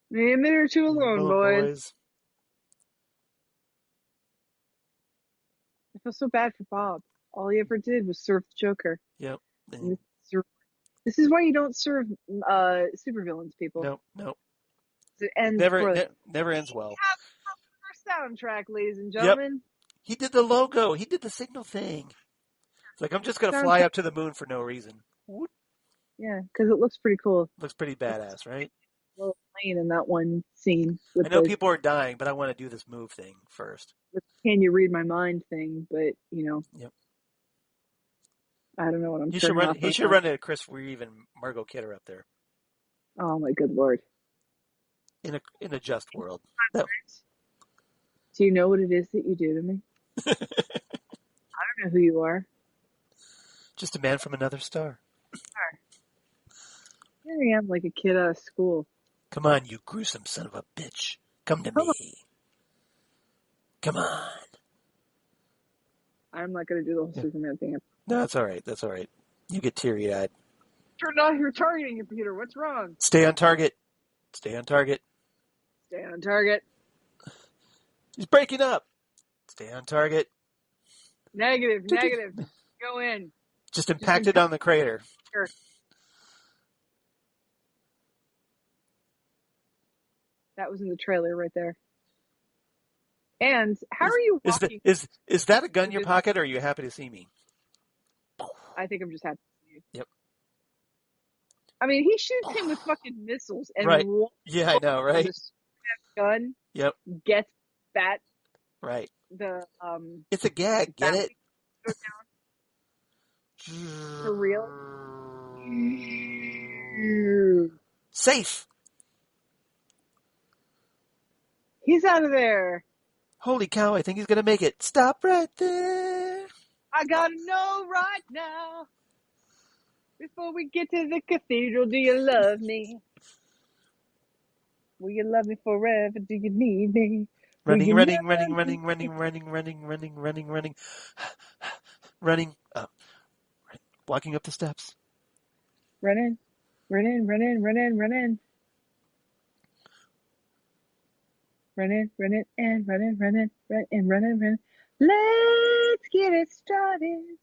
Maybe a minute or two alone, boys. I feel so bad for Bob. All he ever did was serve the Joker. Yep. This is why you don't serve supervillains, people. Nope. It ends never ends well. Our soundtrack, ladies and gentlemen. Yep. He did the logo. He did the signal thing. It's like, I'm just going to fly up to the moon for no reason. Yeah, because it looks pretty cool. Looks pretty badass, right? Well, playing in that one scene. I know people are dying, but I want to do this move thing first. The can you read my mind thing, but, you know. Yep. I don't know what I'm He should run into Chris Reeve and Margot Kidder up there. Oh, my good Lord. In a just world. No. Do you know what it is that you do to me? I don't know who you are. Just a man from another star. Here I am like a kid out of school. Come on, you gruesome son of a bitch. Come to me. Come on. I'm not going to do the whole Superman thing. No, that's all right. That's all right. You get teary-eyed. Turn off your targeting computer. What's wrong? Stay on target. Stay on target. Stay on target. He's breaking up. Stay on target. Negative. Go in. Just impacted on the crater. Sure. That was in the trailer right there. And how are you walking? Is that a gun in your pocket, or are you happy to see me? I think I'm just happy to see you. Yep. I mean, he shoots him with fucking missiles. And right. Yeah, I know, right? Gun. Yep. Gets that. Right. It's a gag. Get it? For real? Safe. He's out of there. Holy cow, I think he's going to make it. Stop right there. I got to know right now. Before we get to the cathedral, do you love me? Will you love me forever? Do you need me? Running. Walking up the steps. Running. Running and running. Let's get it started.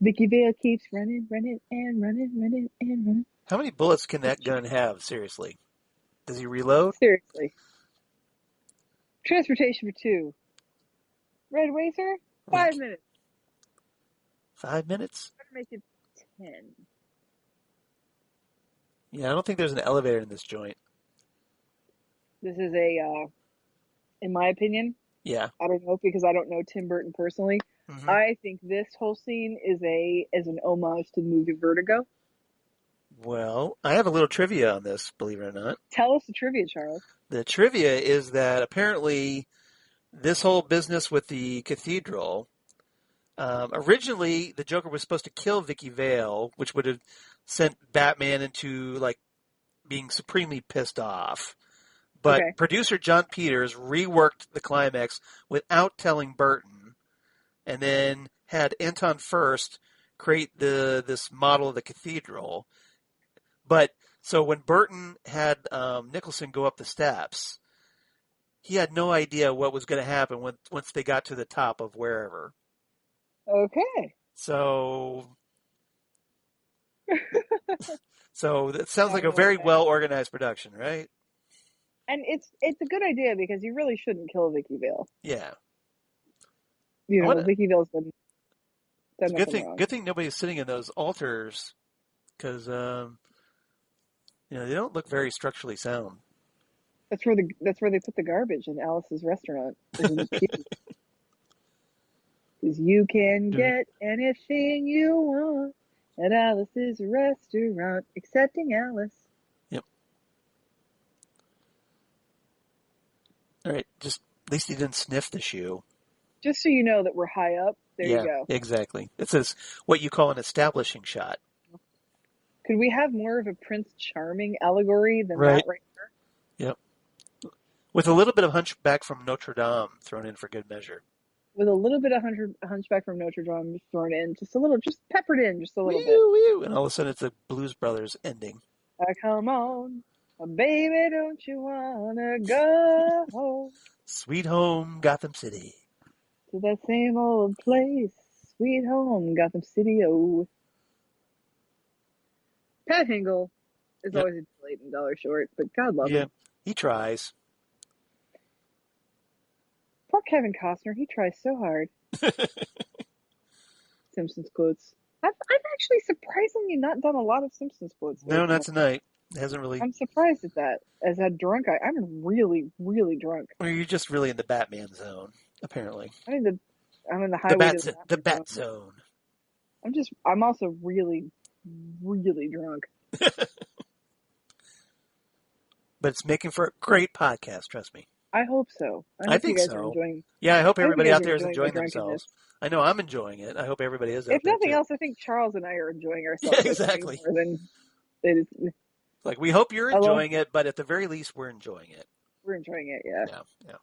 Vicki Vale keeps running. How many bullets can that gun have, seriously? Does he reload? Seriously. Transportation for 2. Red Racer, 5 minutes. 5 minutes? Better make it 10. Yeah, I don't think there's an elevator in this joint. This is in my opinion. Yeah. I don't know because I don't know Tim Burton personally. Mm-hmm. I think this whole scene is an homage to the movie Vertigo. Well, I have a little trivia on this, believe it or not. Tell us the trivia, Charles. The trivia is that apparently this whole business with the cathedral, originally the Joker was supposed to kill Vicki Vale, which would have sent Batman into like being supremely pissed off. But producer John Peters reworked the climax without telling Burton, and then had Anton Furst create this model of the cathedral. But so when Burton had Nicholson go up the steps, he had no idea what was going to happen once they got to the top of wherever. Okay. So that sounds like a very well organized production, right? And it's a good idea because you really shouldn't kill Vicki Vale. Yeah. You know, Vicki Vale's done good thing nobody's sitting in those altars because They don't look very structurally sound. That's where they put the garbage in Alice's restaurant. Because you can get anything you want at Alice's restaurant, excepting Alice. Yep. All right. Just at least he didn't sniff the shoe. Just so you know that we're high up. There you go. Exactly. This is what you call an establishing shot. Could we have more of a Prince Charming allegory than Right. that right there? Yep. With a little bit of Hunchback from Notre Dame thrown in for good measure. With a little bit of Hunchback from Notre Dame thrown in, just peppered in just a little bit. Wee, and all of a sudden it's a Blues Brothers ending. Come on, baby, don't you wanna go home? Sweet home, Gotham City. To that same old place, sweet home, Gotham City, oh. Pat Hingle is always a blatant dollar short, but God love him. Yeah, he tries. Poor Kevin Costner, he tries so hard. Simpsons quotes. I've actually surprisingly not done a lot of Simpsons quotes. No, not tonight. It hasn't really. I'm surprised at that. As a drunk, I'm really, really drunk. Well, you're just really in the Batman zone, apparently. I'm in the highway to the Bat zone. I'm also really, really drunk. But it's making for a great podcast, trust me. I hope so. I think you guys so. are enjoying. Yeah, I hope everybody you guys out there is are enjoying the themselves. I know I'm enjoying it. I hope everybody is. If nothing else, I think Charles and I are enjoying ourselves. Yeah, exactly. More than they just, like, we hope you're enjoying it, but at the very least, we're enjoying it. We're enjoying it, yeah. Yeah.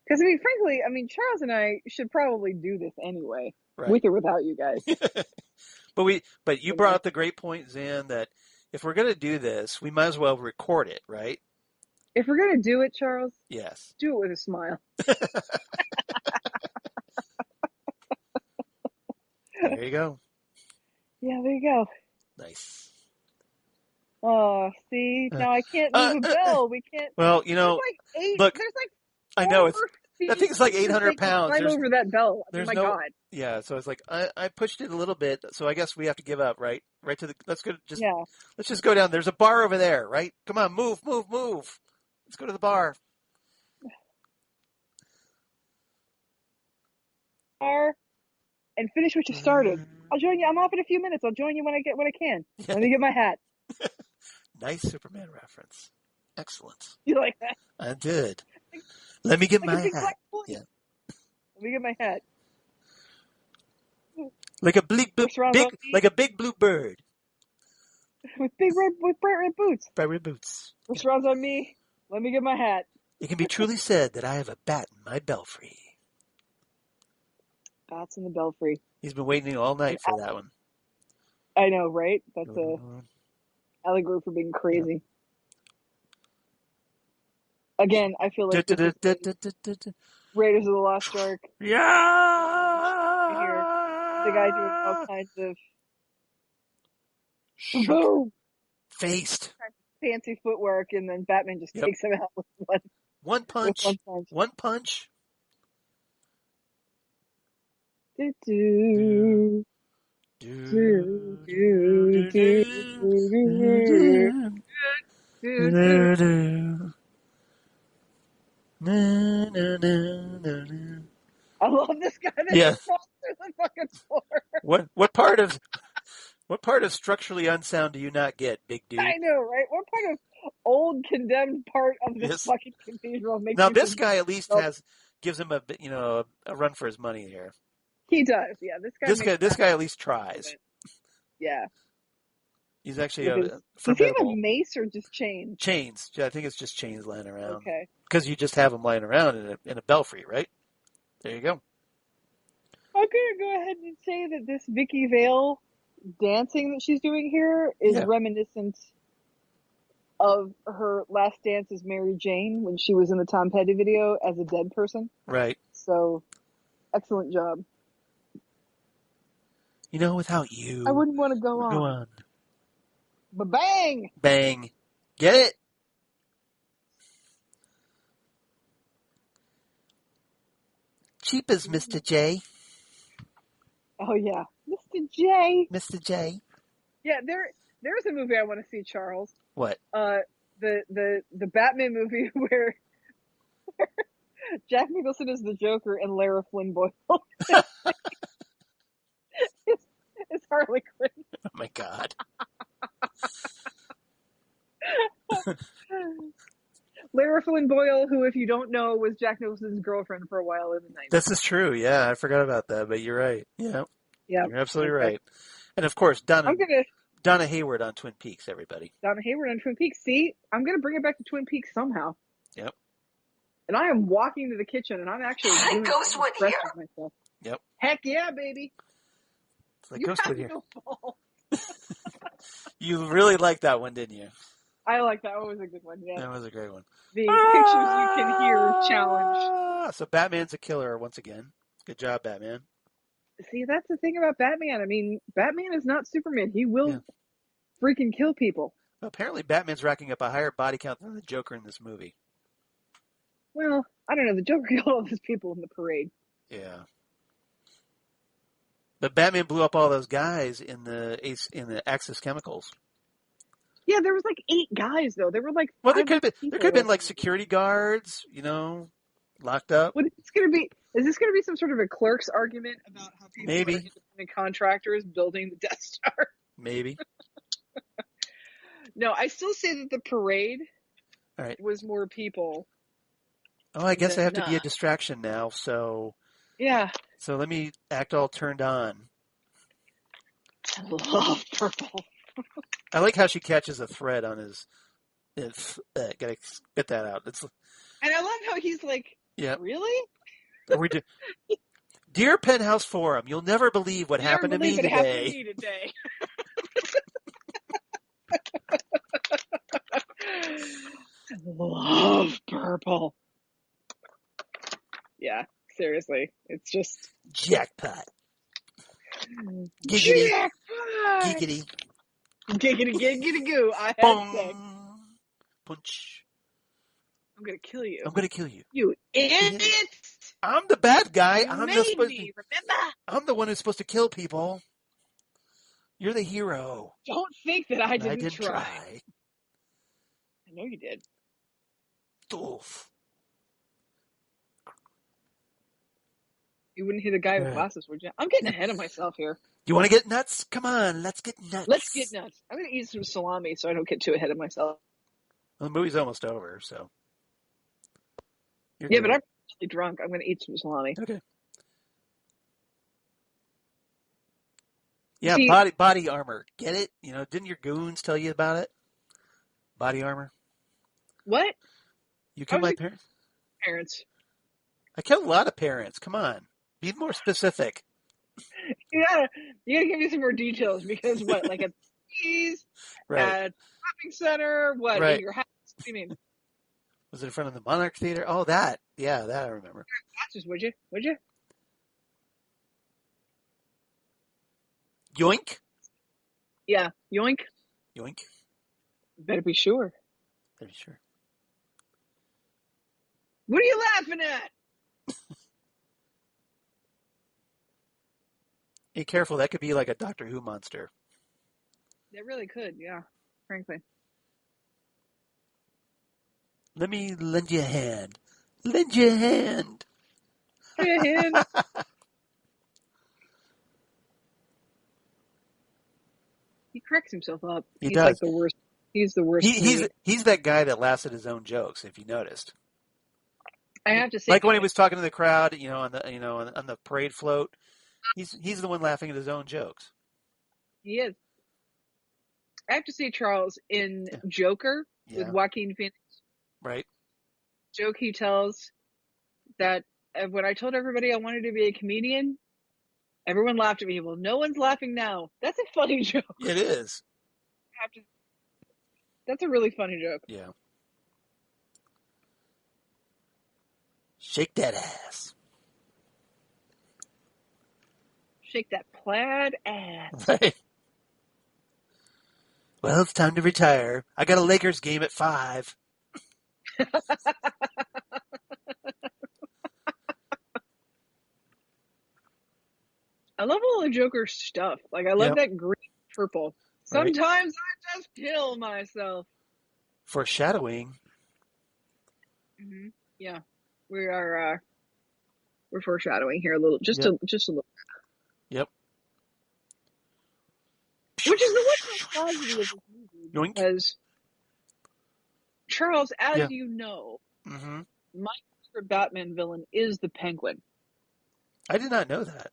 Because, frankly, Charles and I should probably do this anyway, right. with or without you guys. But you brought up the great point, Xan, that if we're going to do this, we might as well record it, right? If we're going to do it, Charles, yes, do it with a smile. There you go. Yeah, there you go. Nice. Oh, see, now I can't move a bell. We can't. Well, there's like look, there's like I know I think it's like 800 pounds. Climb over that bell. There's my God. Yeah, so it's like I pushed it a little bit, so I guess we have to give up, right? Right to the. Let's just go down. There's a bar over there, right? Come on, move. Let's go to the bar. And finish what you started. I'll join you. I'm off in a few minutes. I'll join you when I can. Let me get my hat. Nice Superman reference. Excellent. You like that? I did. Let me get my hat. Yeah. Let me get my hat. Like a big blue bird. With bright red boots. Bright red boots. First round's on me. Let me get my hat. It can be truly said that I have a bat in my belfry. Bats in the belfry. He's been waiting all night for that one. I know, right? That's a allegory for being crazy. Yeah. Again, I feel like Raiders of the Lost Ark. Yeah. Here, the guy doing all kinds of boom faced fancy footwork, and then Batman just takes him out with one punch. One punch. Do. I love this guy that just falls through the fucking floor. What part of structurally unsound do you not get, big dude? I know, right? What part of old condemned part of this fucking cathedral makes now this guy at least gives him a run for his money here. He does, yeah. This guy at least tries. Yeah. He's actually does he have a mace or just chains? Chains. I think it's just chains lying around. Okay. Because you just have them lying around in a belfry, right? There you go. I'm going to go ahead and say that this Vicki Vale dancing that she's doing here is reminiscent of her last dance as Mary Jane when she was in the Tom Petty video as a dead person. Right. So, excellent job. Without you, I wouldn't want to go on. Go on. Ba-bang! Bang. Get it? Cheap as Mr. J. Oh, yeah. Mr. J. Mr. J. Yeah, there's a movie I want to see, Charles. What? The Batman movie where Jack Nicholson is the Joker and Lara Flynn Boyle is Harley Quinn. Oh my God. Lara Flynn Boyle, who, if you don't know, was Jack Nicholson's girlfriend for a while in the 90s. This is true. Yeah, I forgot about that, but you're right. Yeah. Yeah. You're absolutely Okay. right. And of course, I'm gonna Donna Hayward on Twin Peaks, everybody. Donna Hayward on Twin Peaks. See, I'm gonna bring it back to Twin Peaks somehow. Yep. And I am walking to the kitchen, and I'm actually doing Ghostwood here. myself. Yep. Heck yeah, baby! It's like You Ghostwood have here. no balls. You really liked that one, didn't you? I like that. One was a good one. Yeah. That was a great one. The pictures you can hear challenge. So Batman's a killer once again. Good job, Batman. See, that's the thing about Batman. I mean, Batman is not Superman. He will freaking kill people. Well, apparently, Batman's racking up a higher body count than the Joker in this movie. Well, I don't know. The Joker killed all those people in the parade. Yeah. But Batman blew up all those guys in the Axis Chemicals. Yeah, there was like 8 guys though. There were like Well, there could have been like security guards, locked up. What is this going to be? Is this going to be some sort of a Clerks argument about how people Maybe. are independent contractors building the Death Star? Maybe. No, I still say that the parade All right. was more people. Oh, I guess I have to be a not. distraction now. So Yeah. let me act all turned on. I love purple. I like how she catches a thread on his. Gotta get that out. And I love how he's like, Yeah. really? We do. Dear Penthouse Forum, you'll never believe what happened to me It today. happened to me today. I love purple. Yeah, seriously. It's just Jackpot. Giggity. Jackpot! Giggity. Giggity goo. I have Bong. sex. Punch. I'm gonna kill you. I'm gonna kill you. You idiot! I'm the bad guy. You I'm made me, remember? I'm the one who's supposed to kill people. You're the hero. Don't think that I I didn't did try. try. I know you did. Doof. You wouldn't hit a guy with Yeah. glasses, would you? I'm getting ahead of myself here. You want to get nuts? Come on, let's get nuts. Let's get nuts. I'm gonna eat some salami so I don't get too ahead of myself. Well, the movie's almost over, so. You're Yeah, good. but I'm really drunk. I'm gonna eat some salami. Okay. Yeah, See- body armor. Get it? Didn't your goons tell you about it? Body armor. What? You killed was my a- parents. Parents. I killed a lot of parents. Come on, be more specific. You gotta give me some more details because what? Like at Keys, Right? at shopping center, what? Right. In your house? What do you mean? Was it in front of the Monarch Theater? Oh, that. Yeah, that I remember. Glasses, would you? Would you? Yoink, Yeah. Yoink. yoink. Better be sure. Are you sure? What are you laughing at? Be careful. That could be like a Doctor Who monster. They really could, yeah. Frankly. Let me lend you a hand. Lend you a hand. And he cracks himself up. He He's does. like the worst. He's the worst. He's that guy that laughs at his own jokes. If you noticed, I have to say, like when he was talking to the crowd, on the parade float, he's the one laughing at his own jokes. he is. I have to say, Charles, in Joker with Yeah. Joaquin Phoenix, Right? joke he tells that when I told everybody I wanted to be a comedian, everyone laughed at me. Well, no one's laughing now. That's a funny joke. It is. That's a really funny joke. Yeah. Shake that ass. Shake that plaid ass. Right. Well, it's time to retire. I got a Lakers game at 5. I love all the Joker's stuff. Like, I love Yep. that green purple. Right. Sometimes I just kill myself. Foreshadowing. Mm-hmm. Yeah, we're foreshadowing here a little, just a little. Yep. Which is the one positive of this movie, because Charles, as you know, my favorite Batman villain is the Penguin. I did not know that.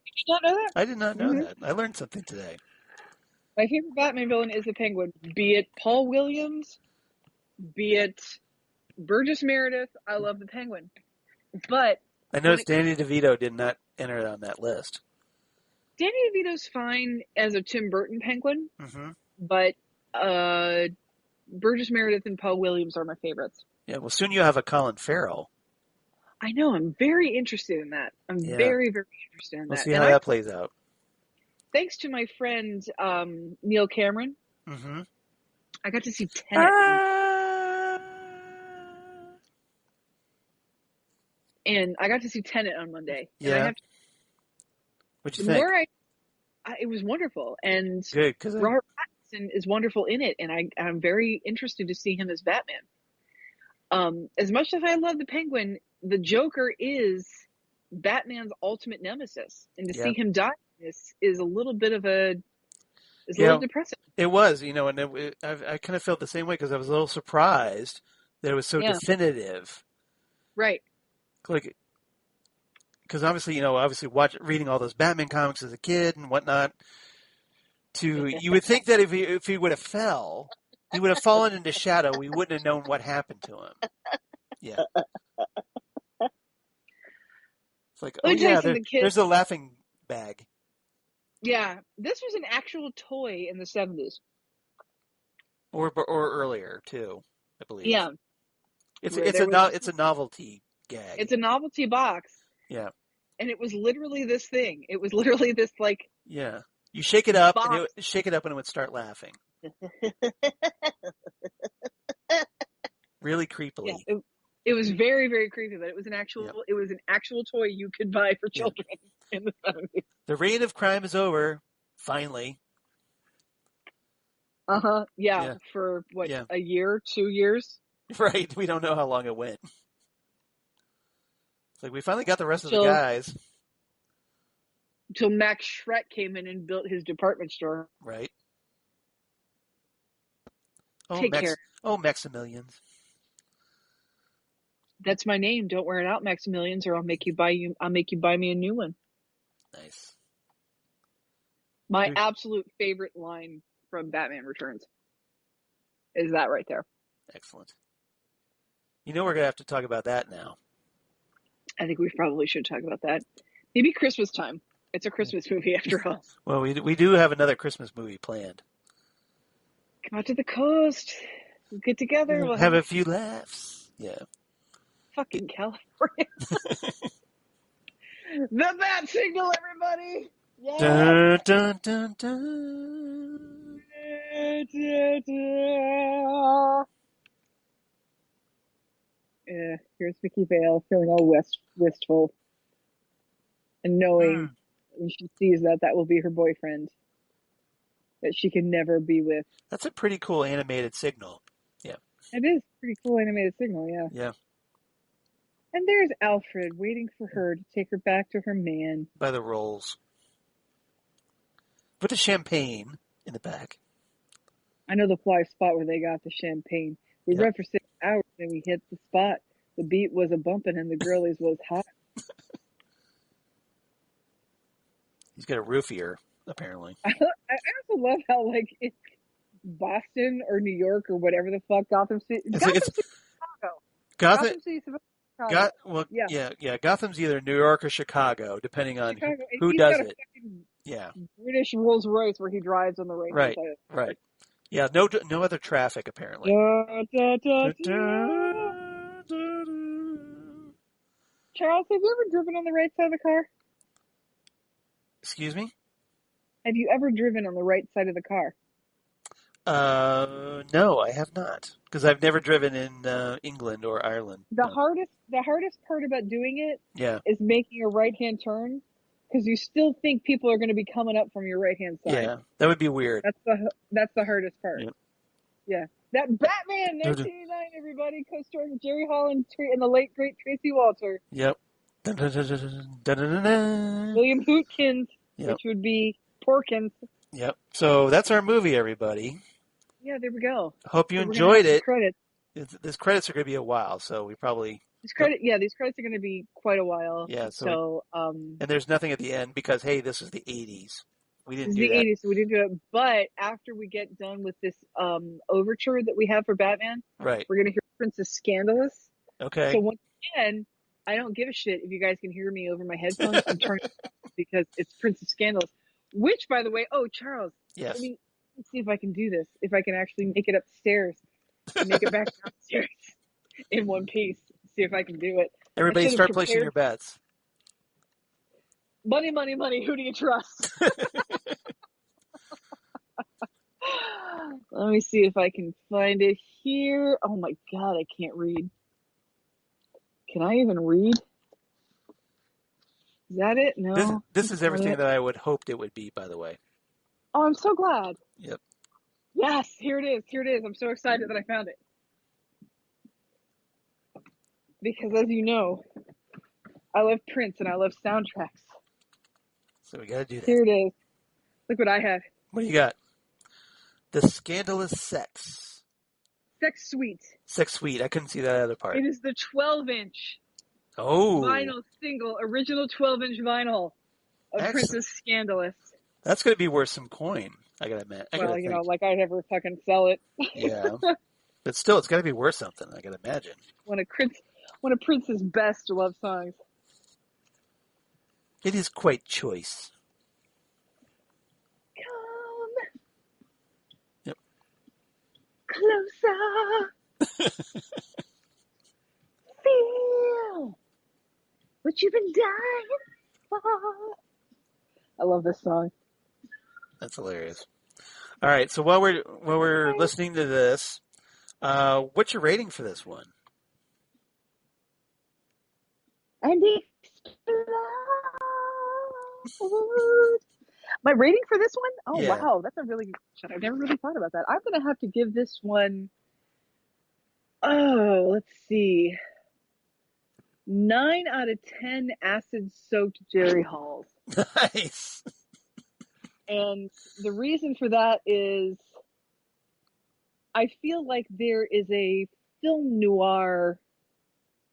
Did you not know that? I did not know that. I learned something today. My favorite Batman villain is the Penguin, be it Paul Williams, be it Burgess Meredith. I love the Penguin. But I noticed Danny DeVito did not enter on that list. Danny DeVito's fine as a Tim Burton Penguin, but Burgess Meredith and Paul Williams are my favorites. Yeah, well, soon you have a Colin Farrell. I know. I'm very interested in that. I'm very, very interested in that. We'll see how that plays out. Thanks to my friend Neil Cameron, I got to see Tenet. And I got to see Tenet on Monday. Yeah. What'd you think? It was wonderful. And good, Robert Pattinson is wonderful in it. And I'm very interested to see him as Batman. As much as I love the Penguin, the Joker is Batman's ultimate nemesis. And to see him die in this is a little bit of a little depressing. It was, and I kind of felt the same way because I was a little surprised that it was so definitive. Right. Like, because obviously, reading all those Batman comics as a kid and whatnot, you would think that if he would have fell, he would have fallen into shadow. We wouldn't have known what happened to him. Yeah. It's like, there's a laughing bag. Yeah, this was an actual toy in the 70s. Or earlier too, I believe. Yeah. It's a novelty gag. It's a novelty box. Yeah. And it was literally this thing. It was literally this Yeah. You shake it up and it would start laughing. Really creepily. Yeah, it was very, very creepy, but it was an actual toy you could buy for children in the 70s. The reign of crime is over, finally. Yeah, for a year, 2 years? Right. We don't know how long it went. It's like we finally got the rest of the guys. Until Max Schreck came in and built his department store. Right. Take care. Oh, Maximilians. That's my name. Don't wear it out, Maximilians, or I'll make you buy me a new one. Nice. My absolute favorite line from Batman Returns is that right there. Excellent. We're going to have to talk about that now. I think we probably should talk about that. Maybe Christmas time. It's a Christmas movie after all. Well, we do have another Christmas movie planned. Come out to the coast. We'll get together. We'll have a few laughs. Yeah. Fucking California. The bat signal, everybody! Yeah. Dun, dun, dun, dun. Yeah, here's Vicki Vale feeling all wistful and knowing when she sees that will be her boyfriend that she can never be with. That's a pretty cool animated signal. Yeah. It is a pretty cool animated signal, yeah. Yeah. And there's Alfred waiting for her to take her back to her man. By the rolls. Put the champagne in the back. I know the fly spot where they got the champagne. We read for 6 hours and we hit the spot. The beat was a bumping and the girlies was hot. He's got a roofier, apparently. I also love how, it's Boston or New York or whatever the fuck Gotham City. Gotham City, Chicago. Gotham's either New York or Chicago, depending on who does it. Yeah. British Rolls Royce where he drives on the right side. Right. Yeah, no other traffic, apparently. Charles, have you ever driven on the right side of the car? Excuse me? Have you ever driven on the right side of the car? No, I have not. Because I've never driven in England or Ireland. The hardest part about doing it is making a right-hand turn. Because you still think people are going to be coming up from your right-hand side. Yeah, that would be weird. That's the hardest part. Yep. Yeah. That Batman 1989, everybody, co-starring Jerry Hall and the late great Tracy Walter. Yep. Dun-dun-dun-dun-dun-dun-dun. William Hootkins, Yep. which would be Porkins. Yep. So that's our movie, everybody. Yeah, there we go. Hope you So enjoyed it. Credits. These credits are going to be a while, so we probably... These credits are going to be quite a while. Yeah. And there's nothing at the end because, hey, this is the 80s. We didn't do the that. 80s, so we didn't do it. But after we get done with this overture that we have for Batman, Right. we're going to hear Princess Scandalous. Okay. So once again, I don't give a shit if you guys can hear me over my headphones. I'm turning because it's Princess Scandalous. Which, by the way, Charles, Yes. let me see if I can do this. If I can actually make it upstairs and make it back downstairs in one piece. See if I can do it. Everybody start placing your bets. Money, money, money. Who do you trust? Let me see if I can find it here. Oh my God, I can't read. Can I even read? Is that it? No. This is everything that I would hoped it would be, by the way. Oh, I'm so glad. Yep. Yes, here it is. Here it is. I'm so excited that I found it. Because as you know, I love Prince and I love soundtracks. So we got to do that. Here it is. Look what I have. What do you got? The Scandalous Sex. Sex Suite. Sex Suite. I couldn't see that other part. It is the 12-inch vinyl single, original 12-inch vinyl of Excellent. Princess Scandalous. That's going to be worth some coin, I got to admit. Well, you know, like I'd ever fucking sell it. Yeah. But still, it's got to be worth something, I got to imagine. One of Prince's best love songs. It is quite choice. Come. Yep. Closer. Feel what you've been dying for. I love this song. That's hilarious. All right, so while we're listening to this, what's your rating for this one? And my rating for this one? Oh, Yeah. Wow. That's a really good question. I've never really thought about that. I'm going to have to give this one, let's see, 9 out of 10 acid-soaked Jerry Halls. Nice. And the reason for that is I feel like there is a film noir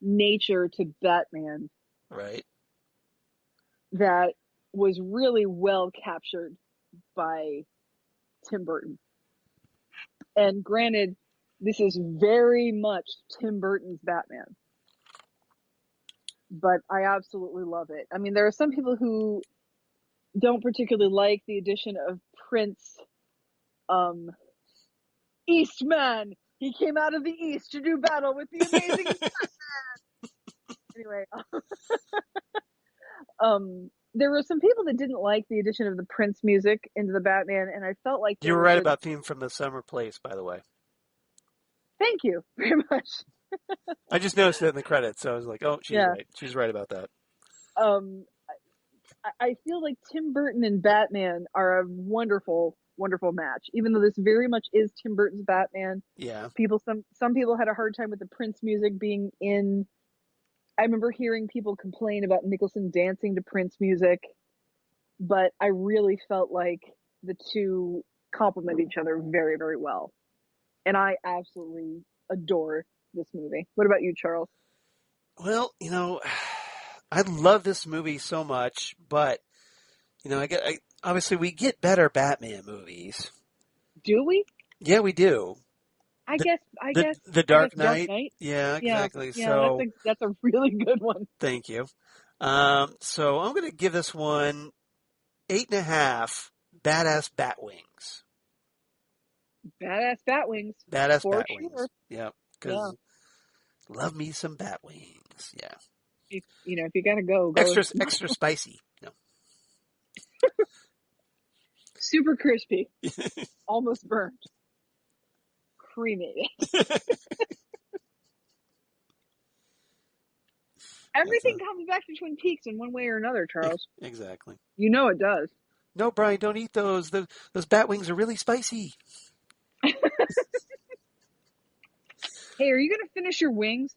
nature to Batman. Right. That was really well captured by Tim Burton. And granted, this is very much Tim Burton's Batman. But I absolutely love it. I mean, there are some people who don't particularly like the addition of Prince, Eastman. He came out of the East to do battle with the amazing Batman. Anyway, there were some people that didn't like the addition of the Prince music into the Batman, and I felt like you were right about Theme from the Summer Place, by the way. Thank you very much. I just noticed it in the credits, so I was like, "Oh, she's right. She's right about that." I feel like Tim Burton and Batman are a wonderful, wonderful match. Even though this very much is Tim Burton's Batman. Yeah. Some people had a hard time with the Prince music being in. I remember hearing people complain about Nicholson dancing to Prince music, but I really felt like the two complement each other very, very well. And I absolutely adore this movie. What about you, Charles? Well, I love this movie so much, but obviously we get better Batman movies. Do we? Yeah, we do. I guess the Dark Knight. Yeah, exactly. Yeah, so that's a really good one. Thank you. So I'm going to give this one 8.5 badass Batwings. Badass Batwings. Badass for Batwings. Sure. Yeah, because love me some Batwings. Yeah. If you gotta go extra spicy. No. Super crispy. Almost burnt. Cremated. Everything comes back to Twin Peaks in one way or another, Charles. Exactly. You know it does. No, Brian, don't eat those. Those Batwings are really spicy. Hey, are you going to finish your wings?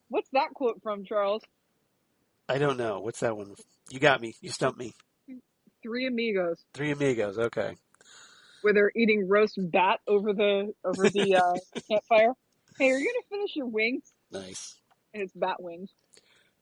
What's that quote from, Charles? I don't know. What's that one? You got me. You stumped me. Three Amigos. Three Amigos. Okay. Where they're eating roast bat over the campfire. Hey, are you going to finish your wings? Nice. And it's bat wings.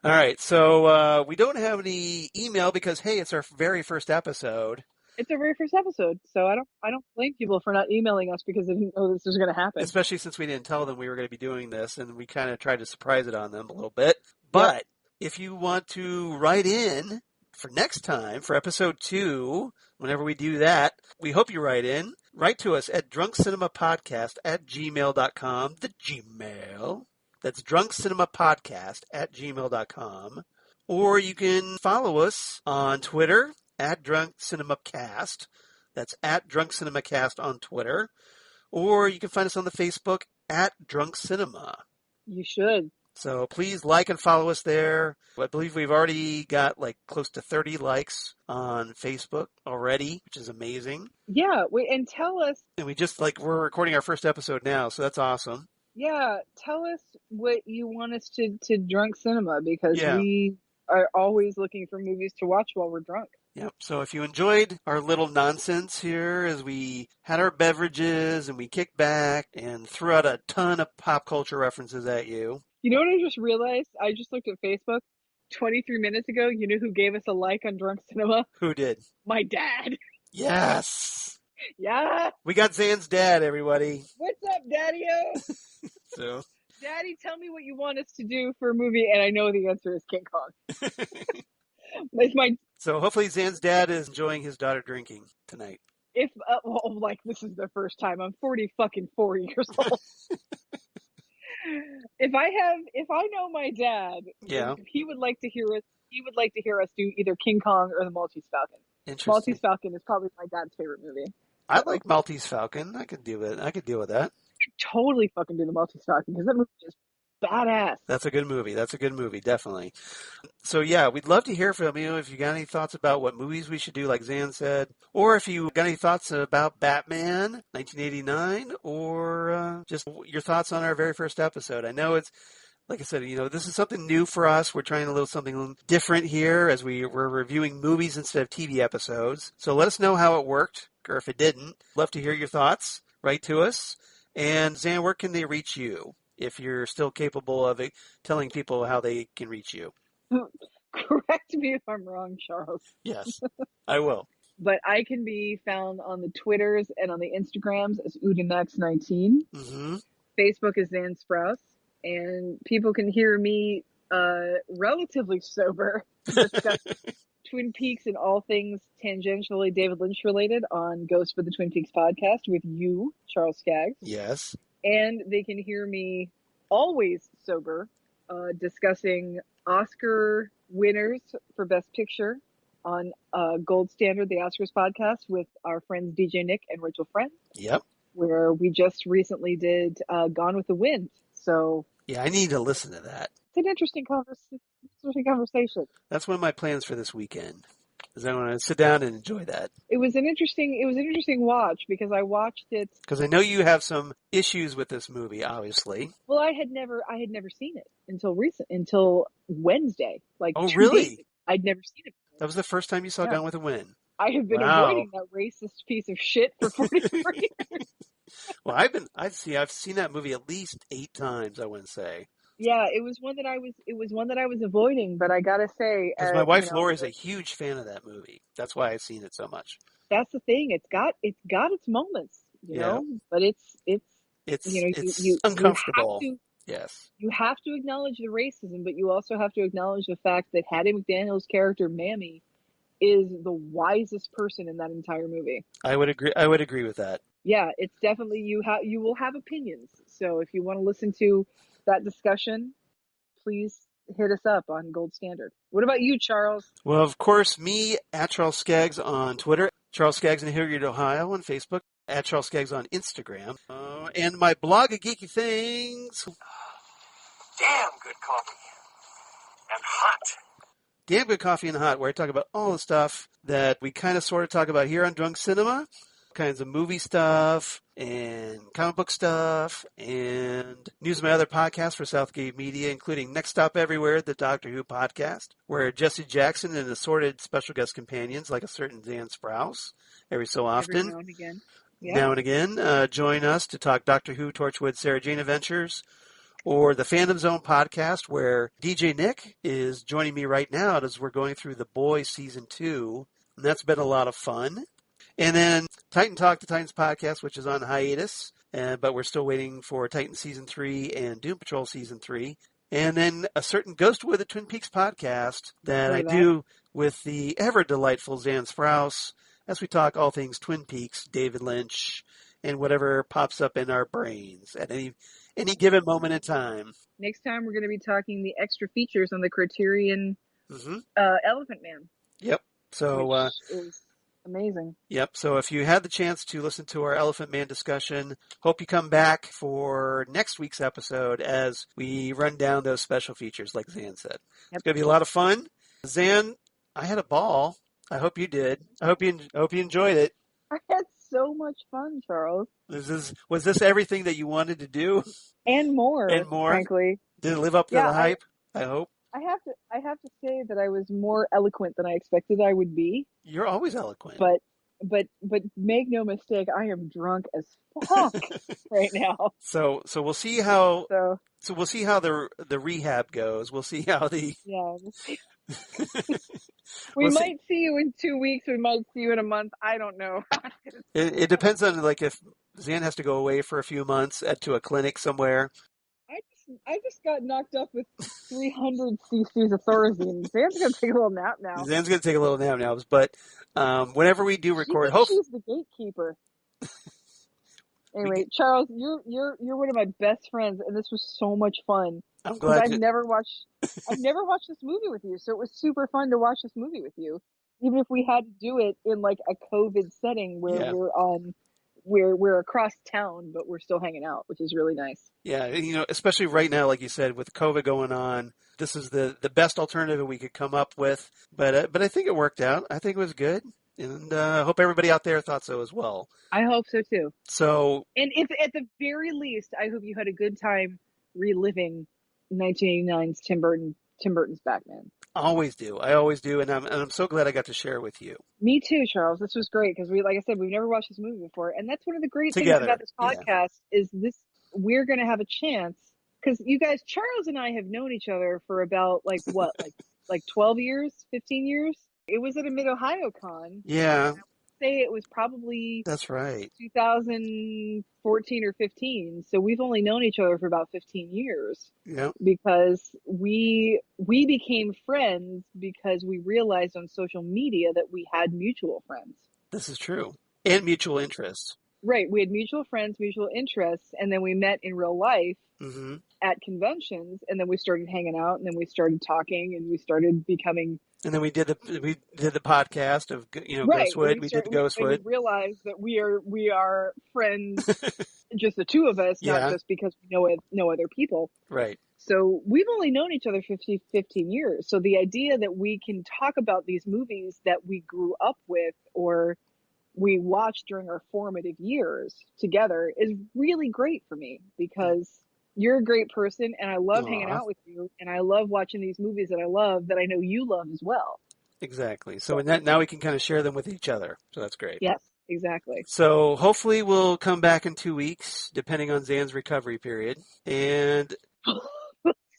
All right. So we don't have any email because, hey, it's our very first episode. It's our very first episode, so I don't blame people for not emailing us because they didn't know this was going to happen. Especially since we didn't tell them we were going to be doing this, and we kind of tried to surprise it on them a little bit. But if you want to write in for next time, for episode 2, whenever we do that, we hope you write in. Write to us at drunkcinemapodcast@gmail.com. The Gmail. That's drunkcinemapodcast@gmail.com. Or you can follow us on Twitter at drunkcinemacast. That's at drunkcinemacast on Twitter. Or you can find us on the Facebook at Drunk Cinema. You should. So please like and follow us there. I believe we've already got like close to 30 likes on Facebook already, which is amazing. Yeah, and tell us. And we're recording our first episode now, so that's awesome. Yeah, tell us what you want us to drunk cinema because we are always looking for movies to watch while we're drunk. Yep. So if you enjoyed our little nonsense here as we had our beverages and we kicked back and threw out a ton of pop culture references at you. You know what I just realized? I just looked at Facebook 23 minutes ago. You know who gave us a like on Drunk Cinema? Who did? My dad. Yes. Yeah. We got Xan's dad, everybody. What's up, Daddy-o? So, Daddy, tell me what you want us to do for a movie, and I know the answer is King Kong. So hopefully Xan's dad is enjoying his daughter drinking tonight. This is the first time. I'm 4 years old. If I know my dad, he would like to hear us do either King Kong or the Maltese Falcon. Maltese Falcon is probably my dad's favorite movie. I like Maltese Falcon. I could deal with that. I could totally fucking do the Maltese Falcon because that movie is badass. That's a good movie. Definitely. So yeah, we'd love to hear from you if you got any thoughts about what movies we should do, like Xan said, or if you got any thoughts about Batman 1989, or just your thoughts on our very first episode. I know it's, like I said, this is something new for us. We're trying a little something different here as we're reviewing movies instead of TV episodes. So let us know how it worked, or if it didn't. Love to hear your thoughts. Write to us. And Xan, where can they reach you if you're still capable of telling people how they can reach you? Correct me if I'm wrong, Charles. Yes, I will. But I can be found on the Twitters and on the Instagrams as Udinax19. Mm-hmm. Facebook is Xan Sprouse. And people can hear me relatively sober discuss Twin Peaks and all things tangentially David Lynch related on Ghost for the Twin Peaks podcast with you, Charles Skaggs. Yes. And they can hear me always sober discussing Oscar winners for Best Picture on Gold Standard, the Oscars podcast with our friends DJ Nick and Rachel Friend. Yep. Where we just recently did Gone with the Wind. So yeah, I need to listen to that. It's an interesting conversation. That's one of my plans for this weekend. Is I want to sit down and enjoy that. It was an interesting watch because I watched it. Because I know you have some issues with this movie, obviously. Well, I had never seen it until Wednesday. Really? I'd never seen it before. That was the first time you saw Gone with a Wind. I have been avoiding that racist piece of shit for 44 years. Well, I've seen that movie at least 8 times, I wouldn't say. Yeah, it was one that I was avoiding, but I gotta say, because my wife Laura is a huge fan of that movie. That's why I've seen it so much. That's the thing. It's got its moments, you know, but it's uncomfortable. You have to acknowledge the racism, but you also have to acknowledge the fact that Hattie McDaniel's character Mammy is the wisest person in that entire movie. I would agree with that. Yeah, it's definitely you will have opinions. So if you want to listen to that discussion, please hit us up on Gold Standard. What about you, Charles? Well, of course, me at Charles Skaggs on Twitter, Charles Skaggs in Hilliard, Ohio on Facebook, at Charles Skaggs on Instagram, and my blog of geeky things. Damn good coffee and hot. Damn Good Coffee and Hot, where I talk about all the stuff that we kind of sort of talk about here on Drunk Cinema. kinds of movie stuff and comic book stuff and news of my other podcasts for Southgate Media, including Next Stop Everywhere, the Doctor Who podcast, where Jesse Jackson and assorted special guest companions like a certain Xan Sprouse every so often. Every now and again. Yeah. Now and again, join us to talk Doctor Who, Torchwood, Sarah Jane Adventures, or the Fandom Zone podcast, where DJ Nick is joining me right now as we're going through The Boys Season 2, and that's been a lot of fun. And then Titan Talk, the Titans podcast, which is on hiatus, but we're still waiting for Titan Season 3 and Doom Patrol Season 3. And then a certain Ghostwood, the Twin Peaks podcast that I do with the ever-delightful Xan Sprouse as we talk all things Twin Peaks, David Lynch, and whatever pops up in our brains at any given moment in time. Next time we're going to be talking the extra features on the Criterion Elephant Man. Yep. So which is amazing. Yep. So if you had the chance to listen to our Elephant Man discussion, hope you come back for next week's episode as we run down those special features, like Xan said. Yep. It's going to be a lot of fun. Xan, I had a ball. I hope you did. I hope you enjoyed it. I had so much fun, Charles. Was this everything that you wanted to do? And more. Frankly. Did it live up to the hype? I hope. I have to say that I was more eloquent than I expected I would be. You're always eloquent. But make no mistake, I am drunk as fuck right now. So we'll see how we'll see how the rehab goes. We'll see how the we'll see. We might see you in 2 weeks. We might see you in a month. I don't know. It depends on if Xan has to go away for a few months to a clinic somewhere. I just got knocked up with 300 cc's of Thorazine. Xan's gonna take a little nap now. Xan's gonna take a little nap now, but whenever we do record, she's the gatekeeper. Anyway, Charles, you're one of my best friends, and this was so much fun. I'm glad. I've never watched this movie with you, so it was super fun to watch this movie with you. Even if we had to do it in like a COVID setting where we're across town, but we're still hanging out, which is really nice. Yeah, especially right now, like you said, with COVID going on, this is the best alternative we could come up with. But I think it worked out. I think it was good. And I hope everybody out there thought so as well. I hope so too. And if at the very least, I hope you had a good time reliving 1989's Tim Burton's Batman. I always do, and I'm so glad I got to share it with you. Me too, Charles. This was great because like I said, we've never watched this movie before, and that's one of the great things about this podcast is this: we're going to have a chance because you guys, Charles and I, have known each other for about like 12 years, 15 years. It was at a Mid-Ohio Con. Yeah. I would say it was probably... That's right. 2014 or 15. So we've only known each other for about 15 years. Yeah. Because we became friends because we realized on social media that we had mutual friends. This is true. And mutual interests. Right. We had mutual friends, mutual interests, and then we met in real life at conventions, and then we started hanging out, and then we started talking, and we started becoming... And then we did the podcast of Ghostwood. We did Ghostwood. We realized that we are friends, just the two of us, not just because we know no other people. Right. So we've only known each other for 15 years. So the idea that we can talk about these movies that we grew up with or we watched during our formative years together is really great for me because you're a great person, and I love hanging out with you, and I love watching these movies that I love that I know you love as well. Exactly. So now we can kind of share them with each other. So that's great. Yes, exactly. So hopefully we'll come back in 2 weeks, depending on Xan's recovery period, and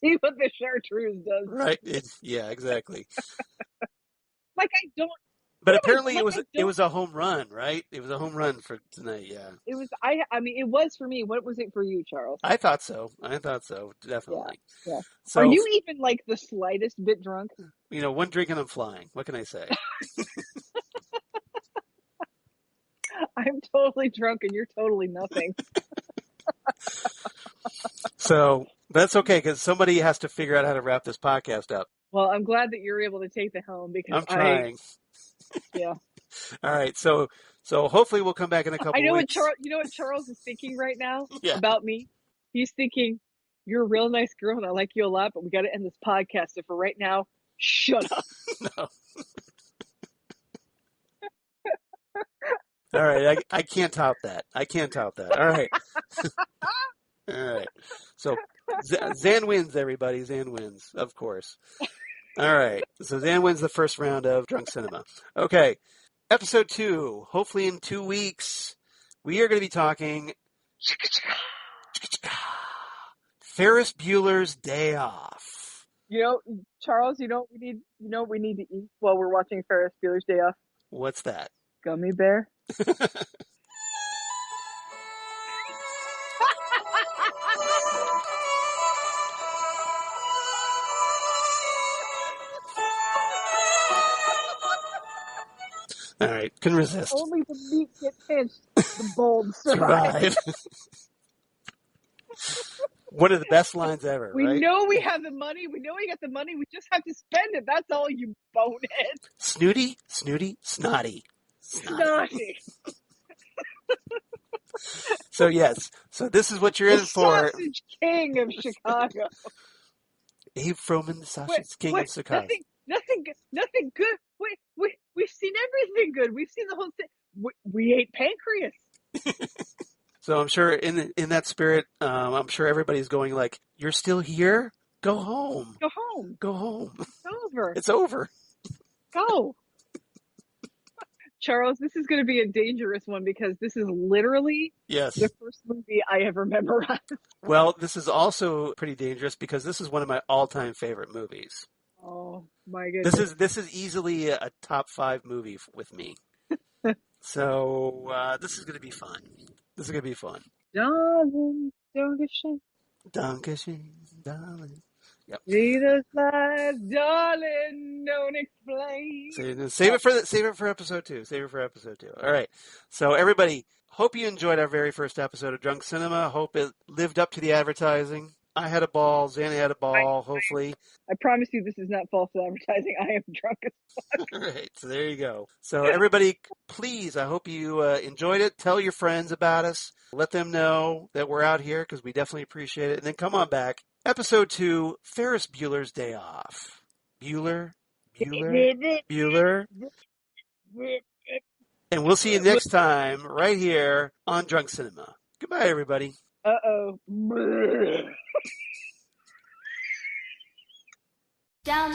see what the chartreuse does. Right. Yeah, exactly. Like I don't. But apparently it was a home run, right? It was a home run for tonight, yeah. It was I mean it was for me. What was it for you, Charles? I thought so, definitely. Yeah. So, are you even like the slightest bit drunk? One drink and I'm flying. What can I say? I'm totally drunk and you're totally nothing. So that's okay because somebody has to figure out how to wrap this podcast up. Well, I'm glad that you're able to take the helm because I'm trying. Yeah. All right. So hopefully we'll come back in a couple weeks. You know what Charles is thinking right now about me? He's thinking, you're a real nice girl and I like you a lot, but we got to end this podcast. So for right now, shut up. No. All right. I can't top that. All right. All right. So Xan wins, everybody. Xan wins, of course. All right. So Xan wins the first round of Drunk Cinema. Okay. Episode 2. Hopefully in 2 weeks, we are going to be talking Ferris Bueller's Day Off. Charles, what we need to eat while we're watching Ferris Bueller's Day Off? What's that? Gummy bear. All right, can resist. Only the meat get pinched, the bold survive. One of the best lines ever, We right? know we have the money. We know we got the money. We just have to spend it. That's all, you bonehead. Snooty, snotty. Snotty. So yes, so this is what you're in for. Sausage King of Chicago. Abe Froman, the Sausage King of Chicago. Nothing good. We've seen everything good. We've seen the whole thing. We ate pancreas. So I'm sure in that spirit, I'm sure everybody's going like, "You're still here? Go home. Go home. Go home. It's over. It's over. Go." Charles, this is going to be a dangerous one because this is literally Yes. the first movie I ever memorized. Well, this is also pretty dangerous because this is one of my all-time favorite movies. Oh my goodness! This is easily a top 5 movie with me. So this is going to be fun. Darling, don't get shame. Dankeschön, darling. Yep. Jesus lies, darling, don't explain. Save it for episode 2. All right. So everybody, hope you enjoyed our very first episode of Drunk Cinema. Hope it lived up to the advertising. I had a ball. Xana had a ball, hopefully. I promise you this is not false advertising. I am drunk as fuck. All right. So there you go. So everybody, please, I hope you enjoyed it. Tell your friends about us. Let them know that we're out here because we definitely appreciate it. And then come on back. Episode 2, Ferris Bueller's Day Off. Bueller. And we'll see you next time right here on Drunk Cinema. Goodbye, everybody. Uh-oh. Down.